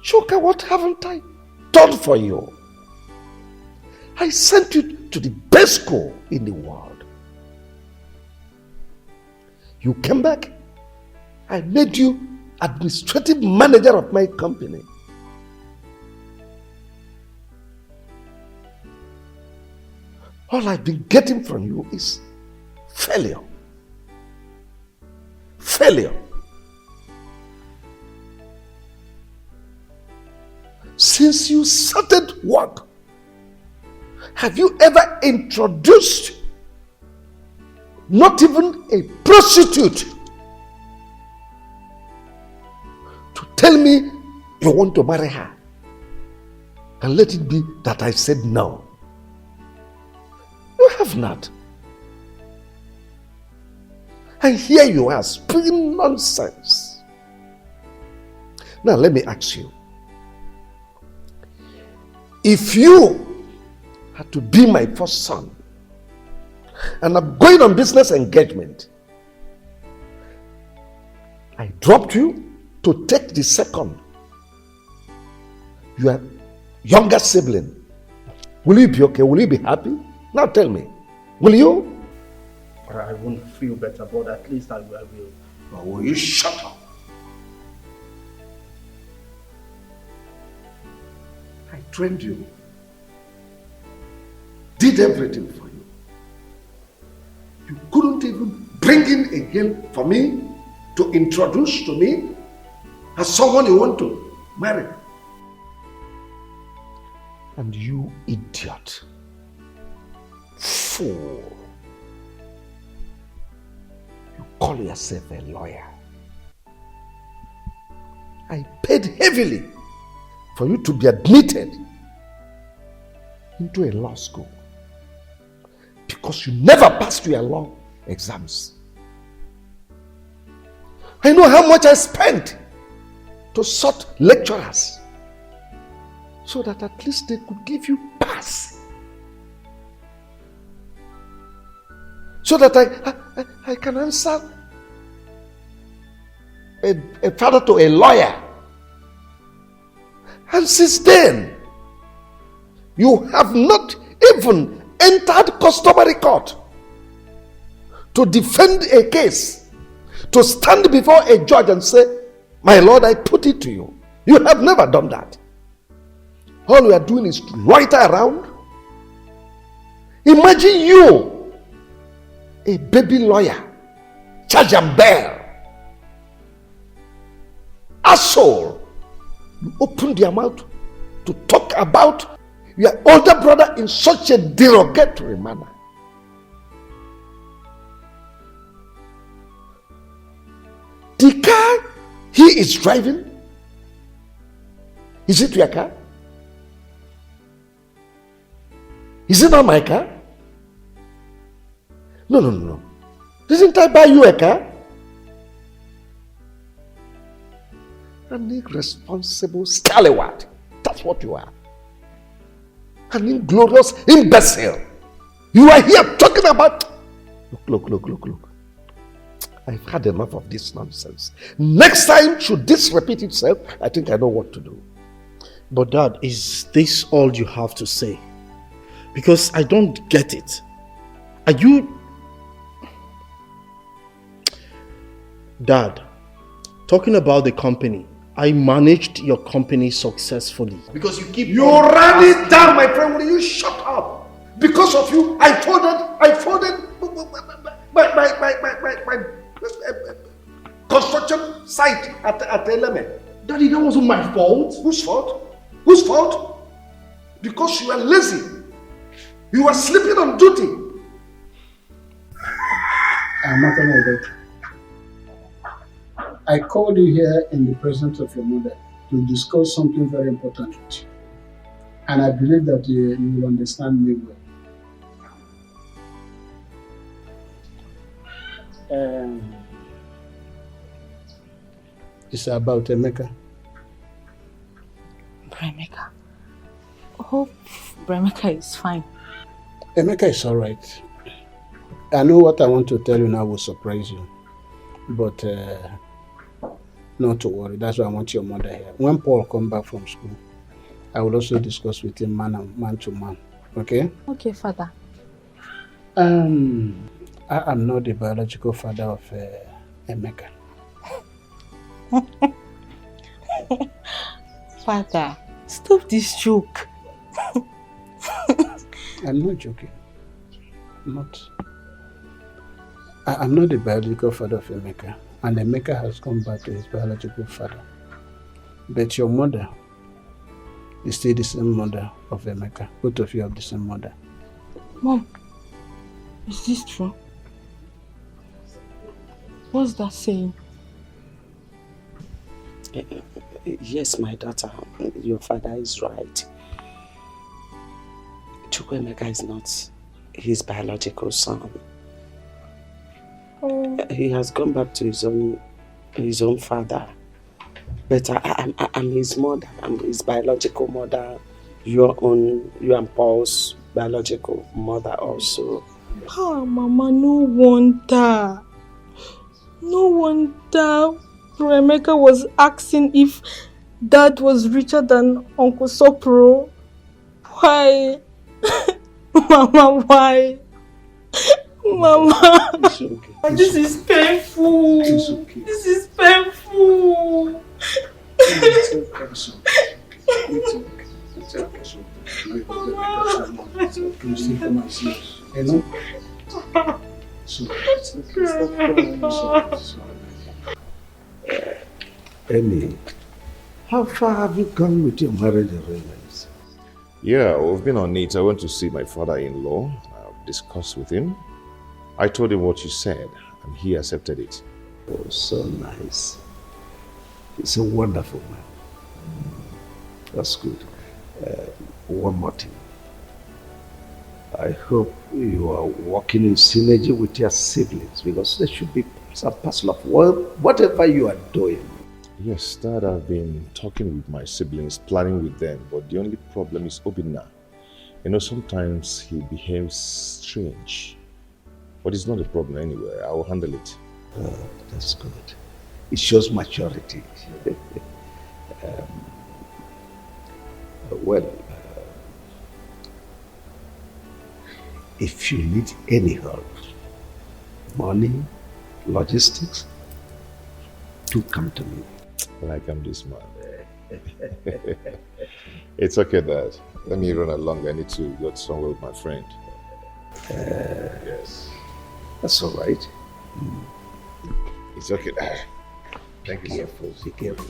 Choka, what haven't I done for you? I sent you to the best school in the world. You came back. I made you administrative manager of my company. All I've been getting from you is failure. Failure. Since you started work, have you ever introduced not even a prostitute to tell me you want to marry her? And let it be that I said no. You have not. And here you are speaking nonsense. Now let me ask you. If you had to be my first son, and I'm going on business engagement, I dropped you to take the second, your younger sibling, will you be okay? Will you be happy? Now tell me, will you? I won't feel better, but at least I will. Or will you shut up? I trained you. did everything for you. You couldn't even bring in a girl for me to introduce to me as someone you want to marry. And you idiot, fool, you call yourself a lawyer. I paid heavily for you to be admitted into a law school because you never passed your law exams. I know how much I spent to sort lecturers so that at least they could give you pass. So that I can answer a father to a lawyer. And since then, you have not even entered customary court to defend a case, to stand before a judge and say, my lord, I put it to you. You have never done that. All we are doing is to loiter around. Imagine you, a baby lawyer, charge and bear, asshole. You open their mouth to talk about your older brother in such a derogatory manner. The car he is driving, is it your car? Is it not my car? No. Didn't I buy you a car? An irresponsible scallywag. That's what you are. An inglorious imbecile. You are here talking about... Look. I've had enough of this nonsense. Next time, should this repeat itself, I think I know what to do. But Dad, is this all you have to say? Because I don't get it. Are you... Dad, talking about the company, I managed your company successfully. Because you keep... You ran it down, my friend. Will you shut up? Because of you, I folded my construction site at Eleme. Daddy, that wasn't my fault. Whose fault? Whose fault? Because you are lazy. You are sleeping on duty. I called you here in the presence of your mother to discuss something very important with you. And I believe that you will understand me well. It's about Emeka. Bremeka. Hope Bremeka is fine. Emeka is alright. I know what I want to tell you now will surprise you. But not to worry. That's why I want your mother here. When Paul comes back from school, I will also discuss with him man to man. Okay? Okay, Father. I am not the biological father of Emeka. Father, stop this joke. I'm not joking. I'm not the biological father of Emeka, and Emeka has come back to his biological father. But your mother is still the same mother of Emeka. Both of you have the same mother. Mom, is this true? What's that saying? Yes, my daughter, your father is right. Chukwemeka is not his biological son. He has gone back to his own father. But I'm his mother. I'm his biological mother. You and Paul's biological mother also. Oh, Mama, no wonder. No wonder Emeka was asking if Dad was richer than Uncle Sopro. Why? Mama, why? Mama, this is painful. This is painful. It's okay. You still come and see us. You know? So, stop crying. Amy, how far have you gone with your marriage arrangements? Yeah, we've been on it. I went to see my father-in-law. I've discussed with him. I told him what you said, and he accepted it. Oh, so nice. He's a wonderful man. That's good. One more thing. I hope you are working in synergy with your siblings, because there should be some parcel of whatever you are doing. Yes, Dad, I've been talking with my siblings, planning with them, but the only problem is Obinna. You know, sometimes he behaves strange, but it's not a problem anyway. I will handle it. That's good. It shows maturity. If you need any help, money, logistics, do come to me. Like I'm this man. It's okay, Dad. Let me run along. I need to go somewhere with my friend. Yes. That's all right. It's okay, Dad. Thank you, sir. Be careful.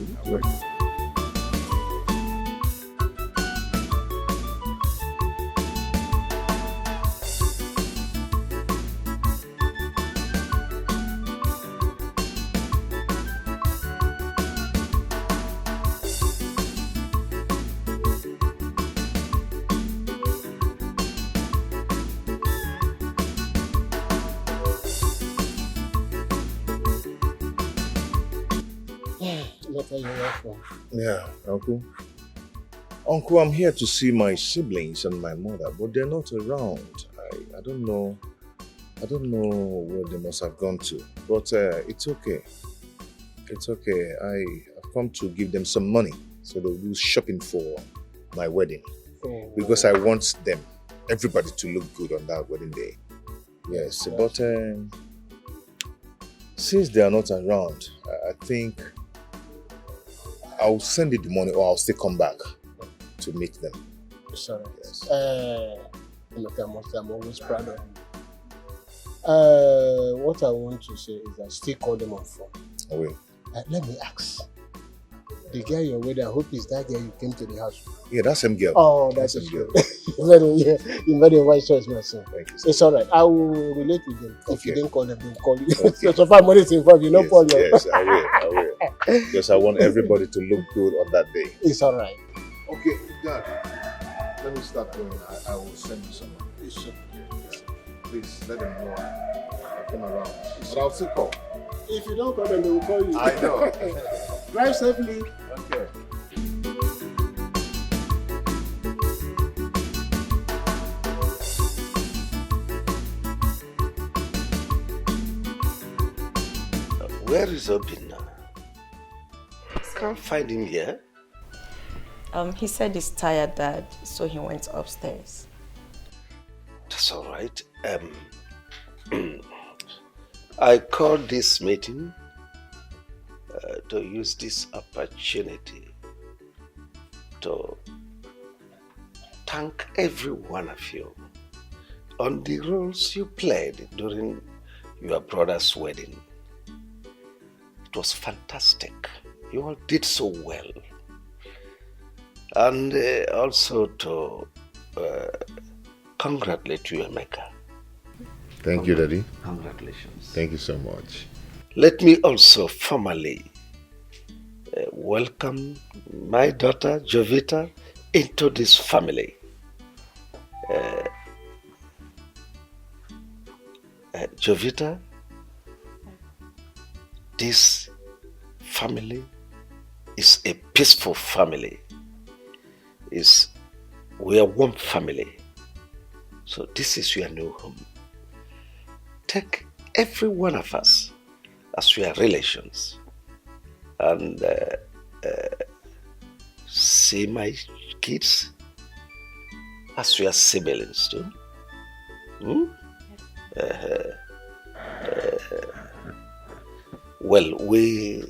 Yeah, Uncle. Uncle, I'm here to see my siblings and my mother, but they're not around. I don't know. I don't know where they must have gone to. But it's okay. It's okay. I've come to give them some money so they'll do shopping for my wedding. Oh. Because I want them, everybody, to look good on that wedding day. Yes, but since they are not around, I think I'll send you the money, or I'll still come back to meet them. Sorry. Yes. I'm always proud of you. What I want to say is that still call them on phone. I will. Let me ask. The girl you're with, I hope is that girl you came to the house. Yeah, that's same girl. Oh, that's same girl. You made a wise choice, my son. Thank you. It's all right. I will relate with them. If Okay. you didn't call them, they'll call you. Okay. So far, money is involved. You know, Yes, call them. yes, I will. Because I want everybody to look good on that day. It's all right. Okay, Dad. Let me start going. I will send you some money. Please let them know I came around. But I'll still call. If you don't call them, they will call you. I know. Drive safely. Okay. Where is Obinna? Can't find him here. He said he's tired, Dad, so he went upstairs. That's all right. I called this meeting to use this opportunity to thank every one of you on the roles you played during your brother's wedding. It was fantastic. You all did so well. And also to congratulate you, Emeka. Thank you, Daddy. Congratulations. Thank you so much. Let me also formally welcome my daughter, Jovita, into this family. Jovita, this family is a peaceful family. We are one family. So this is your new home. Take every one of us as your relations and see my kids as your siblings too. Well, we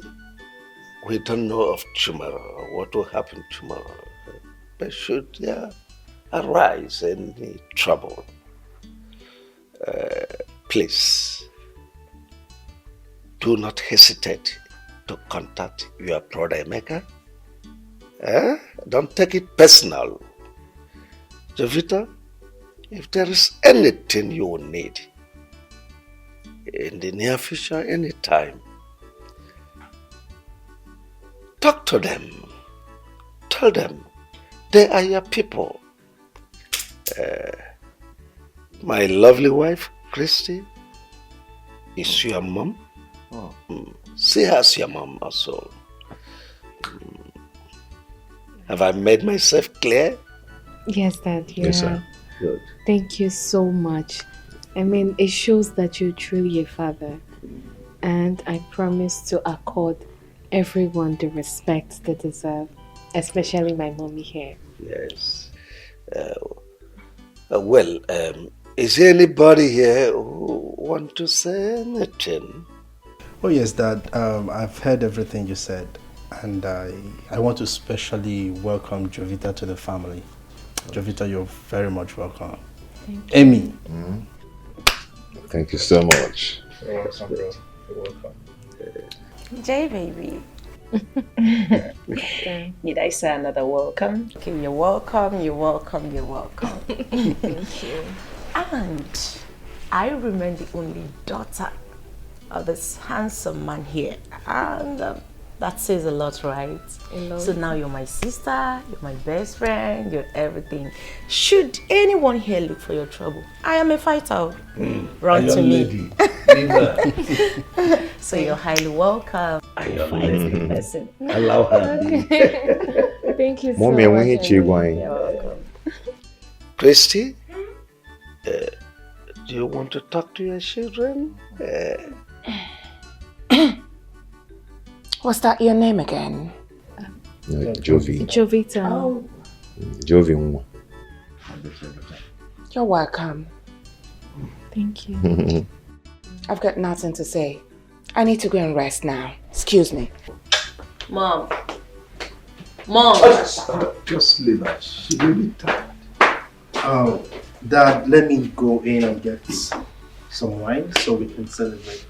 don't know of tomorrow, what will happen tomorrow. But should there arise any trouble, please do not hesitate to contact your brother Emeka. Don't take it personal. Jovita, if there is anything you will need in the near future, anytime, talk to them. Tell them they are your people. My lovely wife, Christy, is your mom. See her as your mom also. Have I made myself clear? Yes, Dad. Yeah. Yes, sir. Good. Thank you so much. I mean, it shows that you're truly a father. And I promise to accord everyone the respect they deserve, especially my mommy here. Yes. Is there anybody here who want to say anything? Oh yes, Dad. I've heard everything you said, and I want to especially welcome Jovita to the family. Jovita, you're very much welcome. Thank you. Amy. Thank you so much. You're welcome, bro. You're welcome. J baby. Need I say another welcome? Okay, you're welcome, you're welcome, you're welcome. Thank you. And I remain the only daughter of this handsome man here. And that says a lot, right? A lot. So now you're my sister, you're my best friend, you're everything. Should anyone here look for your trouble, I am a fighter. Run to me. So you're highly welcome. Fighting person. Allow her. Thank you so Mommy, much. You're welcome. Christy, do you want to talk to your children? What's that your name again? Jovi. Jovita. Oh. Jovi. You're welcome. Thank you. I've got nothing to say. I need to go and rest now. Excuse me. Mom. Mom. Just leave her. She will be tired. Dad, let me go in and get some wine so we can celebrate.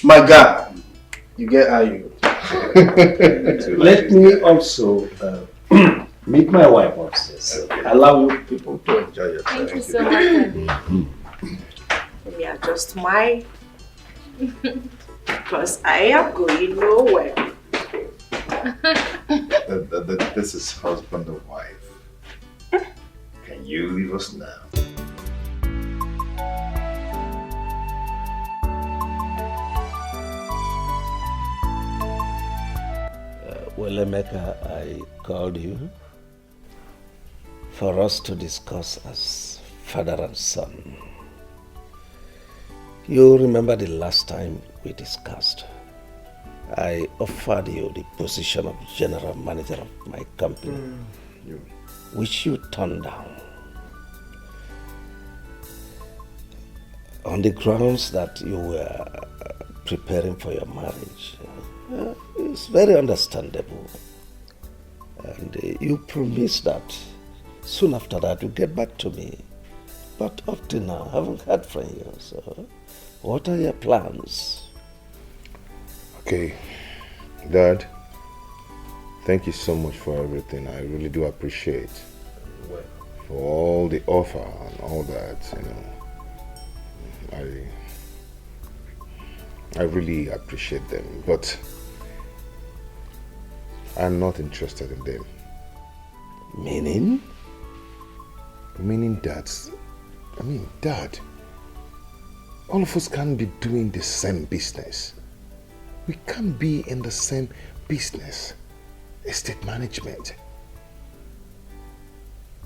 My God, you get how you. Let me also meet my wife upstairs. Allow you people to enjoy yourself. Thank you so much, Daddy. Let me adjust my... because I am going nowhere. This is husband and wife. Can you leave us now? Well, Emeka, I called you for us to discuss as father and son. You remember the last time we discussed? I offered you the position of general manager of my company, which you turned down. On the grounds that you were preparing for your marriage. It's very understandable. And you promised that soon after that you'll get back to me. But up to now, I haven't heard from you. So, what are your plans? Okay, Dad, thank you so much for everything. I really do appreciate for all the offer and all that, you know. I really appreciate them, but I'm not interested in them. Meaning? Meaning that, Dad, all of us can't be doing the same business. We can't be in the same business. Estate management.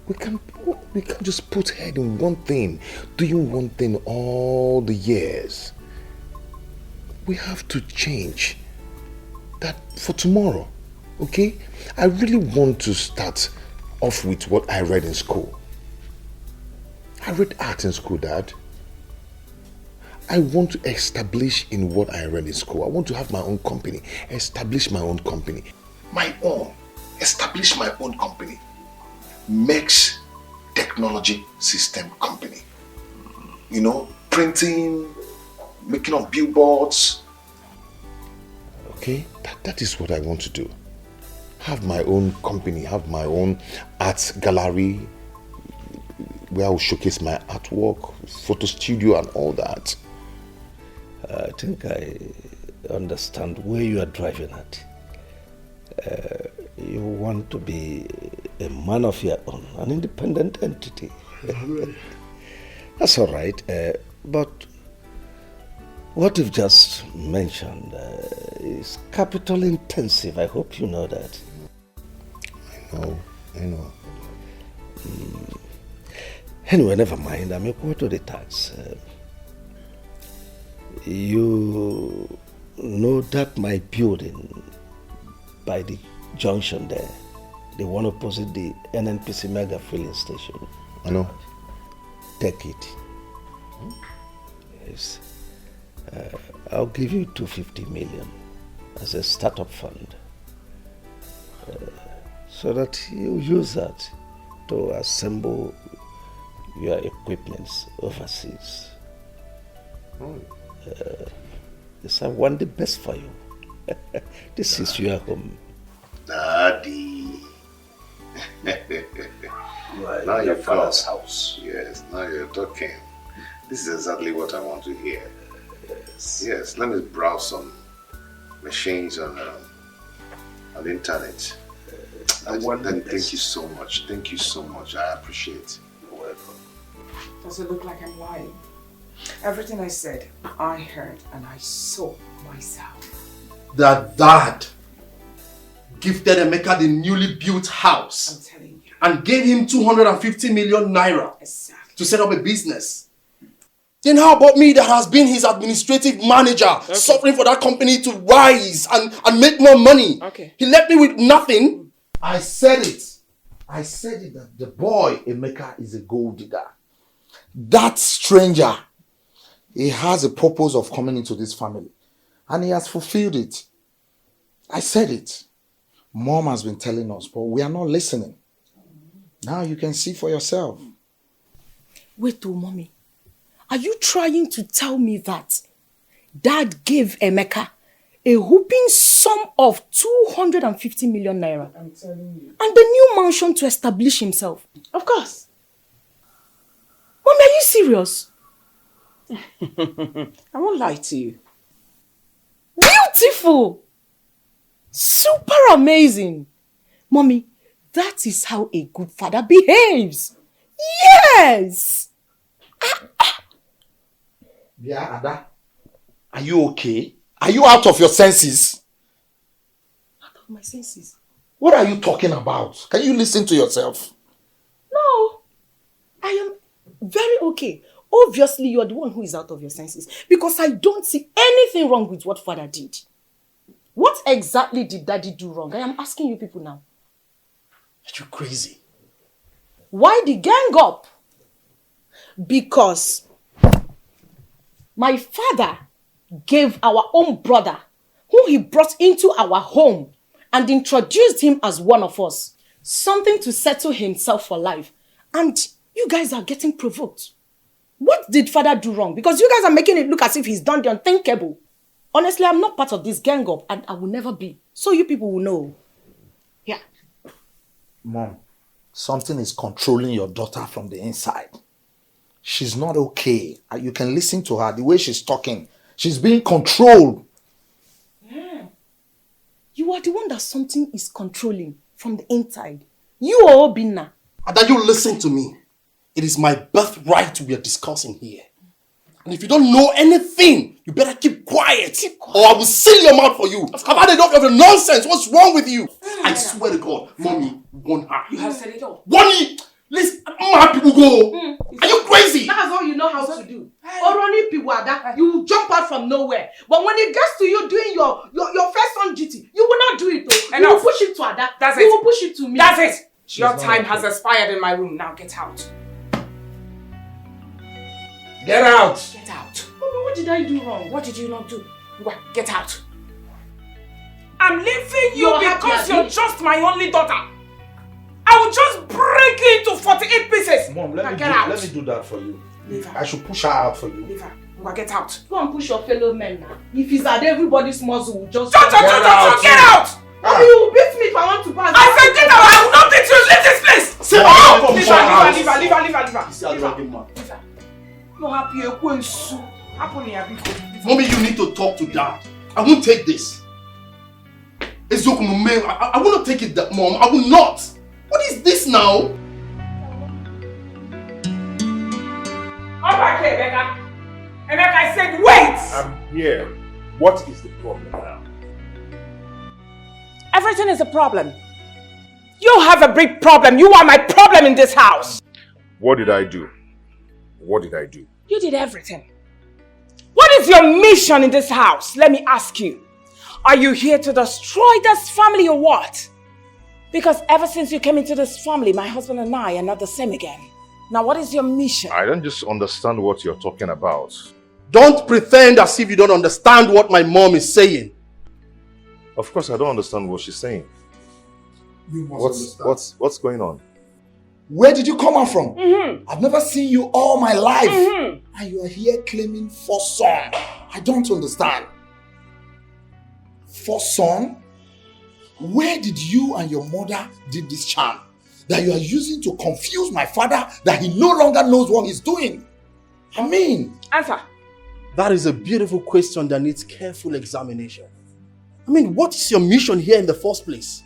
We can't just put head in one thing, doing one thing all the years. We have to change that for tomorrow, okay? I really want to start off with what I read in school. I read art in school, Dad. I want to establish in what I read in school. I want to have my own company, establish my own company. My own. establish my own company. Mex Technology System Company. You know, printing, making of billboards. Okay, that is what I want to do. Have my own company, have my own art gallery where I will showcase my artwork, photo studio and all that. I think I understand where you are driving at. You want to be a man of your own, an independent entity. That's all right. But what you've just mentioned is capital intensive. I hope you know that. I know. Anyway, never mind. I'm equal to the tax. You know that my building by the junction there, the one opposite the NNPC Mega filling station. I know. Take it. Yes. I'll give you 250 million as a startup fund. So that you use that to assemble your equipments overseas. Yes, I want the best for you. This is your home. Daddy. Now your father's house. Yes, now you're talking. This is exactly what I want to hear. Yes, let me browse some machines on the internet. Daddy, thank you so much. Thank you so much. I appreciate it. You're welcome. Does it look like I'm lying? Everything I said, I heard and I saw myself. That dad gifted Emeka the newly built house. I'm telling you. And gave him 250 million naira exactly. to set up a business. Then how about me that has been his administrative manager, suffering for that company to rise and make more money? Okay. He left me with nothing. I said it that the boy Emeka is a gold digger. That stranger, he has a purpose of coming into this family and he has fulfilled it. I said it. Mom has been telling us, but we are not listening. Now you can see for yourself. Wait, mommy. Are you trying to tell me that Dad gave Emeka a whooping sum of 250 million naira? I'm telling you. And the new mansion to establish himself? Of course. Mommy, are you serious? I won't lie to you. Beautiful! Super amazing! Mommy, that is how a good father behaves. Yes! Yeah, Ada. Are you okay? Are you out of your senses? Out of my senses? What are you talking about? Can you listen to yourself? No. I am very okay. Obviously, you're the one who is out of your senses. Because I don't see anything wrong with what father did. What exactly did daddy do wrong? I am asking you people now. Are you crazy? Why the gang up? Because my father gave our own brother, who he brought into our home and introduced him as one of us, something to settle himself for life. And you guys are getting provoked. What did father do wrong? Because you guys are making it look as if he's done the unthinkable. Honestly, I'm not part of this gang up and I will never be. So you people will know. Yeah. Mom, something is controlling your daughter from the inside. She's not okay. You can listen to her, the way she's talking. She's being controlled. Yeah. You are the one that something is controlling from the inside. You are Obinna. And that you listen to me. It is my birthright we are discussing here. And if you don't know anything, you better keep quiet. Or I will seal your mouth for you. I've had enough of your nonsense. What's wrong with you? I swear to God, Mommy, warn her. You have said it all. Warn me! Listen, my people go. Are you crazy? That's all you know how to do. Oroni Piwada, you will jump out from nowhere. But when it gets to you doing your first on duty, you will not do it though. You will push it to Ada. That's you it. will push it to me. That's it. Your time has expired in my room. Now get out. Get out. Get out. Mommy, what did I do wrong? What did you not do? Get out. I'm leaving you because you're just lost my only daughter, I will just break you into 48 pieces. Mom, Now get out. let me do that for you. Leave her. I should push her out for you. Leave her. Now get out. Go and push your fellow men now. If it's at everybody's muzzle, just Get out! Mommy, you will beat me if I want to pass. I said get out! I will not beat you! Leave this place! Sit out! down. Leave her. You see how dragging man. No happy, you go and sue. Mommy, you need to talk to Dad. I won't take this. I will not take it, Mom. I will not. What is this now? Come back here, Emeka. Emeka, I said wait! I'm here. What is the problem now? Everything is a problem. You have a big problem. You are my problem in this house. What did I do? What did I do? You did everything. What is your mission in this house? Let me ask you. Are you here to destroy this family or what? Because ever since you came into this family, my husband and I are not the same again. Now what is your mission? I don't just understand what you're talking about. Don't pretend as if you don't understand what my mom is saying. Of course, I don't understand what she's saying. You must understand. What's going on? Where did you come out from? Mm-hmm. I've never seen you all my life. Mm-hmm. And you are here claiming first son. I don't understand. First son? Where did you and your mother did this charm that you are using to confuse my father that he no longer knows what he's doing? I mean... Answer. That is a beautiful question that needs careful examination. I mean, what is your mission here in the first place?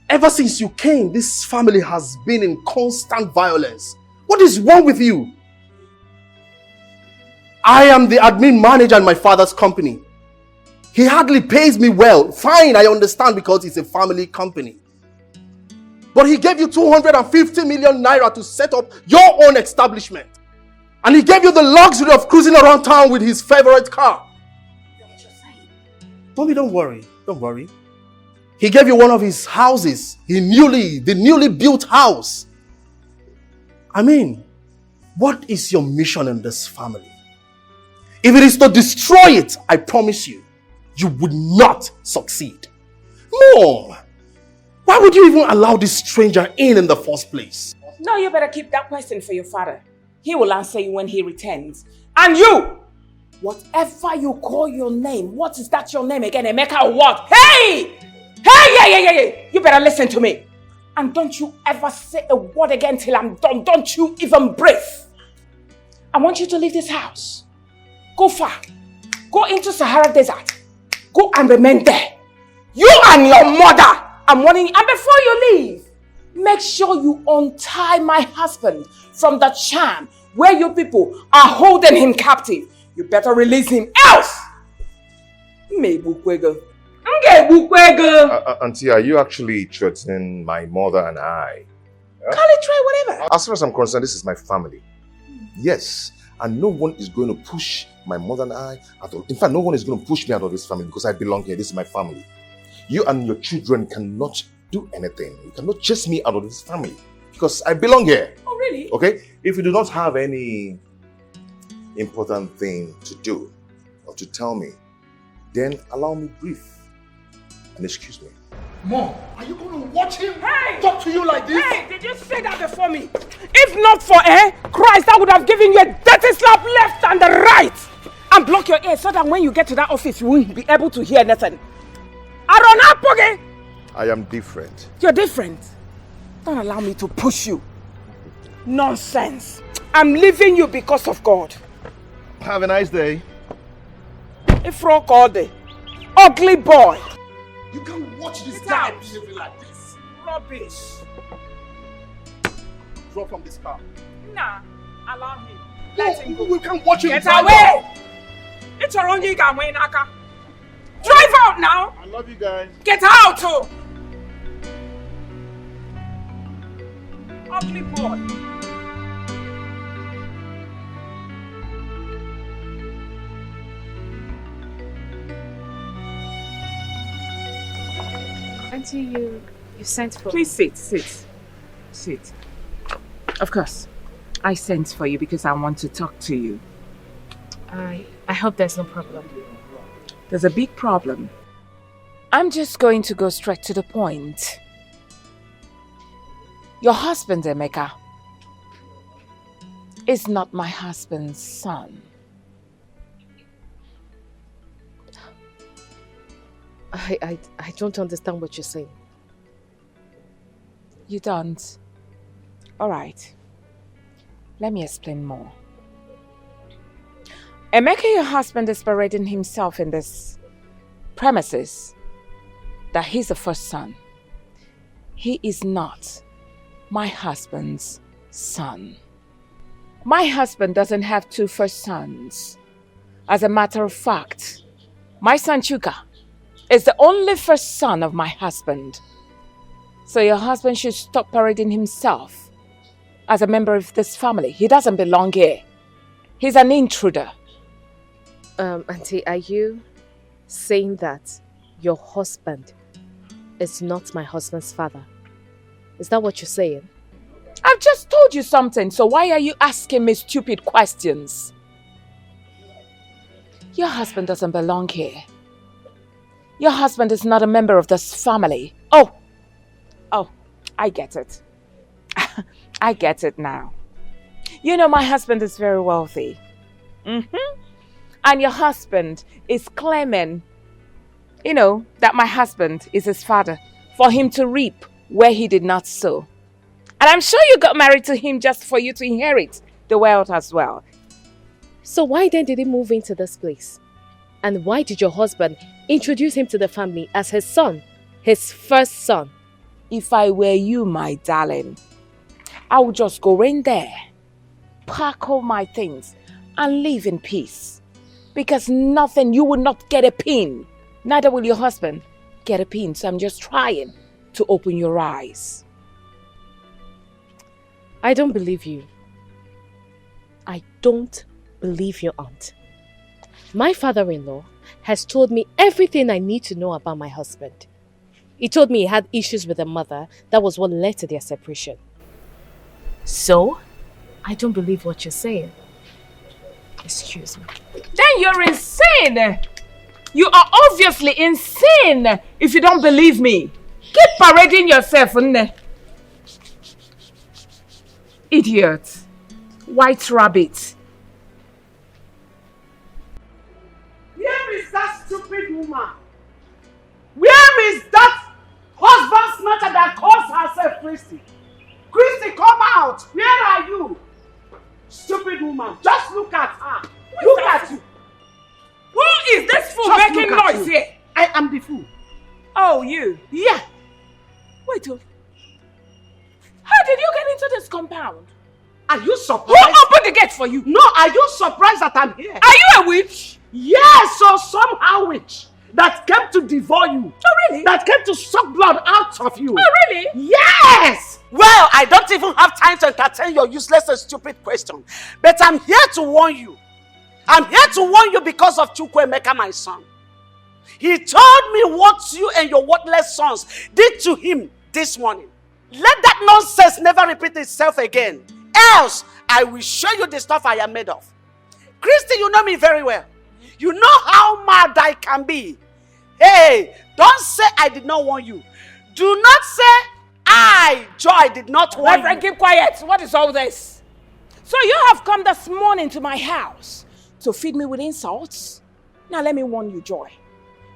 Ever since you came, this family has been in constant violence. What is wrong with you? I am the admin manager in my father's company. He hardly pays me well. Fine, I understand because it's a family company. But he gave you 250 million naira to set up your own establishment. And he gave you the luxury of cruising around town with his favorite car. Mommy, don't worry. Don't worry. He gave you one of his houses. The newly built house. I mean, what is your mission in this family? If it is to destroy it, I promise you, you would not succeed. Mom, why would you even allow this stranger in the first place? No, you better keep that question for your father. He will answer you when he returns. And you! Whatever you call your name, what is that your name again? Emeka or what? Hey! Hey! You better listen to me. And don't you ever say a word again till I'm done. Don't you even breathe. I want you to leave this house. Go far. Go into Sahara Desert. Go and remain there. You and your mother. I'm warning you. And before you leave, make sure you untie my husband from the charm where you people are holding him captive. You better release him, else! Auntie, are you actually threatening my mother and I? Call it try whatever. As far as I'm concerned, this is my family. Yes, and no one is going to push my mother and I out of. In fact, no one is going to push me out of this family because I belong here. This is my family. You and your children cannot do anything. You cannot chase me out of this family because I belong here. Oh, really? Okay? If you do not have any important thing to do or to tell me, then allow me brief and excuse me. Mom, are you going to watch him talk to you like this? Hey, did you say that before me? If not for Christ, I would have given you a dirty slap left and the right. And block your ears so that when you get to that office, you won't be able to hear nothing. I am different. You're different. Don't allow me to push you. Nonsense. I'm leaving you because of God. Have a nice day. A frog all day. Ugly boy. You can't watch this guy behaving like this. Rubbish. Drop from this car. Nah, allow him. Let him go. We can't watch him. Get away! It's your own yiga way, Naka. Drive out now! I love you guys. Get out! Oh. Ugly boy. Auntie, you sent for Please sit. Of course. I sent for you because I want to talk to you. I hope there's no problem. There's a big problem. I'm just going to go straight to the point. Your husband, Emeka, is not my husband's son. I don't understand what you're saying. You don't? All right. Let me explain more. Emeka, your husband, is parading himself in this premises that he's the first son. He is not my husband's son. My husband doesn't have two first sons. As a matter of fact, my son Chuka is the only first son of my husband. So your husband should stop parading himself as a member of this family. He doesn't belong here. He's an intruder. Auntie, are you saying that your husband is not my husband's father? Is that what you're saying? I've just told you something, so why are you asking me stupid questions? Your husband doesn't belong here. Your husband is not a member of this family. Oh, I get it. I get it now. You know, my husband is very wealthy. And your husband is claiming, that my husband is his father for him to reap where he did not sow. And I'm sure you got married to him just for you to inherit the wealth as well. So why then did he move into this place? And why did your husband introduce him to the family as his son, his first son? If I were you, my darling, I would just go in there, pack all my things, and live in peace. Because you will not get a pin. Neither will your husband get a pin. So I'm just trying to open your eyes. I don't believe you. I don't believe your aunt. My father-in-law has told me everything I need to know about my husband. He told me he had issues with a mother. That was what led to their separation. So, I don't believe what you're saying. Excuse me. Then you're insane! You are obviously insane if you don't believe me. Keep parading yourself, idiot. White rabbit. Where is that stupid woman? Where is that husband snatcher that calls herself Christy? Christy, come out! Where are you? Stupid woman, just look at her. Look at you. Who is this fool Just making look at noise you. here? I am the fool. Oh, you? Yeah. Wait, how did you get into this compound? Are you surprised? Who opened the gate for you? No, are you surprised that I'm here? Are you a witch? Yes, or somehow witch that came to devour you. Oh, really? That came to suck blood out of you. Oh, really? Yes! Well, I don't even have time to entertain your useless and stupid question. But I'm here to warn you. I'm here to warn you because of Chukwuemeka, my son. He told me what you and your worthless sons did to him this morning. Let that nonsense never repeat itself again. Else, I will show you the stuff I am made of. Christy, you know me very well. You know how mad I can be. Hey, don't say I did not warn you. Do not say I, Joy, did not warn Reverend, you. keep quiet. What is all this? So you have come this morning to my house to feed me with insults? Now let me warn you, Joy.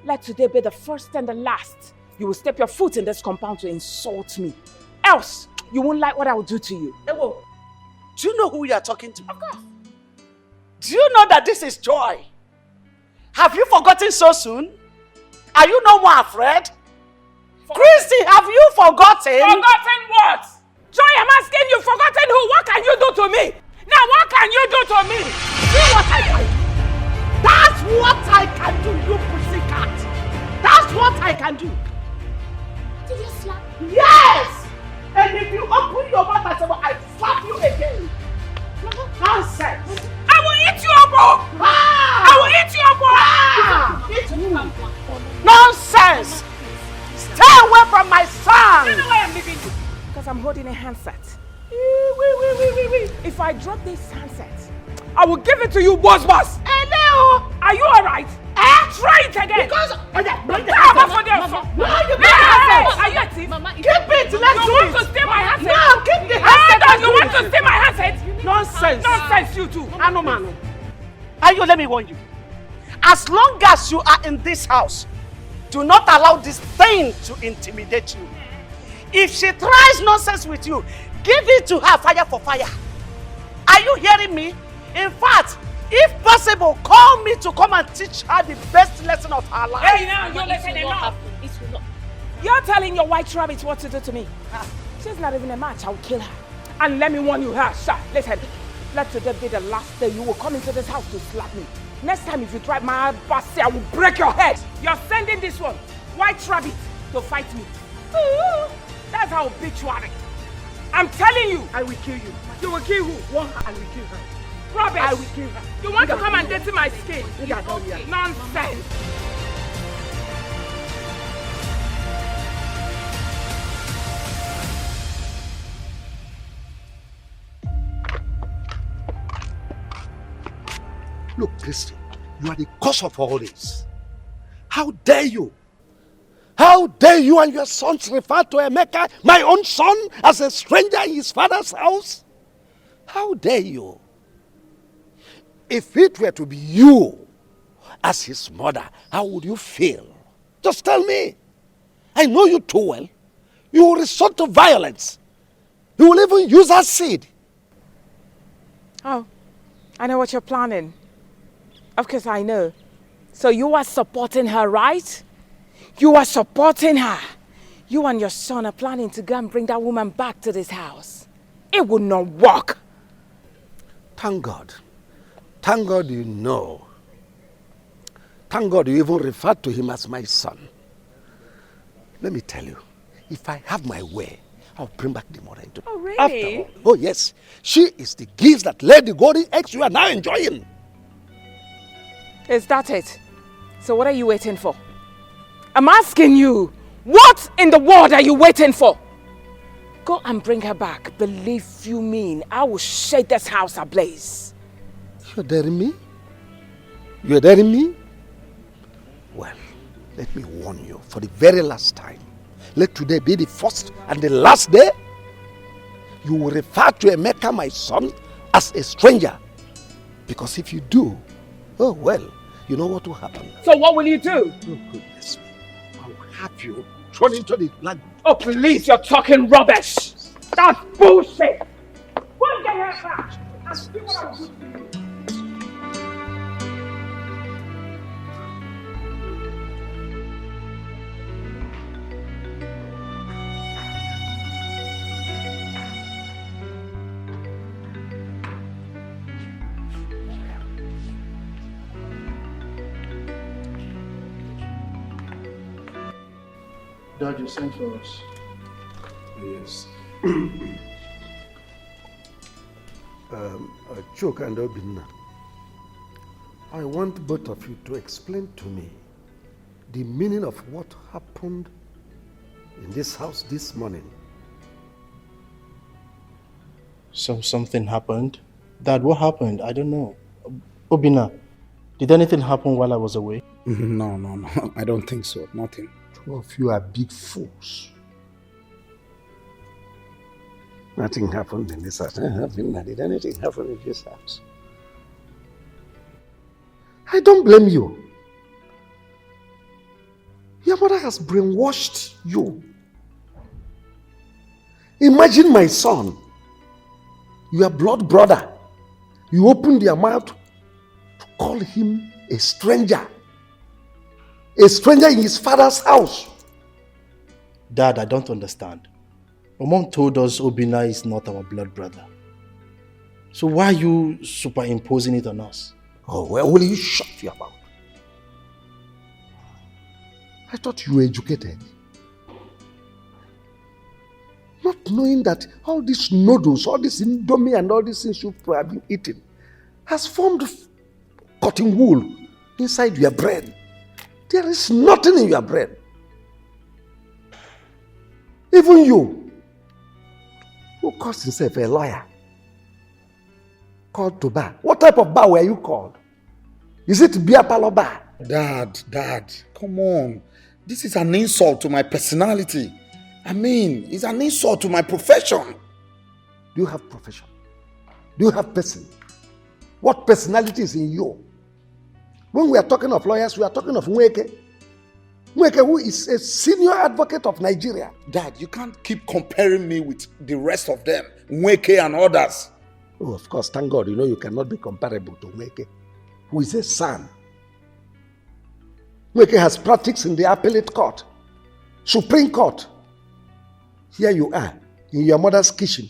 Let today be the first and the last you will step your foot in this compound to insult me. Else, you won't like what I will do to you. Ewo, do you know who you are talking to? Of course. Do you know that this is Joy? Have you forgotten so soon? Are you no more afraid? Christy, have you forgotten? Forgotten what? Joy, I'm asking you, forgotten who? What can you do to me? Now, what can you do to me? See what I can do. That's what I can do, you pussycat. That's what I can do. Did you slap? Yes! And if you open your mouth and say, well, I slap you again. Nonsense. I will eat you up! I will eat you up! Eat who? Nonsense! Stay away from my son! You know why I'm leaving you? Because I'm holding a handset. If I drop this handset, I will give it to you, boss. Hello! Are you alright? Try it again! Because... Are you a thief? Keep it! Let's you do want it! to steal my handset? No, Nonsense! Nonsense, you two! Anomano. Ayo, let me warn you. As long as you are in this house, do not allow this thing to intimidate you. If she tries nonsense with you, give it to her fire for fire. Are you hearing me? In fact, if possible, call me to come and teach her the best lesson of her life. Hey, now you're listening enough. You're telling your white rabbit what to do to me. She's not even a match. I'll kill her. And let me warn you, sir. Listen, let today be the last day you will come into this house to slap me. Next time, if you try my bossy, I will break your head. You're sending this one, white rabbit, to fight me. Ooh, that's how bitch you are. I'm telling you. I will kill you. You will kill who? One, I will kill her. Rubbish. I will kill her. You want to come and dirty my skin? Nonsense. Look, Christy, you are the cause of all this. How dare you? How dare you and your sons refer to Emeka, my own son, as a stranger in his father's house? How dare you? If it were to be you as his mother, how would you feel? Just tell me. I know you too well. You will resort to violence. You will even use acid. Oh, I know what you're planning. Of course I know. So you are supporting her, right? You are supporting her. You and your son are planning to go and bring that woman back to this house. It will not work. Thank God. Thank God you know. Thank God you even referred to him as my son. Let me tell you, if I have my way, I'll bring back the mother into. Oh, really? After all, oh yes, she is the gift that laid the golden eggs you are now enjoying. Is that it? So what are you waiting for? I'm asking you, what in the world are you waiting for? Go and bring her back. Believe you me, I will shake this house ablaze. You're daring me? You're daring me? Well, let me warn you for the very last time. Let today be the first and the last day. You will refer to Emeka, my son, as a stranger. Because if you do, oh well, you know what will happen. So what will you do? Oh goodness me. I will have you thrown into the blood. Oh please, you're talking rubbish. That's bullshit. Go and get her back. And see what I'll do to you. Dad, you sent for us. Yes. Chuka and Obinna, I want both of you to explain to me the meaning of what happened in this house this morning. Something happened? Dad, what happened? I don't know. Obina, did anything happen while I was away? No. I don't think so. Nothing. Two of you are big fools. Nothing happened in this house. Did anything happen in this house? I don't blame you. Your mother has brainwashed you. Imagine my son, your blood brother. You opened your mouth to call him a stranger. A stranger in his father's house. Dad, I don't understand. My mom told us Obina is not our blood brother. So why are you superimposing it on us? Oh, well, will you shut your mouth? I thought you were educated. Not knowing that all these noodles, all this indomie and all these things you've probably eaten has formed cotton wool inside your brain. There is nothing in your brain. Even you, who calls himself a lawyer, called to bar. What type of bar were you called? Is it beer parlor bar? Dad, come on. This is an insult to my personality. I mean, it's an insult to my profession. Do you have profession? Do you have person? What personality is in you? When we are talking of lawyers, we are talking of Nweke. Nweke, who is a senior advocate of Nigeria. Dad, you can't keep comparing me with the rest of them, Nweke and others. Oh, of course, thank God, you cannot be comparable to Nweke, who is a son. Nweke has practiced in the appellate court, Supreme Court. Here you are, in your mother's kitchen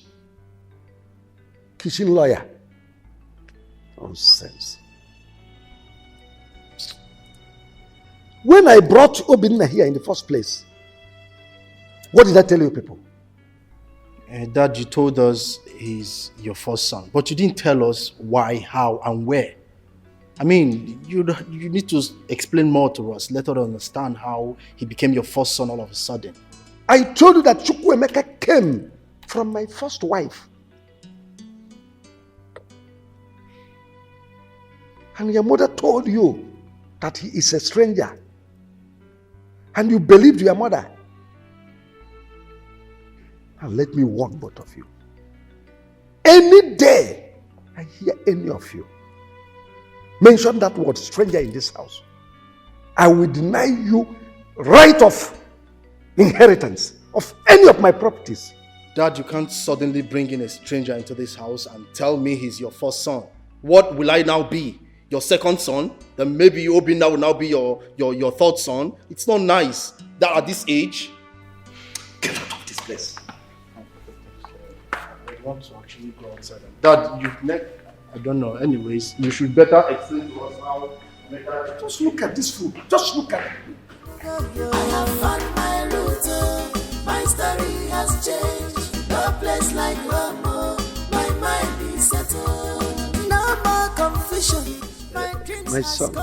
lawyer. Nonsense. When I brought Obinna here in the first place, what did I tell you people? Dad, you told us he's your first son, but you didn't tell us why, how, and where. I mean, you need to explain more to us. Let us understand how he became your first son all of a sudden. I told you that Chukwuemeka came from my first wife. And your mother told you that he is a stranger. And you believed your mother. And let me warn both of you. Any day I hear any of you mention that word stranger in this house, I will deny you right of inheritance of any of my properties. Dad, you can't suddenly bring in a stranger into this house and tell me he's your first son. What will I now be? Your second son? Then maybe Obinna will now be your third son. It's not nice that at this age. Get out of this place. I want to actually go outside. Dad, I don't know. Anyways, you should better explain to us how. Just look at this food. Just look at it. I have found my route. My story has changed. No place like Rome. My mind is settled. No more confusion. My son,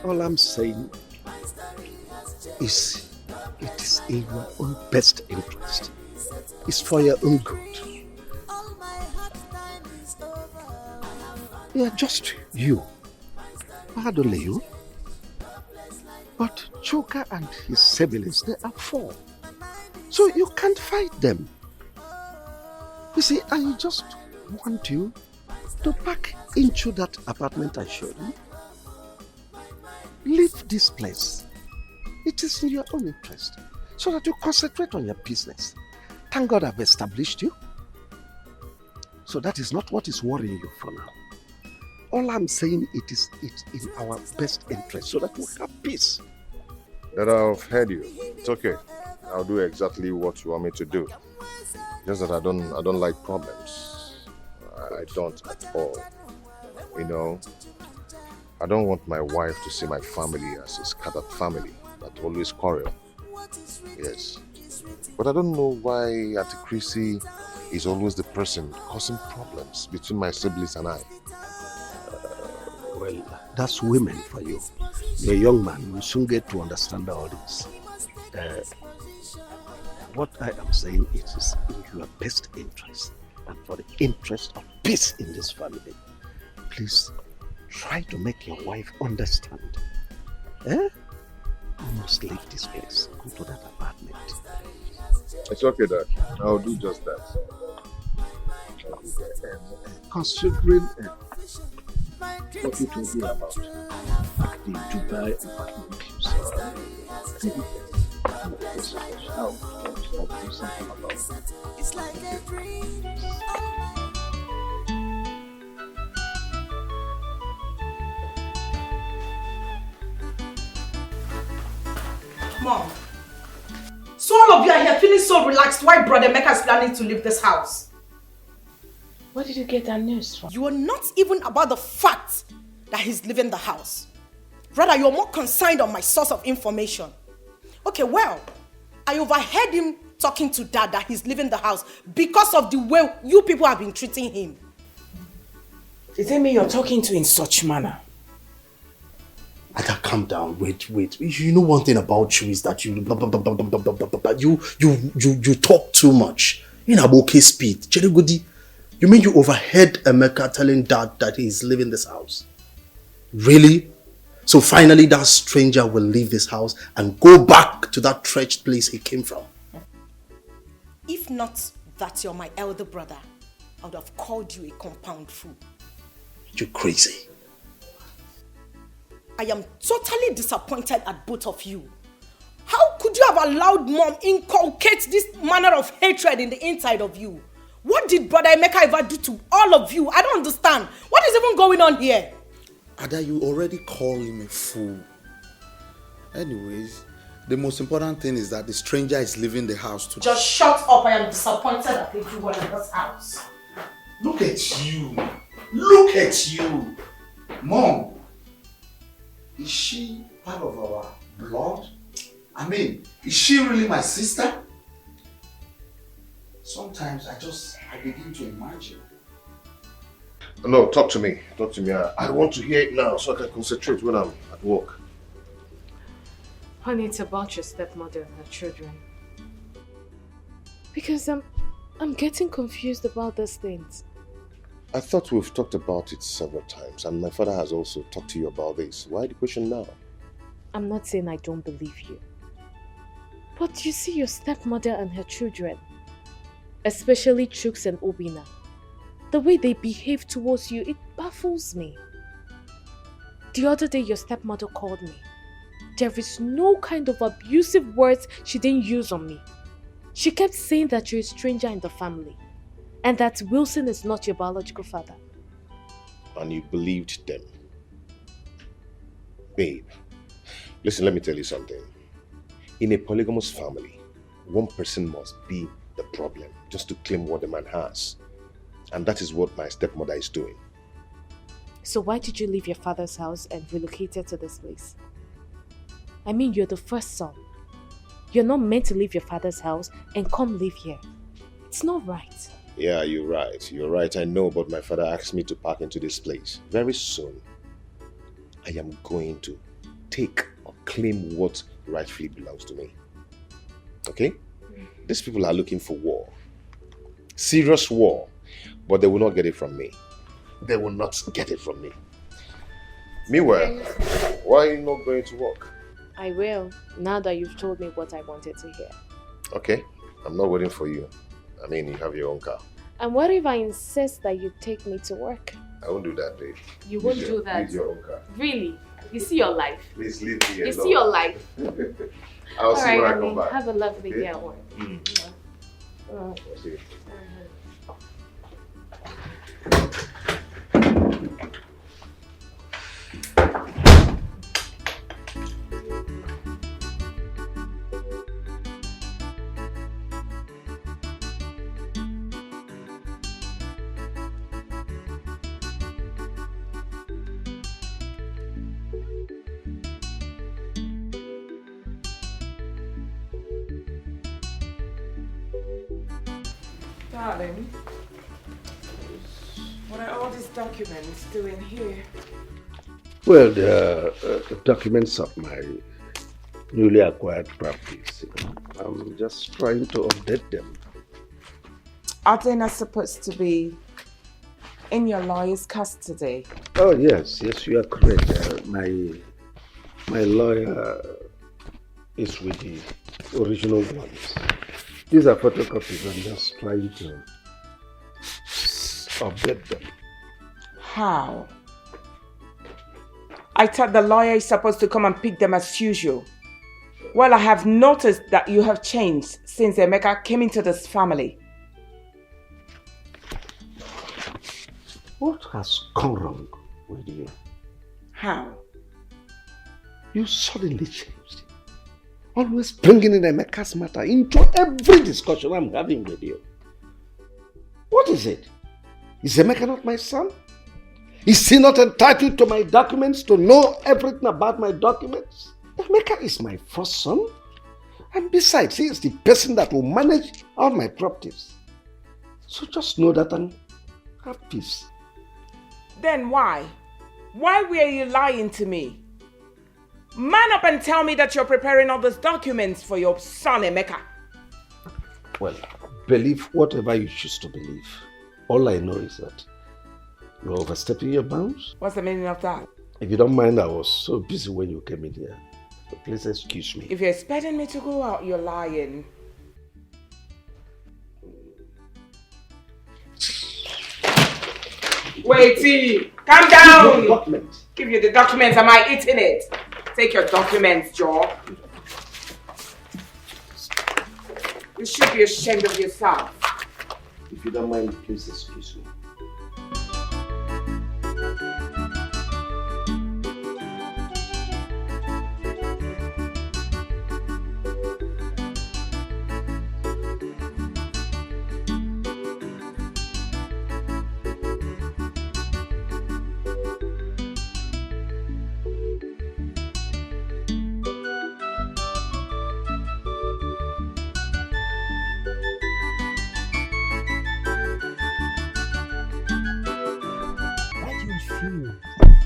all I'm saying is it is in your own best interest. It's for your own good. Yeah, just you. Not only you. But Choka and his siblings, they are 4. So you can't fight them. You see, I just want you to pack into that apartment I showed you. Leave this place. It is in your own interest. So that you concentrate on your business. Thank God I've established you. So that is not what is worrying you for now. All I'm saying, it's in our best interest so that we have peace. That I've heard you. It's okay. I'll do exactly what you want me to do. Just that I don't like problems. I don't at all. I don't want my wife to see my family as a scattered family that always quarrel. Yes. But I don't know why Auntie Chrissy is always the person causing problems between my siblings and I. Well, that's women for you. You're a young man, you will soon get to understand all this. What I am saying is in your best interest and for the interest of peace in this family. Please try to make your wife understand. You must leave this place. Go to that apartment. It's okay, Dad. I'll do just that. Considering what you told me about the Dubai apartment, I'll do something about it. It's like a dream. Mom, so all of you are here feeling so relaxed. Why Brother Emeka is planning to leave this house? Where did you get that news from? You are not even about the fact that he's leaving the house. Rather, you're more concerned on my source of information. Okay, well, I overheard him talking to Dad that he's leaving the house because of the way you people have been treating him. Is it me you're talking to in such manner? I can't calm down. Wait. You know one thing about you is that you blah, blah, blah, blah, blah, blah, blah, blah. You talk too much. You know, okay speed. Cherigodi, you mean you overheard Emeka telling Dad that he's leaving this house? Really? So finally that stranger will leave this house and go back to that wretched place he came from. If not that you're my elder brother, I would have called you a compound fool. You crazy? I am totally disappointed at both of you. How could you have allowed Mom inculcate this manner of hatred in the inside of you? What did Brother Emeka ever do to all of you? I don't understand. What is even going on here? Ada, you already call him a fool. Anyways, the most important thing is that the stranger is leaving the house today. Just shut up. I am disappointed at everyone in this house. Look at you. Look at you. Mom, is she part of our blood? I mean, is she really my sister? Sometimes I begin to imagine. No, talk to me. Talk to me. I want to hear it now so I can concentrate when I'm at work. Honey, it's about your stepmother and her children. Because I'm getting confused about these things. I thought we've talked about it several times, and my father has also talked to you about this. Why the question now? I'm not saying I don't believe you. But you see your stepmother and her children, especially Chooks and Obina, the way they behave towards you, it baffles me. The other day your stepmother called me. There is no kind of abusive words she didn't use on me. She kept saying that you're a stranger in the family and that Wilson is not your biological father. And you believed them. Babe, listen, let me tell you something. In a polygamous family, one person must be the problem just to claim what the man has. And that is what my stepmother is doing. So why did you leave your father's house and relocated to this place? I mean, you're the first son. You're not meant to leave your father's house and come live here. It's not right. Yeah, you're right. You're right, I know, but my father asked me to park into this place. Very soon, I am going to take or claim what rightfully belongs to me. Okay? These people are looking for war. Serious war. But they will not get it from me. They will not get it from me. Meanwhile, why are you not going to work? I will, now that you've told me what I wanted to hear. Okay, I'm not waiting for you. I mean, you have your own car. And what if I insist that you take me to work? I won't do that, babe. You won't do that? Use your own car. Really? You see your life? Please leave me alone. You see your life? I'll see when I come honey, back. have a lovely Okay? day at work. Yeah. I'll see you. Darling, what are all these documents doing here? Well, the documents of my newly acquired properties. I'm just trying to update them. Are they not supposed to be in your lawyer's custody? Oh yes, you are correct. My lawyer is with the original ones. These are photocopies. I'm just trying to update them. How? I thought the lawyer is supposed to come and pick them as usual. Well, I have noticed that you have changed since Emeka came into this family. What has gone wrong with you? How? You suddenly changed. Always bringing in Emeka's matter into every discussion I'm having with you. What is it? Is Emeka not my son? Is he not entitled to my documents, to know everything about my documents? Emeka is my first son. And besides, he is the person that will manage all my properties. So just know that and have peace. Then why? Why were you lying to me? Man up and tell me that you're preparing all those documents for your son, Emeka. Well, believe whatever you choose to believe. All I know is that you're overstepping your bounds. What's the meaning of that? If you don't mind, I was so busy when you came in here. So please excuse me. If you're expecting me to go out, you're lying. Wait, calm down. Give you the documents. Am I eating it? Take your documents, Joe. You should be ashamed of yourself. If you don't mind, please excuse me.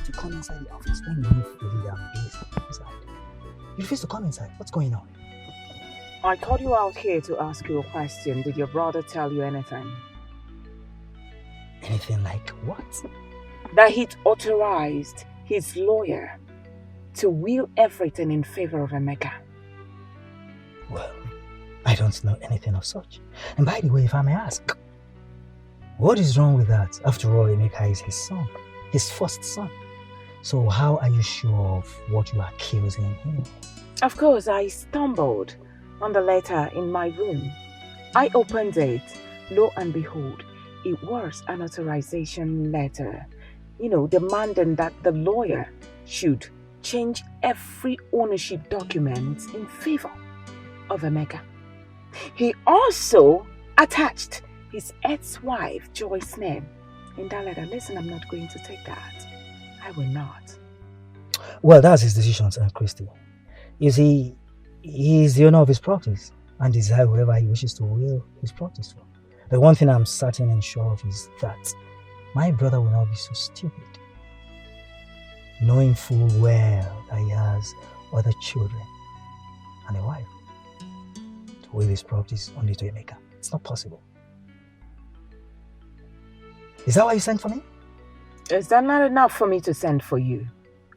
To come inside the office when you know fully that I'm busy inside. You refuse to come inside. What's going on? I called you out here to ask you a question. Did your brother tell you anything? Anything like what? That he'd authorized his lawyer to will everything in favor of Emeka. Well, I don't know anything of such. And by the way, if I may ask, what is wrong with that? After all, Emeka is his son, his first son. So how are you sure of what you are accusing him? Of course, I stumbled on the letter in my room. I opened it. Lo and behold, it was an authorization letter, demanding that the lawyer should change every ownership document in favor of Emeka. He also attached his ex-wife, Joyce's name in that letter. Listen, I'm not going to take that. I will not. Well, that's his decision, Aunt Christy. You see, he is the owner of his properties and desires whoever he wishes to will his properties for. The one thing I'm certain and sure of is that my brother will not be so stupid, knowing full well that he has other children and a wife, to will his properties only to Emeka. It's not possible. Is that why you sent for me? Is that not enough for me to send for you?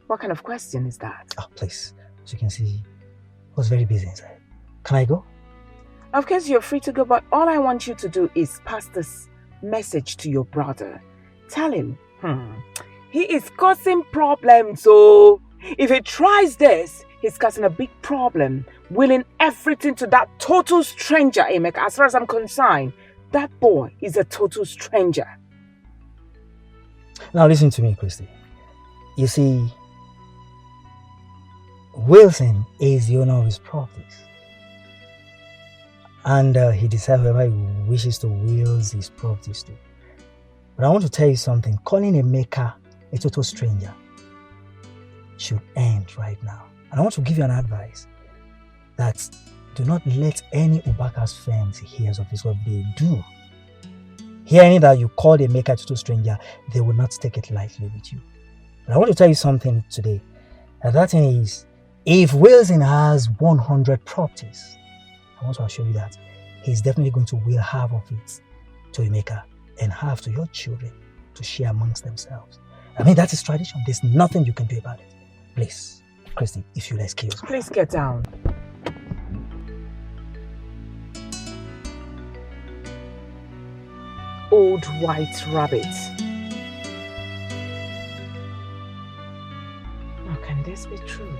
What kind of question is that? Oh, please. As you can see, I was very busy inside. Can I go? Of course, you're free to go, but all I want you to do is pass this message to your brother. Tell him, he is causing problems, so if he tries this, he's causing a big problem, willing everything to that total stranger, Emeka. As far as I'm concerned, that boy is a total stranger. Now listen to me, Christy. You see, Wilson is the owner of his properties. And he decides whoever he wishes to will his properties to. But I want to tell you something. Calling Emeka a total stranger should end right now. And I want to give you an advice that do not let any Ubaka's friends hear of this. What they do, hearing that you called Emeka a total stranger, they will not take it lightly with you. But I want to tell you something today. And that thing is, if Wilson has 100 properties, I want to assure you that he's definitely going to will half of it to Emeka and half to your children to share amongst themselves. I mean, that is tradition. There's nothing you can do about it. Please, Christy, if you'll excuse me. Please get down. Old white rabbit. How can this be true?